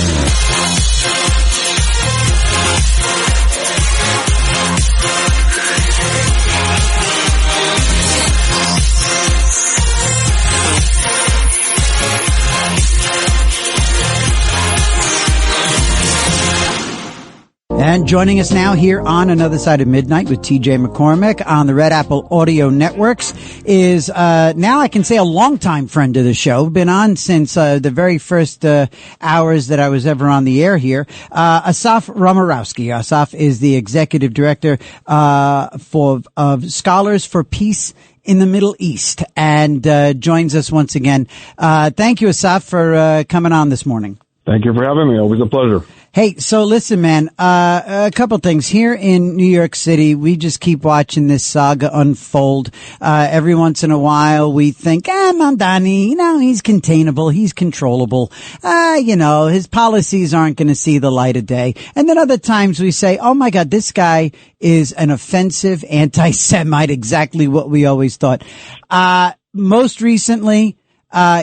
And joining us now here on Another Side of Midnight with TJ McCormack on the Red Apple Audio Networks is, now I can say a longtime friend of the show. Been on since, the very first, hours that I was ever on the air here. Asaf Romarowski. Asaf is the executive director, of Scholars for Peace in the Middle East and joins us once again. Thank you, Asaf, for coming on this morning. Thank you for having me. Always a pleasure. Hey, so listen, man, a couple things. Here in New York City, we just keep watching this saga unfold. Every once in a while, we think, Mamdani, he's containable, he's controllable. His policies aren't going to see the light of day. And then other times we say, oh my God, this guy is an offensive anti-Semite, exactly what we always thought. Most recently,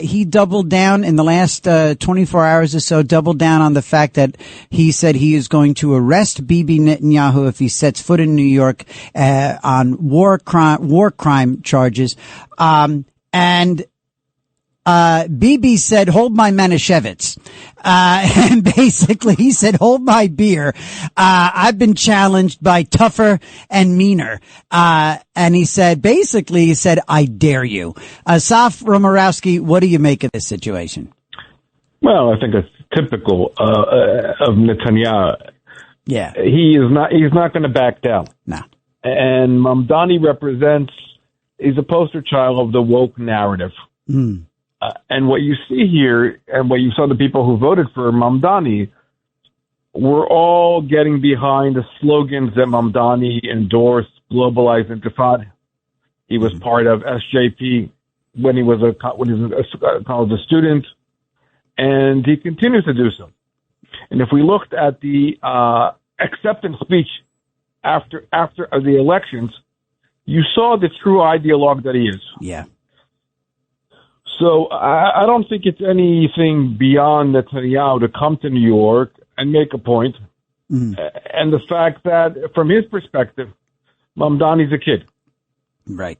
he doubled down in the last 24 hours or so, doubled down on the fact that he said he is going to arrest Bibi Netanyahu if he sets foot in New York on war crime charges. And Bibi said, hold my Manischewitz. And basically he said, hold my beer. I've been challenged by tougher and meaner. And he said, I dare you. Asaf Romarowski, what do you make of this situation? Well, I think it's typical, of Netanyahu. Yeah. He's not going to back down. No. And Mamdani he's a poster child of the woke narrative. Mm. And what you see here, and what you saw the people who voted for Mamdani, were all getting behind the slogans that Mamdani endorsed, globalized intifada. He was part of SJP when he was a college student, and he continues to do so. And if we looked at the acceptance speech after the elections, you saw the true ideologue that he is. Yeah. So I don't think it's anything beyond Netanyahu to come to New York and make a point. Mm. And the fact that, from his perspective, Mamdani's a kid. Right.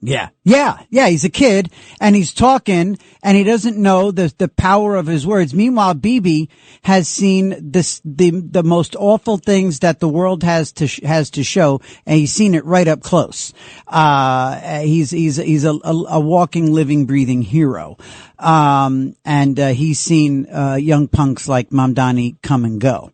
Yeah. He's a kid and he's talking and he doesn't know the power of his words. Meanwhile, Bibi has seen the most awful things that the world has to show, and he's seen it right up close. He's a walking, living, breathing hero. And he's seen, young punks like Mamdani come and go.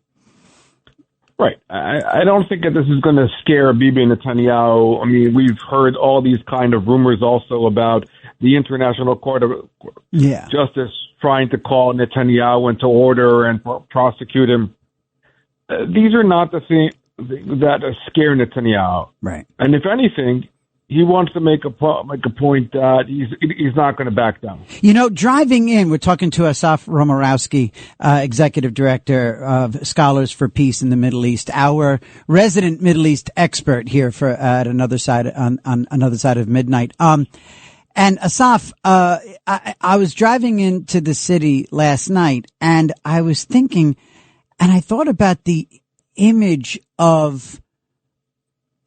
Right. I don't think that this is going to scare Bibi Netanyahu. I mean, we've heard all these kind of rumors also about the International Court of Justice trying to call Netanyahu into order and prosecute him. These are not the things that scare Netanyahu. Right. And if anything, he wants to make a point that he's not going to back down. Driving in, we're talking to Asaf Romarowski, Executive Director of Scholars for Peace in the Middle East, our resident Middle East expert here at another side on another side of midnight. And Asaf, I was driving into the city last night, and I was thinking, and I thought about the image of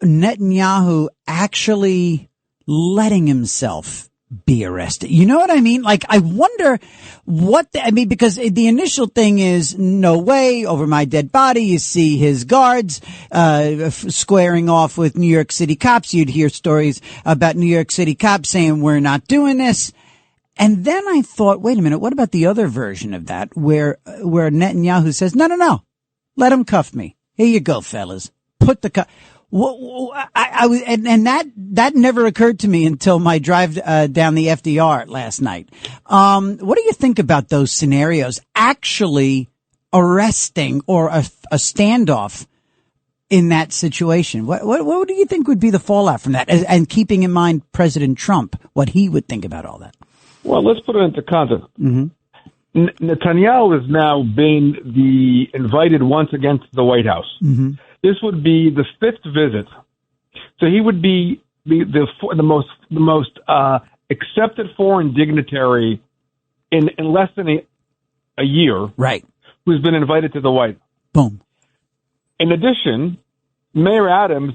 Netanyahu actually letting himself be arrested. You know what I mean? Like, I wonder because the initial thing is, no way, over my dead body. You see his guards, squaring off with New York City cops. You'd hear stories about New York City cops saying, we're not doing this. And then I thought, wait a minute, what about the other version of that where Netanyahu says, no, let him cuff me. Here you go, fellas. Put the cuff. That never occurred to me until my drive down the FDR last night. What do you think about those scenarios? Actually arresting or a standoff in that situation. What do you think would be the fallout from that? And keeping in mind President Trump, what he would think about all that. Well, let's put it into context. Mm-hmm. Netanyahu has now been invited once again to the White House. Mm-hmm. This would be the fifth visit, so he would be the most accepted foreign dignitary in less than a year. Right. Who's been invited to the White House. Boom. In addition, Mayor Adams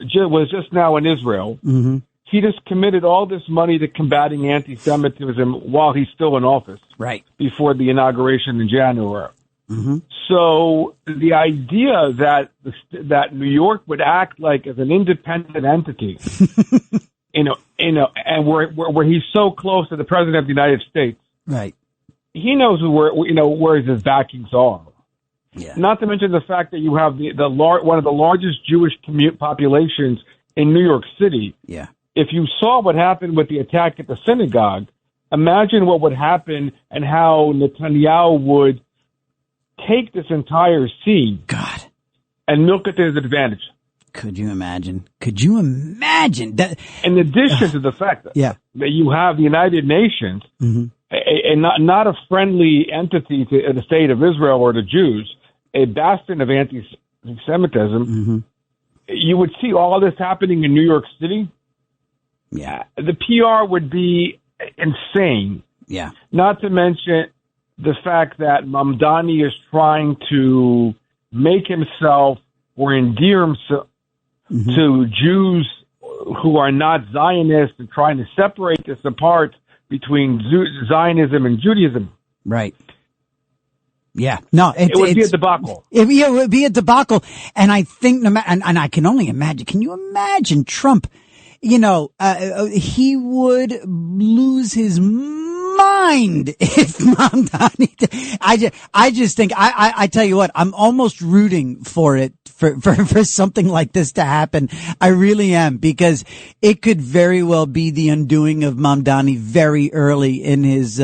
was just now in Israel. Mm-hmm. He just committed all this money to combating anti-Semitism while he's still in office. Right. Before the inauguration in January. Mm-hmm. So the idea that New York would act like as an independent entity, and where he's so close to the president of the United States, right? He knows where his backings are. Yeah. Not to mention the fact that you have one of the largest Jewish populations in New York City. Yeah. if you saw what happened with the attack at the synagogue, imagine what would happen and how Netanyahu would take this entire scene and milk it to his advantage. Could you imagine? Could you imagine that? In addition to the fact that you have the United Nations, not a friendly entity to the state of Israel or the Jews, a bastion of anti-Semitism, you would see all this happening in New York City. Yeah. The PR would be insane. Yeah. Not to mention the fact that Mamdani is trying to make himself or endear himself to Jews who are not Zionists and trying to separate this apart between Zionism and Judaism. Right. Yeah. No, it would be a debacle. It would be a debacle. And I think, and I can only imagine, can you imagine Trump? You know, he would lose his mind if Mamdani. I just think, I tell you what, I'm almost rooting for it, for something like this to happen. I really am, because it could very well be the undoing of Mamdani very early in his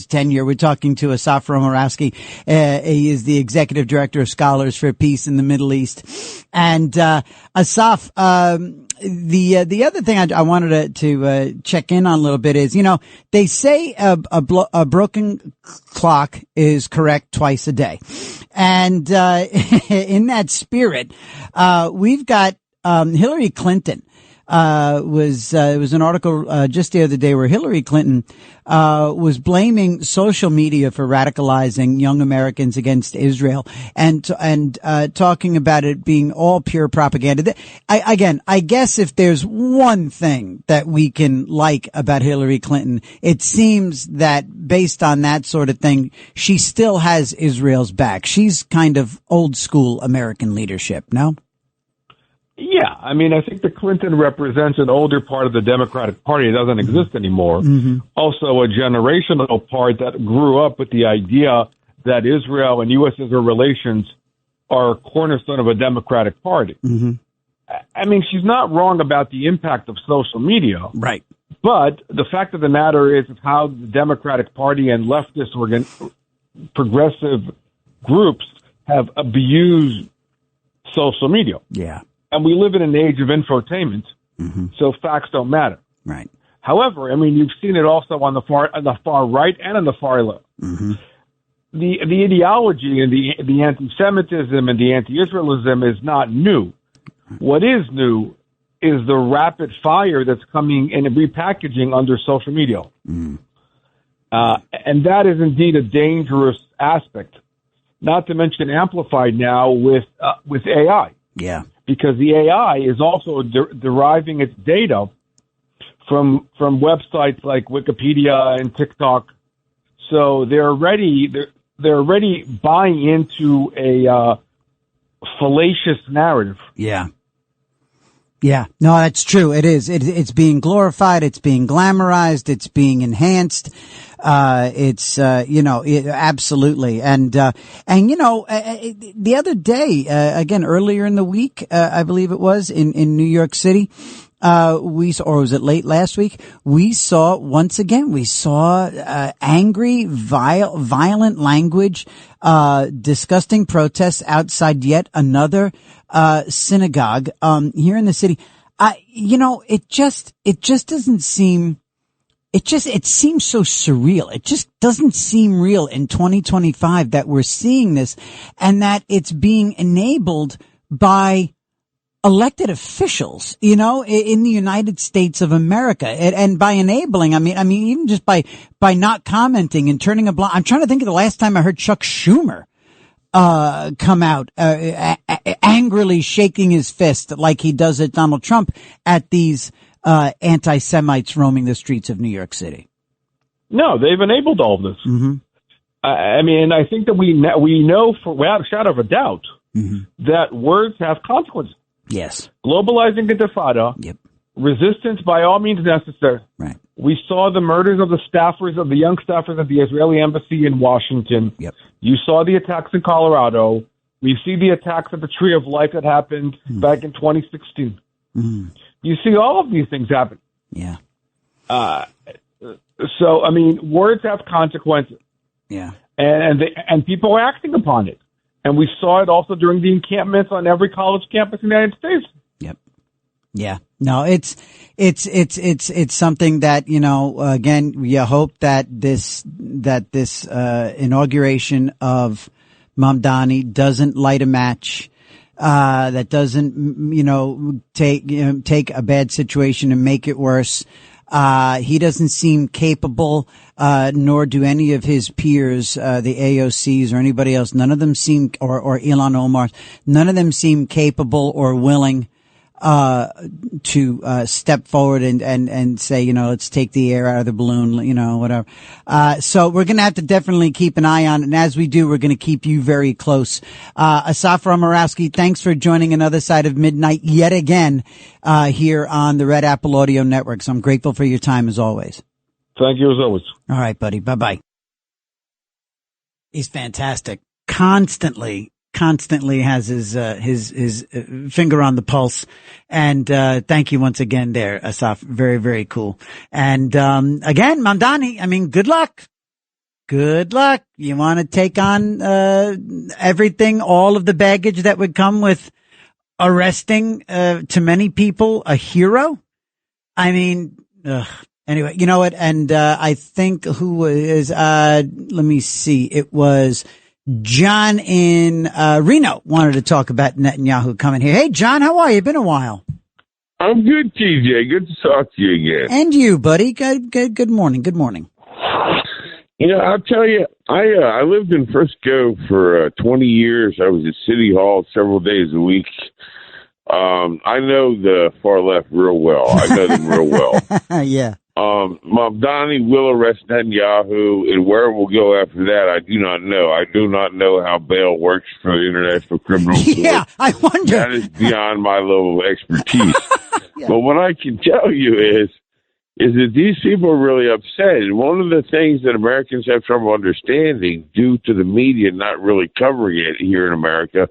tenure. We're talking to Asaf Romarowski. He is the executive director of Scholars for Peace in the Middle East. And, Asaf, the other thing I wanted to check in on a little bit is, you know, they say a broken clock is correct twice a day. And in that spirit, we've got Hillary Clinton. It was an article just the other day where Hillary Clinton was blaming social media for radicalizing young Americans against Israel and talking about it being all pure propaganda. I guess if there's one thing that we can like about Hillary Clinton, it seems that based on that sort of thing, she still has Israel's back. She's kind of old school American leadership, no? Yeah, I mean, I think the Clinton represents an older part of the Democratic Party that doesn't exist anymore. Also, a generational part that grew up with the idea that Israel and U.S.-Israel relations are a cornerstone of a Democratic Party. I mean, she's not wrong about the impact of social media. Right. But the fact of the matter is how the Democratic Party and leftist progressive groups have abused social media. Yeah. And we live in an age of infotainment, so facts don't matter. Right. However, I mean, you've seen it also on the far right and on the far left. The ideology and the anti-Semitism and the anti-Israelism is not new. What is new is the rapid fire that's coming in repackaging under social media. And that is indeed a dangerous aspect, not to mention amplified now with AI. Yeah. Because the AI is also deriving its data from websites like Wikipedia and TikTok. So they're already buying into a fallacious narrative. Yeah. Yeah. No, that's true. It is. It's being glorified. It's being glamorized. It's being enhanced. Absolutely. And the other day, again, earlier in the week, I believe it was in New York City, or was it late last week? We saw angry, violent language, disgusting protests outside yet another, synagogue, here in the city. It just doesn't seem, it seems so surreal. It just doesn't seem real in 2025 that we're seeing this and that it's being enabled by elected officials, in the United States of America. And by enabling, I mean, even just by not commenting and turning a blind, I'm trying to think of the last time I heard Chuck Schumer come out, angrily shaking his fist like he does at Donald Trump at these, anti-Semites roaming the streets of New York City. No, they've enabled all of this. I mean, I think that we know without a shadow of a doubt that words have consequences. Yes. Globalizing intifada. Yep. Resistance by all means necessary. Right. We saw the murders of the young staffers at the Israeli embassy in Washington. Yep. You saw the attacks in Colorado. We see the attacks at the Tree of Life that happened back in 2016. You see all of these things happen. Yeah. So, I mean, words have consequences. Yeah. And people are acting upon it. And we saw it also during the encampments on every college campus in the United States. Yep. Yeah. No, it's something that, you know, again, we hope that this inauguration of Mamdani doesn't light a match, that doesn't, you know, take a bad situation and make it worse. He doesn't seem capable, nor do any of his peers, the AOCs or anybody else. None of them seem, or Ilhan Omar, none of them seem capable or willing, to step forward and say, you know, let's take the air out of the balloon, you know, whatever. So we're going to have to definitely keep an eye on it. And as we do, we're going to keep you very close. Asaf Romarowski, thanks for joining Another Side of Midnight yet again, here on the Red Apple Audio Network. So I'm grateful for your time as always. Thank you as always. All right, buddy. Bye-bye. He's fantastic. Constantly has his finger on the pulse. And, thank you once again there, Asaf. Very, very cool. And, again, Mamdani, I mean, good luck. Good luck. You want to take on, everything, all of the baggage that would come with arresting, to many people, a hero? I mean, anyway, you know what? And, I think who is, let me see. It was John in Reno wanted to talk about Netanyahu coming here. Hey, John, how are you? Been a while. I'm good, TJ. Good to talk to you again. And you, buddy. Good morning. Good morning. You know, I'll tell you, I lived in Frisco for 20 years. I was at City Hall several days a week. I know the far left real well. I know them real well. Yeah. Mamdani will arrest Netanyahu, and where we'll go after that, I do not know. I do not know how bail works for the International Criminal Court. Yeah, I wonder. That is beyond my level of expertise. Yeah. But what I can tell you is that these people are really upset. And one of the things that Americans have trouble understanding, due to the media not really covering it here in America,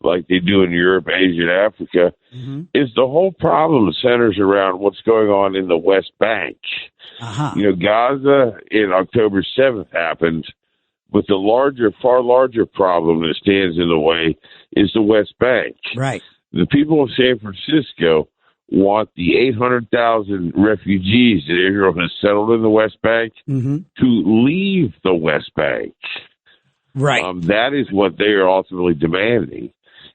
like they do in Europe, Asia, and Africa, is the whole problem centers around what's going on in the West Bank. You know, Gaza in October 7th happened, but the far larger problem that stands in the way is the West Bank. Right. The people of San Francisco want the 800,000 refugees that Israel has settled in the West Bank to leave the West Bank. Right. That is what they are ultimately demanding.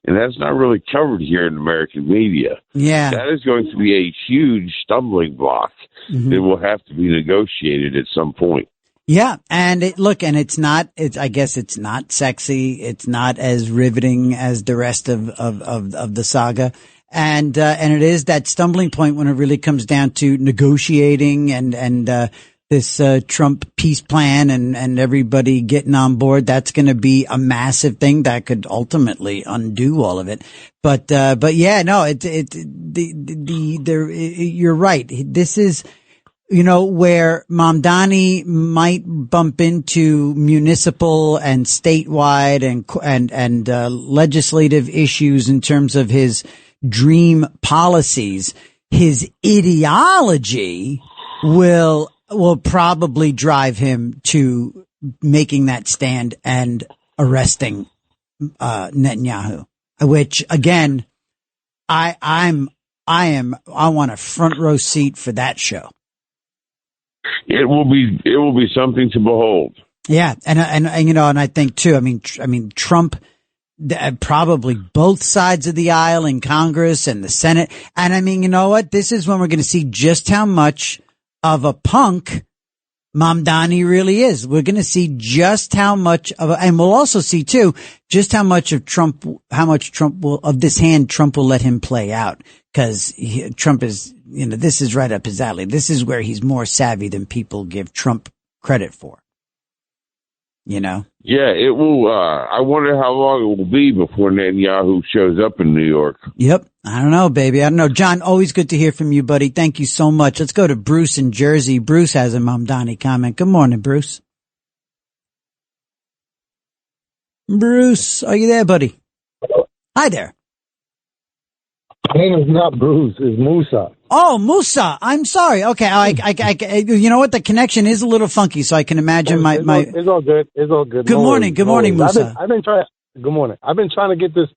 And that's not really covered here in American media. Yeah. That is going to be a huge stumbling block that will have to be negotiated at some point. Yeah. And I guess it's not sexy. It's not as riveting as the rest of the saga. And it is that stumbling point when it really comes down to negotiating and this Trump peace plan and everybody getting on board. That's going to be a massive thing that could ultimately undo all of it. But yeah, no, you're right. This is, you know, where Mamdani might bump into municipal and statewide and legislative issues in terms of his dream policies. His ideology will probably drive him to making that stand and arresting Netanyahu, which again, I want a front row seat for that show. It will be something to behold. Yeah, and you know, and I think too. I mean, Trump, probably both sides of the aisle in Congress and the Senate, and I mean, you know what? This is when we're going to see just how much of a punk Mamdani really is. We're going to see just how much and we'll also see too, just how much Trump will let him play out. Cause Trump is, you know, this is right up his alley. This is where he's more savvy than people give Trump credit for. You know? Yeah, it will. I wonder how long it will be before Netanyahu shows up in New York. Yep. I don't know, baby. I don't know. John, always good to hear from you, buddy. Thank you so much. Let's go to Bruce in Jersey. Bruce has a Mamdani comment. Good morning, Bruce. Bruce, are you there, buddy? Hi there. My name is not Bruce. It's Musa. Oh, Musa. I'm sorry. Okay. You know what? The connection is a little funky, so I can imagine It's all good. It's all good. Good morning. Good morning, Musa. I've been trying. Good morning. I've been trying to get this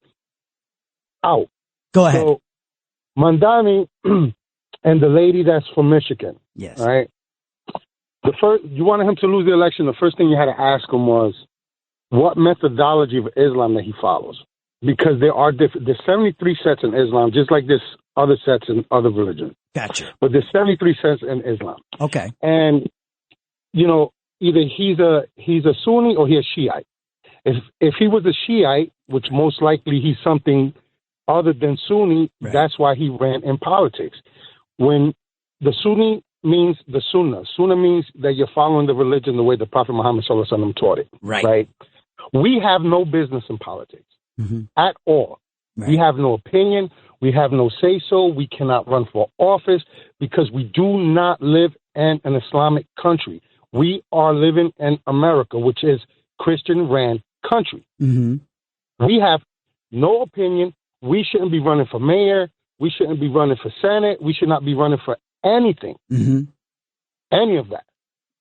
out. Go ahead. So, Mamdani and the lady that's from Michigan. Yes. Right. You wanted him to lose the election. The first thing you had to ask him was what methodology of Islam that he follows. Because there are there's 73 sets in Islam, just like there's other sets in other religions. Gotcha. But there's 73 sets in Islam. Okay. And, either he's a Sunni or he's a Shiite. If he was a Shiite, which most likely he's something other than Sunni, right. That's why he ran in politics. When the Sunni means the Sunnah. Sunnah means that you're following the religion the way the Prophet Muhammad ﷺ taught it. Right. We have no business in politics. Mm-hmm. At all. Right. We have no opinion. We have no say-so. We cannot run for office because we do not live in an Islamic country. We are living in America, which is Christian-ran country. Mm-hmm. We have no opinion. We shouldn't be running for mayor. We shouldn't be running for Senate. We should not be running for anything. Mm-hmm. Any of that.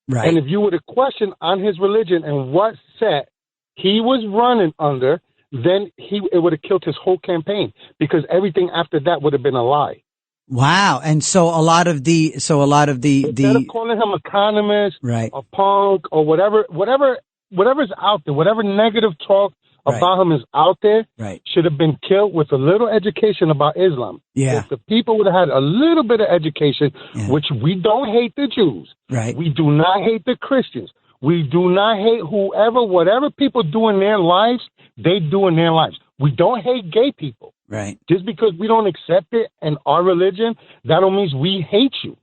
Right. And if you were to question on his religion and what set he was running under, then it would have killed his whole campaign because everything after that would have been a lie. Wow. And so a lot of the instead of calling him a economist, right, a punk or whatever's out there, whatever negative talk about him is out there, right, should have been killed with a little education about Islam. Yeah. If the people would have had a little bit of education, which we don't hate the Jews. Right. We do not hate the Christians. We do not hate whatever people do in their lives, they do in their lives. We don't hate gay people. Right. Just because we don't accept it in our religion, that don't mean we hate you.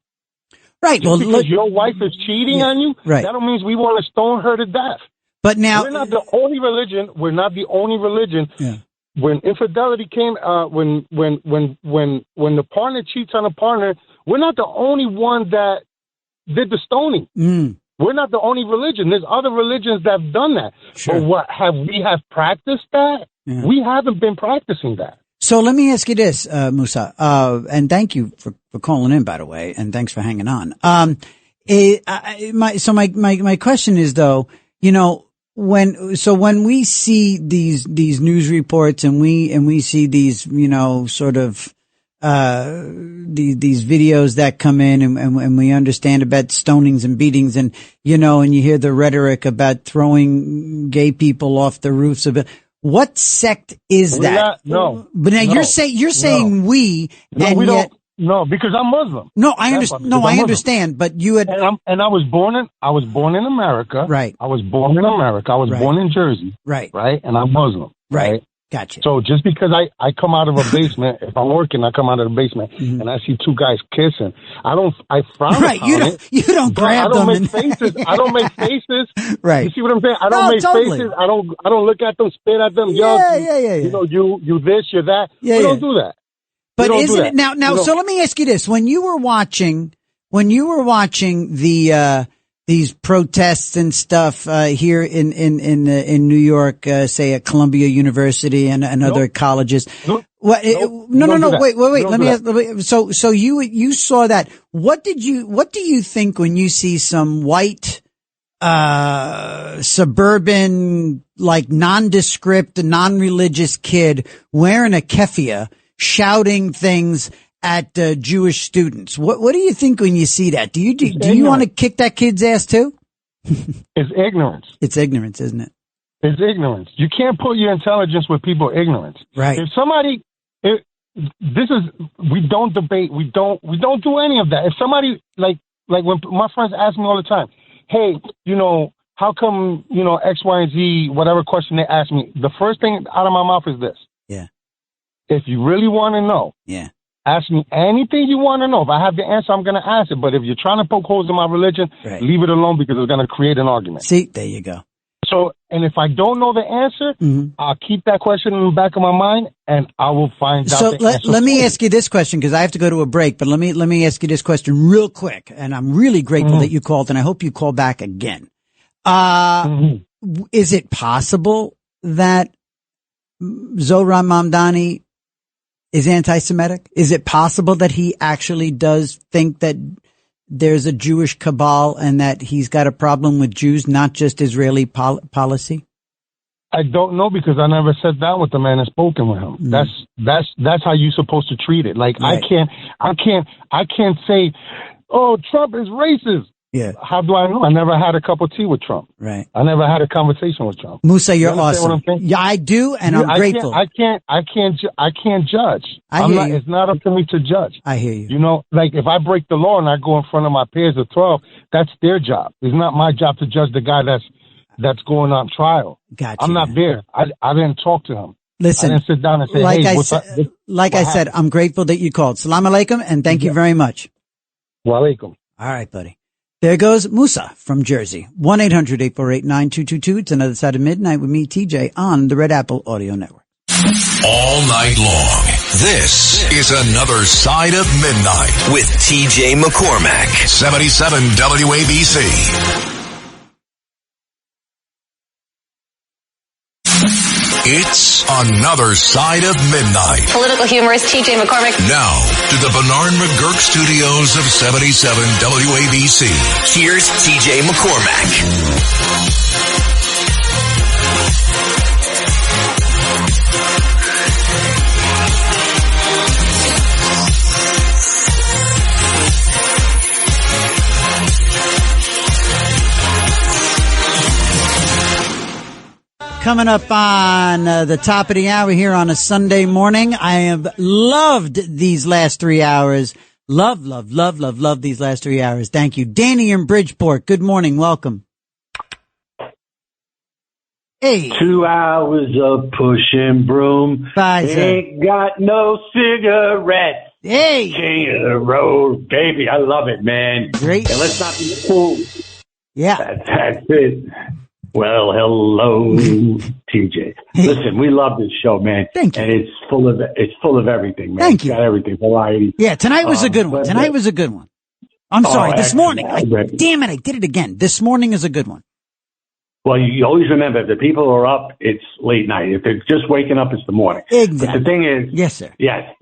Right. Just because your wife is cheating on you, right, that don't mean we want to stone her to death. But now we're not the only religion. We're not the only religion. Yeah. When infidelity came, when the partner cheats on a partner, we're not the only one that did the stoning. Mm. We're not the only religion. There's other religions that have done that. Sure. But we have practiced that? Yeah. We haven't been practicing that. So let me ask you this, Musa, and thank you for calling in, by the way, and thanks for hanging on. My question is though, when we see these news reports and we see these, sort of, these videos that come in and we understand about stonings and beatings and you hear the rhetoric about throwing gay people off the roofs of it. What sect is that? No. But now you're saying we, and we yet. No, because I'm Muslim. No, I understand. No, I understand. But you had, and I was born in America. Right. I was born in America. I was born in Jersey. Right. Right. And I'm Muslim. Right. Gotcha. So just because I come out of a basement, if I'm working, I come out of the basement and I see two guys kissing, I frown upon it. You don't grab them. I don't make faces. Right. You see what I'm saying? I don't make faces. I don't look at them, spit at them. Yeah. You this, you're that. We don't do that. But isn't it now? So let me ask you this: when you were watching the these protests and stuff here in New York, say at Columbia University and other colleges. No. Wait. Let me ask. So you saw that. What do you think when you see some white suburban, like nondescript, non-religious kid wearing a keffiyeh shouting things at Jewish students? What do you think when you see that? Do you want to kick that kid's ass too? It's ignorance. It's ignorance, isn't it? It's ignorance. You can't put your intelligence with people's ignorance. Right. If somebody, we don't debate. We don't do any of that. If somebody, like when my friends ask me all the time, hey, how come, X, Y, and Z, whatever question they ask me, the first thing out of my mouth is this. Yeah. If you really want to know, ask me anything you want to know. If I have the answer, I'm going to ask it. But if you're trying to poke holes in my religion, leave it alone because it's going to create an argument. See, there you go. So, and if I don't know the answer, I'll keep that question in the back of my mind and I will find out the answer. So let me ask you this question because I have to go to a break, but let me ask you this question real quick. And I'm really grateful that you called and I hope you call back again. Is it possible that Zohran Mamdani is anti-Semitic? Is it possible that he actually does think that there's a Jewish cabal and that he's got a problem with Jews, not just Israeli policy? I don't know because I never sat down with the man and spoken with him. That's how you're supposed to treat it. Like right. I can't say, oh, Trump is racist. Yeah. How do I know? I never had a cup of tea with Trump. Right. I never had a conversation with Trump. Musa, you're awesome. Yeah, I do, and I'm grateful. I can't judge. It's not up to me to judge. I hear you. You know, like if I break the law and I go in front of my peers of 12, that's their job. It's not my job to judge the guy that's going on trial. Gotcha. I'm not there. I didn't talk to him. Listen, I didn't sit down and say, like hey, I said, I'm grateful that you called. Salam alaikum, and thank you very much. Wa alaikum. All right, buddy. There goes Musa from Jersey. 1-800-848-9222. It's Another Side of Midnight with me, TJ, on the Red Apple Audio Network. All night long, this is Another Side of Midnight with TJ McCormack. 77 WABC. It's Another Side of Midnight. Political humorist TJ McCormack. Now, to the Bernard McGurk studios of 77 WABC. Here's TJ McCormack. Coming up on the top of the hour here on a Sunday morning. I have loved these last 3 hours. Love these last 3 hours. Thank you. Danny in Bridgeport. Good morning. Welcome. Hey. 2 hours of pushing broom. Ain't got no cigarettes. Hey. King of the road, baby. I love it, man. Great. And let's not be fooled. Yeah. That's it. Well, hello, TJ. Listen, we love this show, man. Thank you. And it's full of everything, man. Thank you. It's got everything, variety. Yeah, tonight was a good one. Tonight was a good one. I'm sorry, this morning. Damn it, I did it again. This morning is a good one. Well, you always remember, if the people are up, it's late night. If they're just waking up, it's the morning. Exactly. But the thing is... Yes, sir. Yes.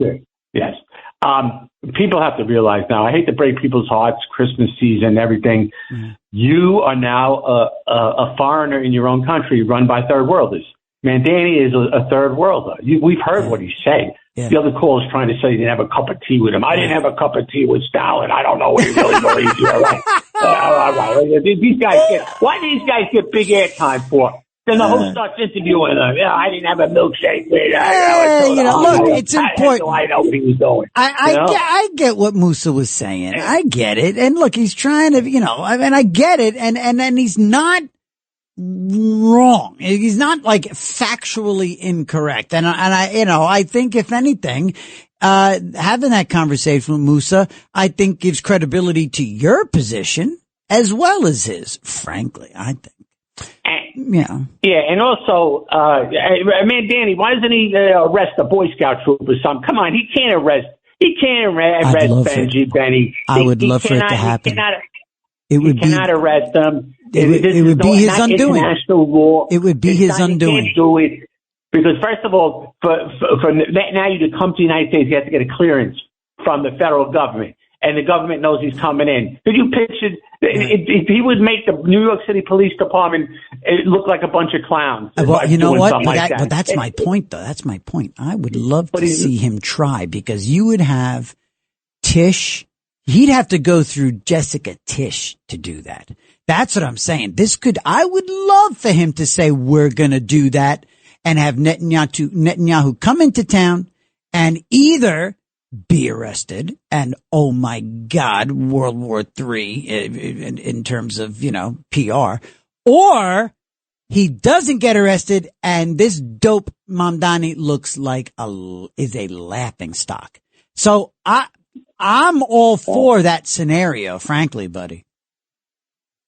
People have to realize now, I hate to break people's hearts, Christmas season, everything. Mm-hmm. You are now a foreigner in your own country run by third worlders. Man, Danny is a third worlder. We've heard what he's saying. Yeah. The other call is trying to say he didn't have a cup of tea with him. I didn't have a cup of tea with Stalin. I don't know what he really believes. You're right. All right. Why do these guys get big airtime for? Then the host starts interviewing them. Yeah, I didn't have a milkshake. Look, it's important. I know what he was doing. I get what Musa was saying. I get it. And look, he's trying to, I get it. And he's not wrong. He's not like factually incorrect. And I think if anything, having that conversation with Musa, I think gives credibility to your position as well as his, frankly, I think. Yeah. Yeah, and also, Danny, why doesn't he arrest a Boy Scout troop or something? Come on, he can't arrest Benny. I would love for it to happen. He cannot arrest them. It would be his undoing. International law. It would be his undoing. He can't do it because, first of all, for now you to come to the United States, you have to get a clearance from the federal government. And the government knows he's coming in. Could you picture if he would make the New York City Police Department look like a bunch of clowns? Well, you know what? But that's my point, though. That's my point. I would love to see him try because you would have Tish. He'd have to go through Jessica Tish to do that. That's what I'm saying. I would love for him to say, we're going to do that and have Netanyahu come into town and either be arrested and, oh my God, World War III in terms of, PR, or he doesn't get arrested and this dope Mamdani looks like is a laughing stock. So I'm all for that scenario, frankly, buddy.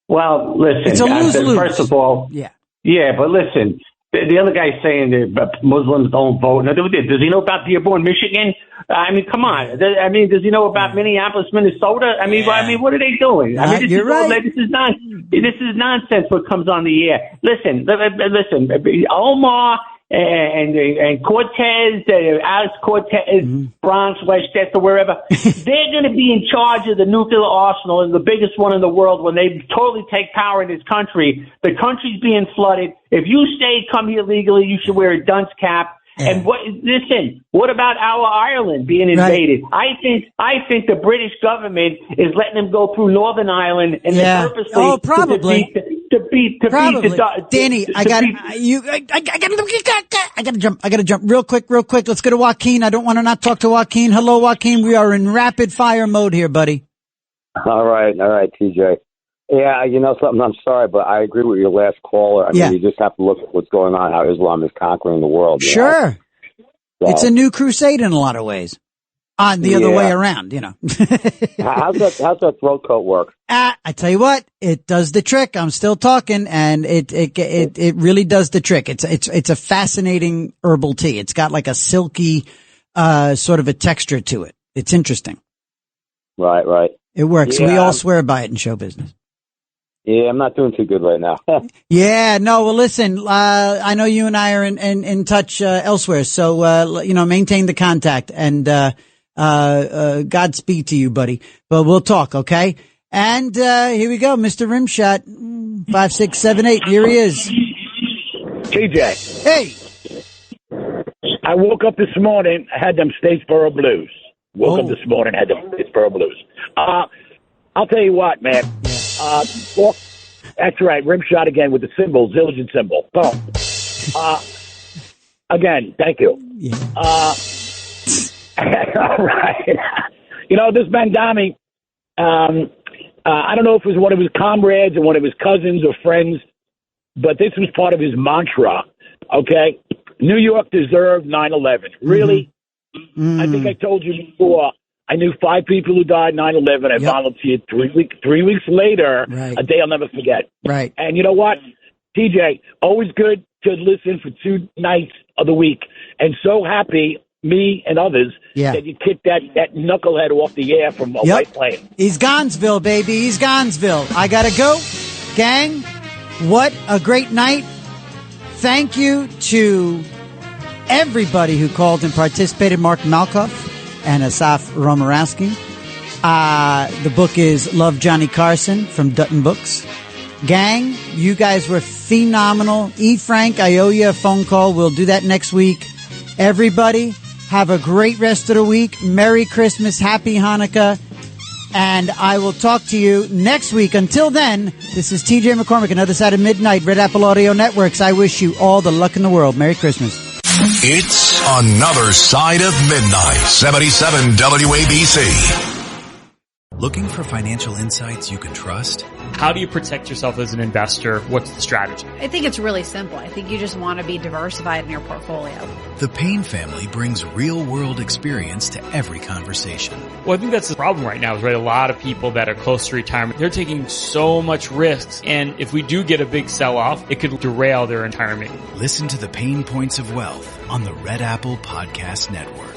Well, listen, it's a lose-lose. First of all, yeah, but listen, the other guy's saying that Muslims don't vote. Now, does he know about Dearborn, Michigan? I mean, come on. Does he know about Minneapolis, Minnesota? What are they doing? You're right. This is nonsense what comes on the air. Listen, Omar and Cortez, Alex Cortez, Bronx, Westchester, wherever, they're going to be in charge of the nuclear arsenal and the biggest one in the world when they totally take power in this country. The country's being flooded. If you come here legally, you should wear a dunce cap. And what about our Ireland being invaded? Right. I think the British government is letting them go through Northern Ireland and purposely probably to beat Danny, I gotta jump real quick. Let's go to Joaquin. I don't want to not talk to Joaquin. Hello, Joaquin. We are in rapid fire mode here, buddy. All right, TJ. Yeah, you know something, I'm sorry, but I agree with your last caller. I mean, you just have to look at what's going on, how Islam is conquering the world. Sure. So, it's a new crusade in a lot of ways. The other way around, you know. How's that throat coat work? I tell you what, it does the trick. I'm still talking, and it really does the trick. It's a fascinating herbal tea. It's got like a silky, sort of a texture to it. It's interesting. Right. It works. We all swear by it in show business. Yeah, I'm not doing too good right now. Yeah, no, well, listen, I know you and I are in touch, elsewhere. So, maintain the contact and, Godspeed to you, buddy. But we'll talk, okay? And, here we go. Mr. Rimshot, 5678. Here he is. TJ. Hey. I woke up this morning, I had them Statesboro Blues. Woke up this morning, had them Statesboro Blues. I'll tell you what, man. That's right. Rimshot again with the symbol, Zildjian symbol. Boom. Again, thank you. Yeah. All right. You know, this Bandami, I don't know if it was one of his comrades or one of his cousins or friends, but this was part of his mantra. Okay. New York deserved 9/11. Really? Mm-hmm. I think I told you before. I knew 5 people who died 9/11. I volunteered 3 weeks later, a day I'll never forget. Right. And you know what, TJ, always good to listen for 2 nights of the week. And so happy, me and others, that you kicked that knucklehead off the air from a white plane. He's Gonzville, baby. He's Gonzville. I got to go. Gang, what a great night. Thank you to everybody who called and participated. Mark Malkoff and Asaf Romarowski. The book is Love Johnny Carson from Dutton Books. Gang, you guys were phenomenal. E. Frank, I owe you a phone call. We'll do that next week. Everybody, have a great rest of the week. Merry Christmas. Happy Hanukkah. And I will talk to you next week. Until then, this is TJ McCormack, Another Side of Midnight, Red Apple Audio Networks. I wish you all the luck in the world. Merry Christmas. It's Another Side of Midnight, 77 WABC. Looking for financial insights you can trust? How do you protect yourself as an investor? What's the strategy? I think it's really simple. I think you just want to be diversified in your portfolio. The Payne family brings real-world experience to every conversation. Well, I think that's the problem right now, is right, a lot of people that are close to retirement, they're taking so much risks. And if we do get a big sell-off, it could derail their retirement. Listen to the Pain Points of Wealth on the Red Apple Podcast Network.